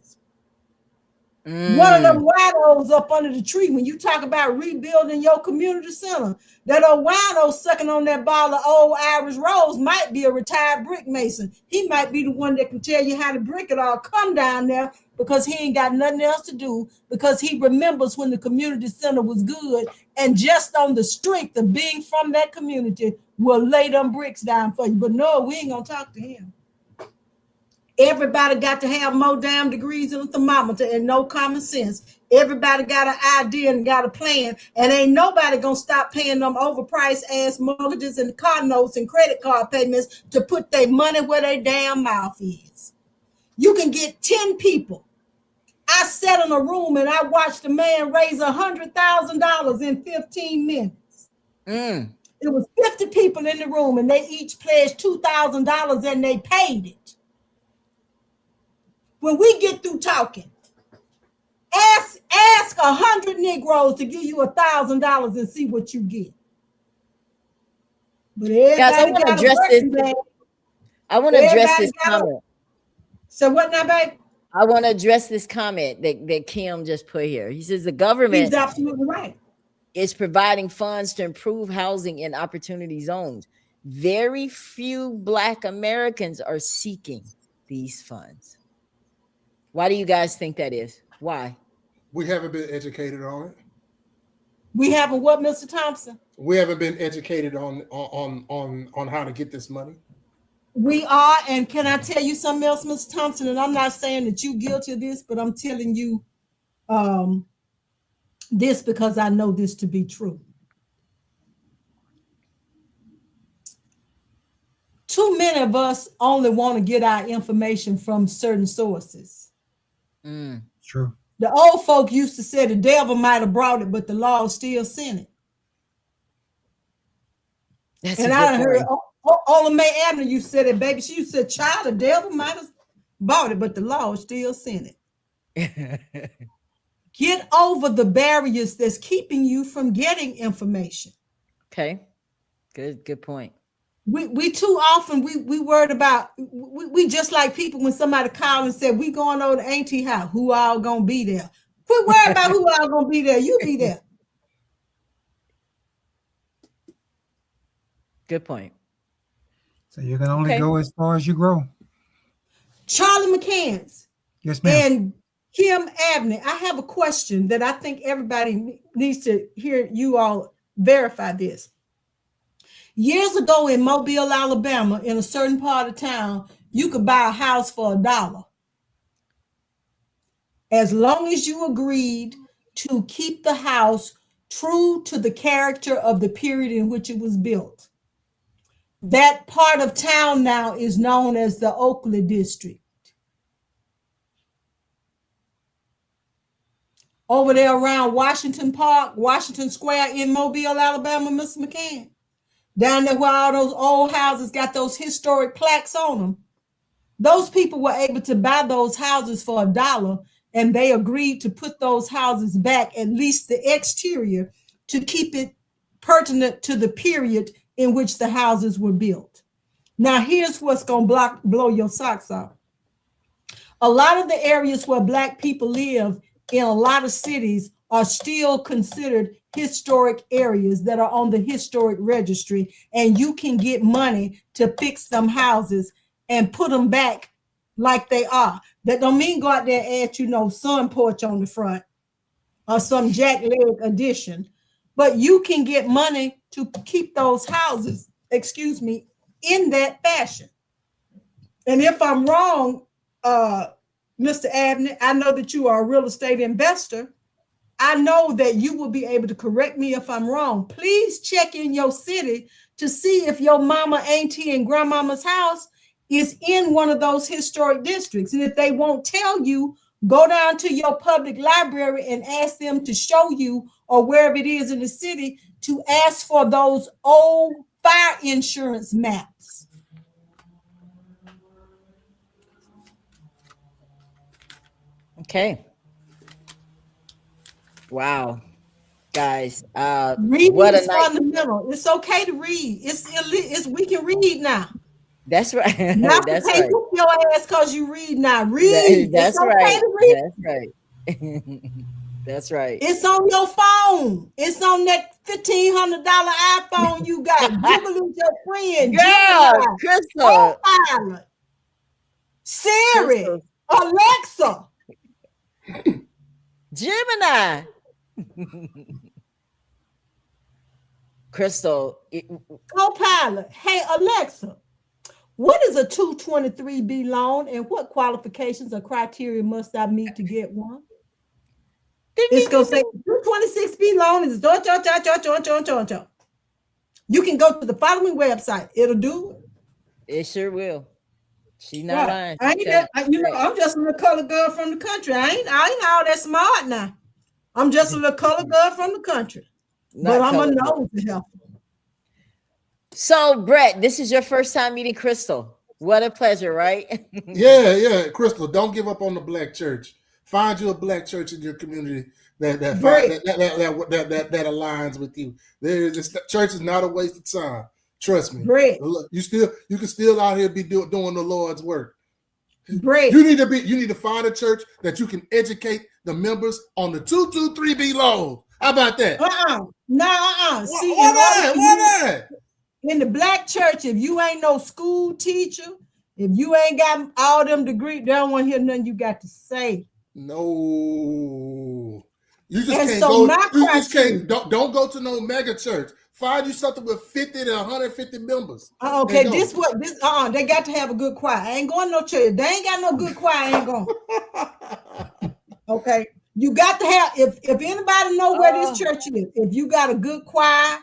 One of them winos up under the tree, when you talk about rebuilding your community center, that old wino sucking on that bottle of old Irish Rose might be a retired brick mason. He might be the one that can tell you how to brick it all. Come down there because he ain't got nothing else to do, because he remembers when the community center was good, and just on the strength of being from that community will lay them bricks down for you. But no, we ain't gonna talk to him. Everybody got to have more damn degrees in a thermometer and no common sense. Everybody got an idea and got a plan, and ain't nobody gonna stop paying them overpriced ass mortgages and car notes and credit card payments to put their money where their damn mouth is. You can get 10 people. I sat in a room and I watched a man raise $100,000 in 15 minutes. It was 50 people in the room and they each pledged $2,000 and they paid it. When we get through talking, ask 100 Negroes to give you $1,000 and see what you get. But guys, I want to address this. I want to address this comment. So what now, babe? I want to address this comment that Kim just put here. He says the government He's absolutely right. is providing funds to improve housing in opportunity zones. Very few Black Americans are seeking these funds. Why do you guys think that is? Why? We haven't been educated on it. We haven't what, Mr. Thompson? We haven't been educated on how to get this money. We are, and can I tell you something else, Mr. Thompson? And I'm not saying that you're guilty of this, but I'm telling you this because I know this to be true. Too many of us only want to get our information from certain sources. True. The old folk used to say the devil might have brought it, but the law still sent it. That's and I heard Ola Mae Abner, you said it, baby. She said, child, the devil might have bought it, but the law still sent it. Get over the barriers that's keeping you from getting information. Okay. Good point. We too often we worried about we just like people when somebody called and said we going over to Auntie house, who all gonna be there? Quit worrying about who all gonna be there. You be there. Good point. So you can only go as far as you grow. Charlie McCants. Yes, ma'am. And Kim Abney. I have a question that I think everybody needs to hear you all verify this. Years ago in Mobile, Alabama, in a certain part of town, you could buy a house for $1. As long as you agreed to keep the house true to the character of the period in which it was built. That part of town now is known as the Oakley District. Over there around Washington Park, Washington Square in Mobile, Alabama, Mr. McCann. Down there where all those old houses got those historic plaques on them. Those people were able to buy those houses for $1, and they agreed to put those houses back, at least the exterior, to keep it pertinent to the period in which the houses were built. Now, here's what's going to blow your socks off. A lot of the areas where Black people live in a lot of cities are still considered historic areas that are on the historic registry, and you can get money to fix them houses and put them back like they are. That don't mean go out there and add, sun porch on the front or some jackleg addition, but you can get money to keep those houses, in that fashion. And if I'm wrong, Mr. Abney, I know that you are a real estate investor. I know that you will be able to correct me if I'm wrong. Please check in your city to see if your mama, auntie, and grandmama's house is in one of those historic districts. And if they won't tell you, go down to your public library and ask them to show you, or wherever it is in the city, to ask for those old fire insurance maps. Okay. Wow. Guys, Reading what a is night. fundamental. It's okay to read. We can read now. That's right. Not That's to pay right. your ass because you read now. Read. That's it's okay right. to read. That's right. That's right. It's on your phone. It's on that $1,500 iPhone you got. Google is your friend. Girl, Crystal. Copilot, Siri, Crystal. Alexa. Gemini. Crystal. Copilot. Hey, Alexa, what is a 223B loan and what qualifications or criteria must I meet to get one? It's going to say 226B loan is You can go to the following website. It'll do it. It sure will. She not lying. I'm just a little colored girl from the country. I ain't all that smart now. I'm just a little colored girl from the country. But I'm a nose to help. So, Brett, this is your first time meeting Crystal. What a pleasure, right? Yeah, Crystal. Don't give up on the Black church. Find you a Black church in your community that aligns with you. This church is not a waste of time. Trust me. Great. You can still out here be doing the Lord's work. Great. You need to find a church that you can educate the members on the 223B loan. How about that? See, why not? In the Black church, if you ain't no school teacher, if you ain't got all them degrees, they don't want to hear nothing you got to say. No. You just can't go. Don't go to no mega church. Find you something with 50 to 150 members. Okay, they got to have a good choir. I ain't going to no church. They ain't got no good choir, I ain't going. Okay. You got to have, if anybody know where this church is, if you got a good choir,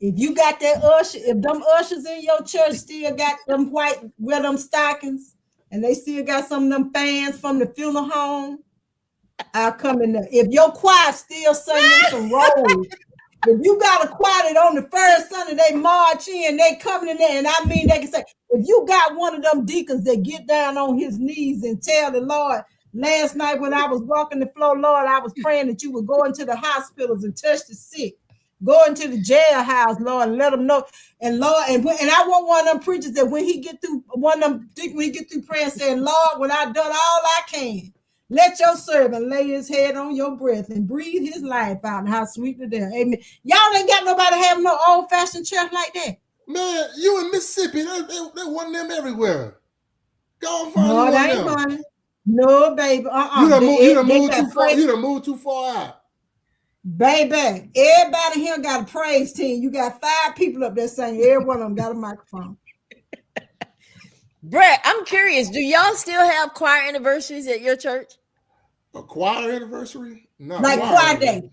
if you got that usher, if them ushers in your church still got them wear them stockings, and they still got some of them fans from the funeral home, I'll come in there. If your choir still singing some rolls, if you got a choir that on the first Sunday they march in, they coming in there, and I mean they can say, if you got one of them deacons that get down on his knees and tell the Lord, last night when I was walking the floor, Lord, I was praying that you would go into the hospitals and touch the sick. Go into the jailhouse, Lord, and let them know. And Lord, and I want one of them preachers that when he get through praying, saying, Lord, when I've done all I can, let your servant lay his head on your breath and breathe his life out. And how sweet the day. Amen. Y'all ain't got nobody having no old-fashioned church like that. Man, you in Mississippi, they want them everywhere. Go and find no, that ain't money. No, baby. You done moved too far out. Baby, everybody here got a praise team. You got 5 people up there singing. Every one of them got a microphone. Brett, I'm curious. Do y'all still have choir anniversaries at your church? A choir anniversary? No. Like choir day?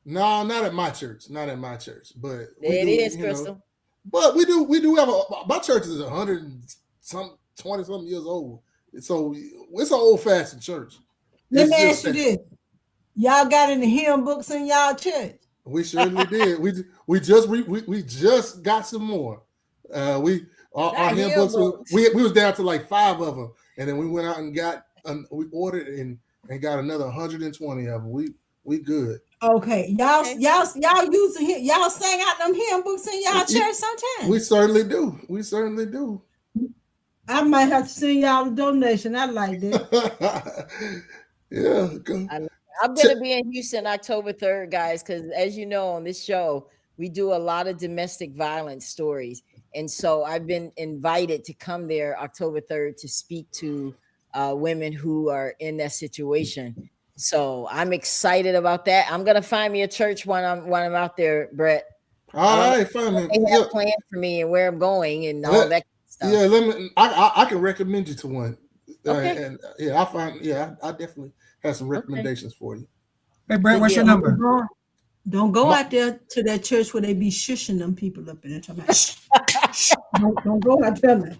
No, not at my church. Not at my church. But it is, Crystal. But we do have my church is 100 and some 20 something years old. So it's an old-fashioned church. Let me ask you this. Y'all got any hymn books in y'all church? We certainly did. We just got some more. Our hymn books. We was down to like 5 of them, and then we went out and we ordered and got another 120 of them. We good. Okay, y'all using y'all sang out them hymn books in y'all church sometimes. We certainly do. I might have to send y'all a donation. I like that. Yeah. I'm going to be in Houston October 3rd, guys, because as you know, on this show, we do a lot of domestic violence stories. And so I've been invited to come there October 3rd to speak to women who are in that situation. So I'm excited about that. I'm going to find me a church when I'm out there, Brett. All right, fine. They have plans for me and where I'm going and all that stuff. Yeah, I can recommend you to one. Okay. And I definitely have some recommendations for you. Hey, Brett, what's your number? Don't go out there to that church where they be shushing them people up in there. Talking about, shh. Don't go out there, man.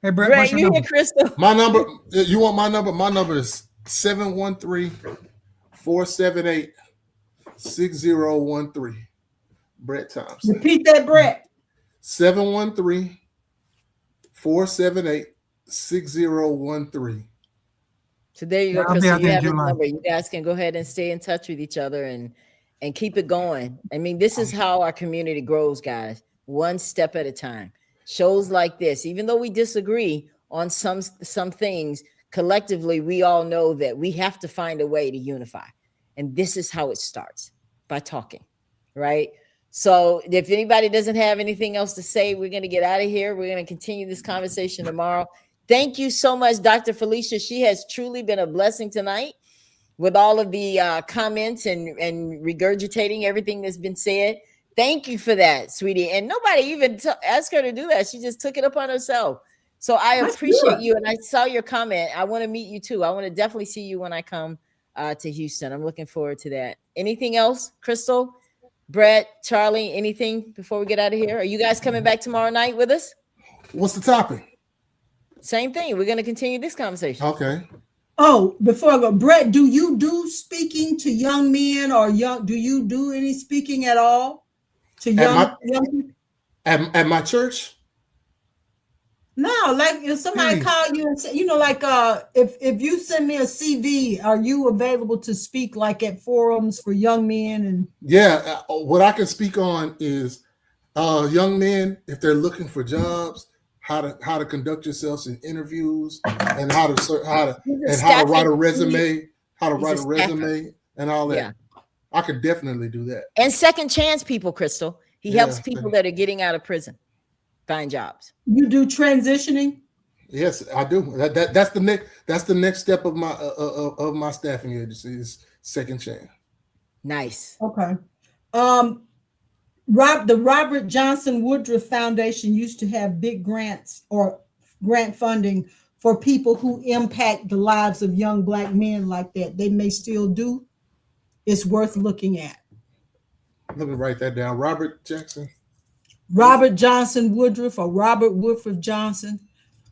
Hey, Brett, what's your number? Crystal. My number, you want my number? My number is 713-478-6013. Brett Thompson. Repeat that, Brett. 713-478-6013. So there you go, Crystal. You have his number. You guys can go ahead and stay in touch with each other and keep it going. I mean, this is how our community grows, guys. One step at a time. Shows like this, even though we disagree on some things, collectively, we all know that we have to find a way to unify. And this is how it starts, by talking, right? So if anybody doesn't have anything else to say, we're going to get out of here. We're going to continue this conversation tomorrow. Thank you so much, Dr. Felicia. She has truly been a blessing tonight with all of the comments and regurgitating everything that's been said. Thank you for that, sweetie. And nobody even asked her to do that. She just took it upon herself. So I appreciate you. And I saw your comment. I want to meet you too. I want to definitely see you when I come to Houston. I'm looking forward to that. Anything else, Crystal, Brett, Charlie, anything before we get out of here? Are you guys coming back tomorrow night with us? What's the topic? Same thing. We're going to continue this conversation. Okay. Oh, before I go, Brett, do you do speaking to young men or do you do any speaking at all to young people? At my church? No, like if somebody call you and say, like if you send me a CV, are you available to speak like at forums for young men? And yeah, what I can speak on is young men, if they're looking for jobs, how to conduct yourselves in interviews, and how to write a resume, and all that. Yeah. I could definitely do that. And second chance people, Crystal. He helps people that are getting out of prison find jobs. You do transitioning? Yes, I do. That's the next step of my staffing agency is second chance. Nice. Okay. The Robert Johnson Woodruff Foundation used to have big grants or grant funding for people who impact the lives of young Black men like that. They may still do. It's worth looking at. Let me write that down. Robert Johnson Woodruff or Robert Woodruff Johnson.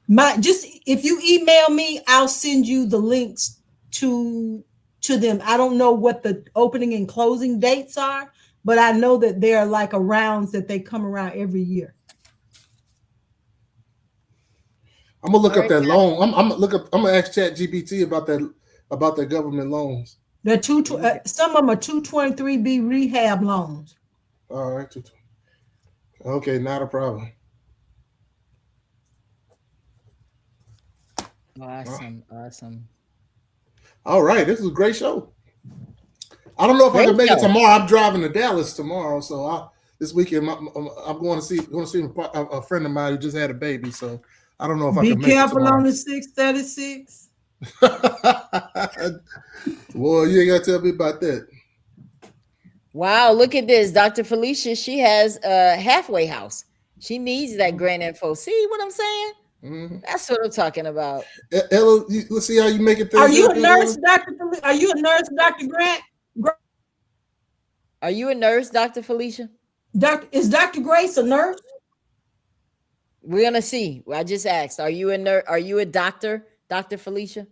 If you email me, I'll send you the links to them. I don't know what the opening and closing dates are, but I know that they're like rounds that they come around every year. I'm gonna look up that loan. I'm gonna ask ChatGPT about the government loans. Some of them are 223B rehab loans. All right. Okay, not a problem. Awesome. All right, this is a great show. I don't know if I can make it tomorrow. I'm driving to Dallas tomorrow, so this weekend I'm going to see a friend of mine who just had a baby. So I don't know if I can make it tomorrow. Be careful on the 636. Well, you ain't got to tell me about that. Wow, look at this. Dr. Felicia, she has a halfway house. She needs that grant info. See what I'm saying? Mm-hmm. That's what I'm talking about. Ella, let's see how you make it. Are you a nurse, Dr. Felicia? Are you a nurse, Dr. Grant? Are you a nurse, Dr. Felicia? Is Dr. Grace a nurse? We're gonna see. I just asked. Are you a nurse? Are you a doctor, Dr. Felicia?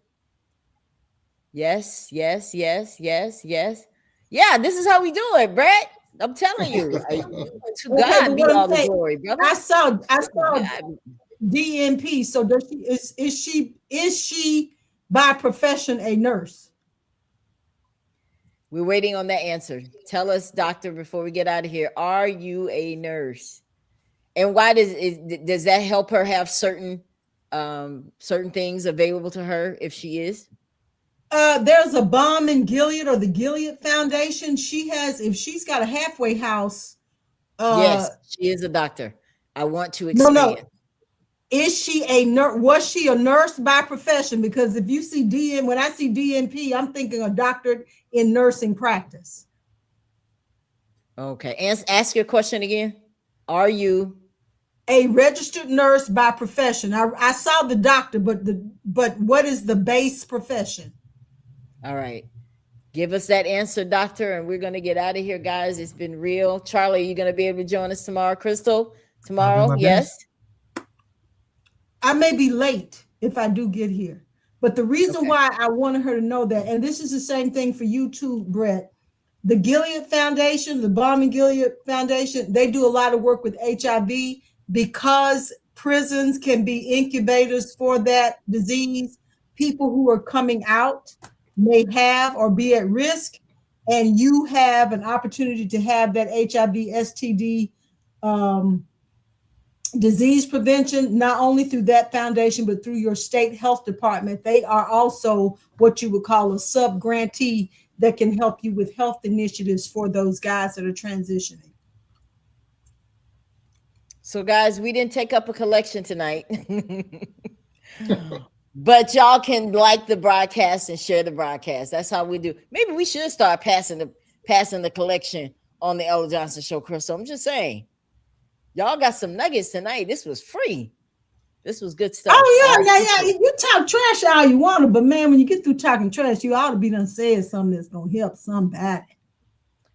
Yes. Yeah, this is how we do it, Brett. I'm telling you. To God be all the glory, brother. I saw DNP. So is she by profession a nurse? We're waiting on that answer. Tell us, doctor, before we get out of here. Are you a nurse? And why does that help her have certain things available to her if she is? There's a bomb in Gilead, or the Gilead Foundation. If she's got a halfway house. Yes, she is a doctor. I want to No, expand. no. Is she a nurse? Was she a nurse by profession? Because if you see when I see DNP, I'm thinking a doctorate in nursing practice. Okay. Ask your question again. Are you a registered nurse by profession? I saw the doctor, but what is the base profession? all right? Give us that answer, doctor, and we're going to get out of here, guys. It's been real. Charlie, are you going to be able to join us tomorrow? Crystal, tomorrow? Yes. I may be late if I do get here, but the reason why I wanted her to know that, and this is the same thing for you too, Brett, the Gilead Foundation, the Balm and Gilead Foundation, they do a lot of work with HIV because prisons can be incubators for that disease. People who are coming out may have or be at risk, and you have an opportunity to have that HIV STD disease prevention, not only through that foundation, but through your state health department. They are also what you would call a sub-grantee that can help you with health initiatives for those guys that are transitioning. So, guys, we didn't take up a collection tonight. But y'all can like the broadcast and share the broadcast. That's how we do. Maybe we should start passing the collection on the Ella Johnson Show, Crystal. I'm just saying. Y'all got some nuggets tonight. This was free. This was good stuff. Oh, yeah. You talk trash all you want to, but man, when you get through talking trash, you ought to be done saying something that's going to help somebody.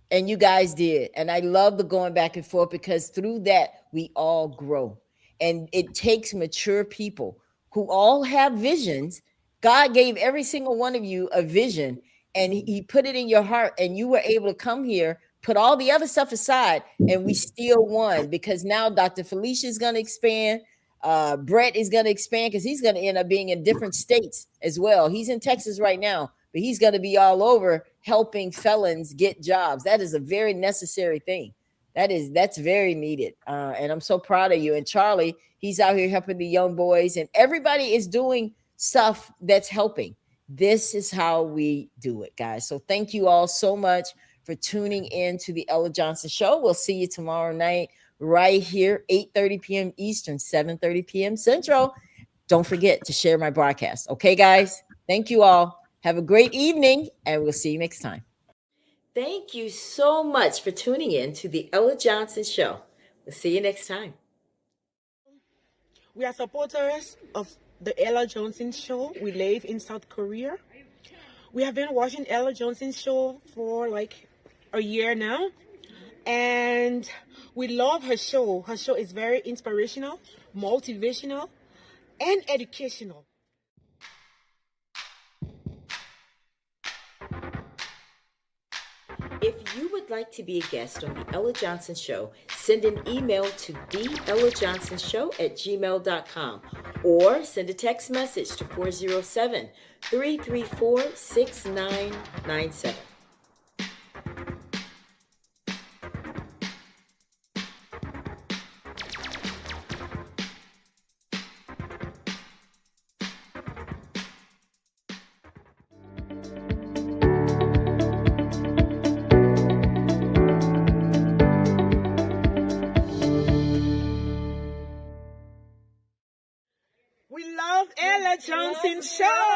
And you guys did. And I love the going back and forth, because through that, we all grow. And it takes mature people who all have visions. God gave every single one of you a vision, and he put it in your heart, and you were able to come here, put all the other stuff aside, and we still won, because now Dr. Felicia is going to expand. Brett is going to expand, because he's going to end up being in different states as well. He's in Texas right now, but he's going to be all over helping felons get jobs. That is a very necessary thing. That's very needed. And I'm so proud of you. And Charlie, he's out here helping the young boys, and everybody is doing stuff that's helping. This is how we do it, guys. So thank you all so much for tuning in to the Ella Johnson Show. We'll see you tomorrow night right here, 8:30 p.m. Eastern, 7:30 p.m. Central. Don't forget to share my broadcast. Okay, guys? Thank you all. Have a great evening, and we'll see you next time. Thank you so much for tuning in to the Ella Johnson Show. We'll see you next time. We are supporters of the Ella Johnson Show. We live in South Korea. We have been watching Ella Johnson Show for like a year now, and we love her show. Her show is very inspirational, motivational, and educational. If you would like to be a guest on the Ella Johnson Show, send an email to theellajohnsonshow@gmail.com or send a text message to 407-334-6997. We love Ella Johnson Show.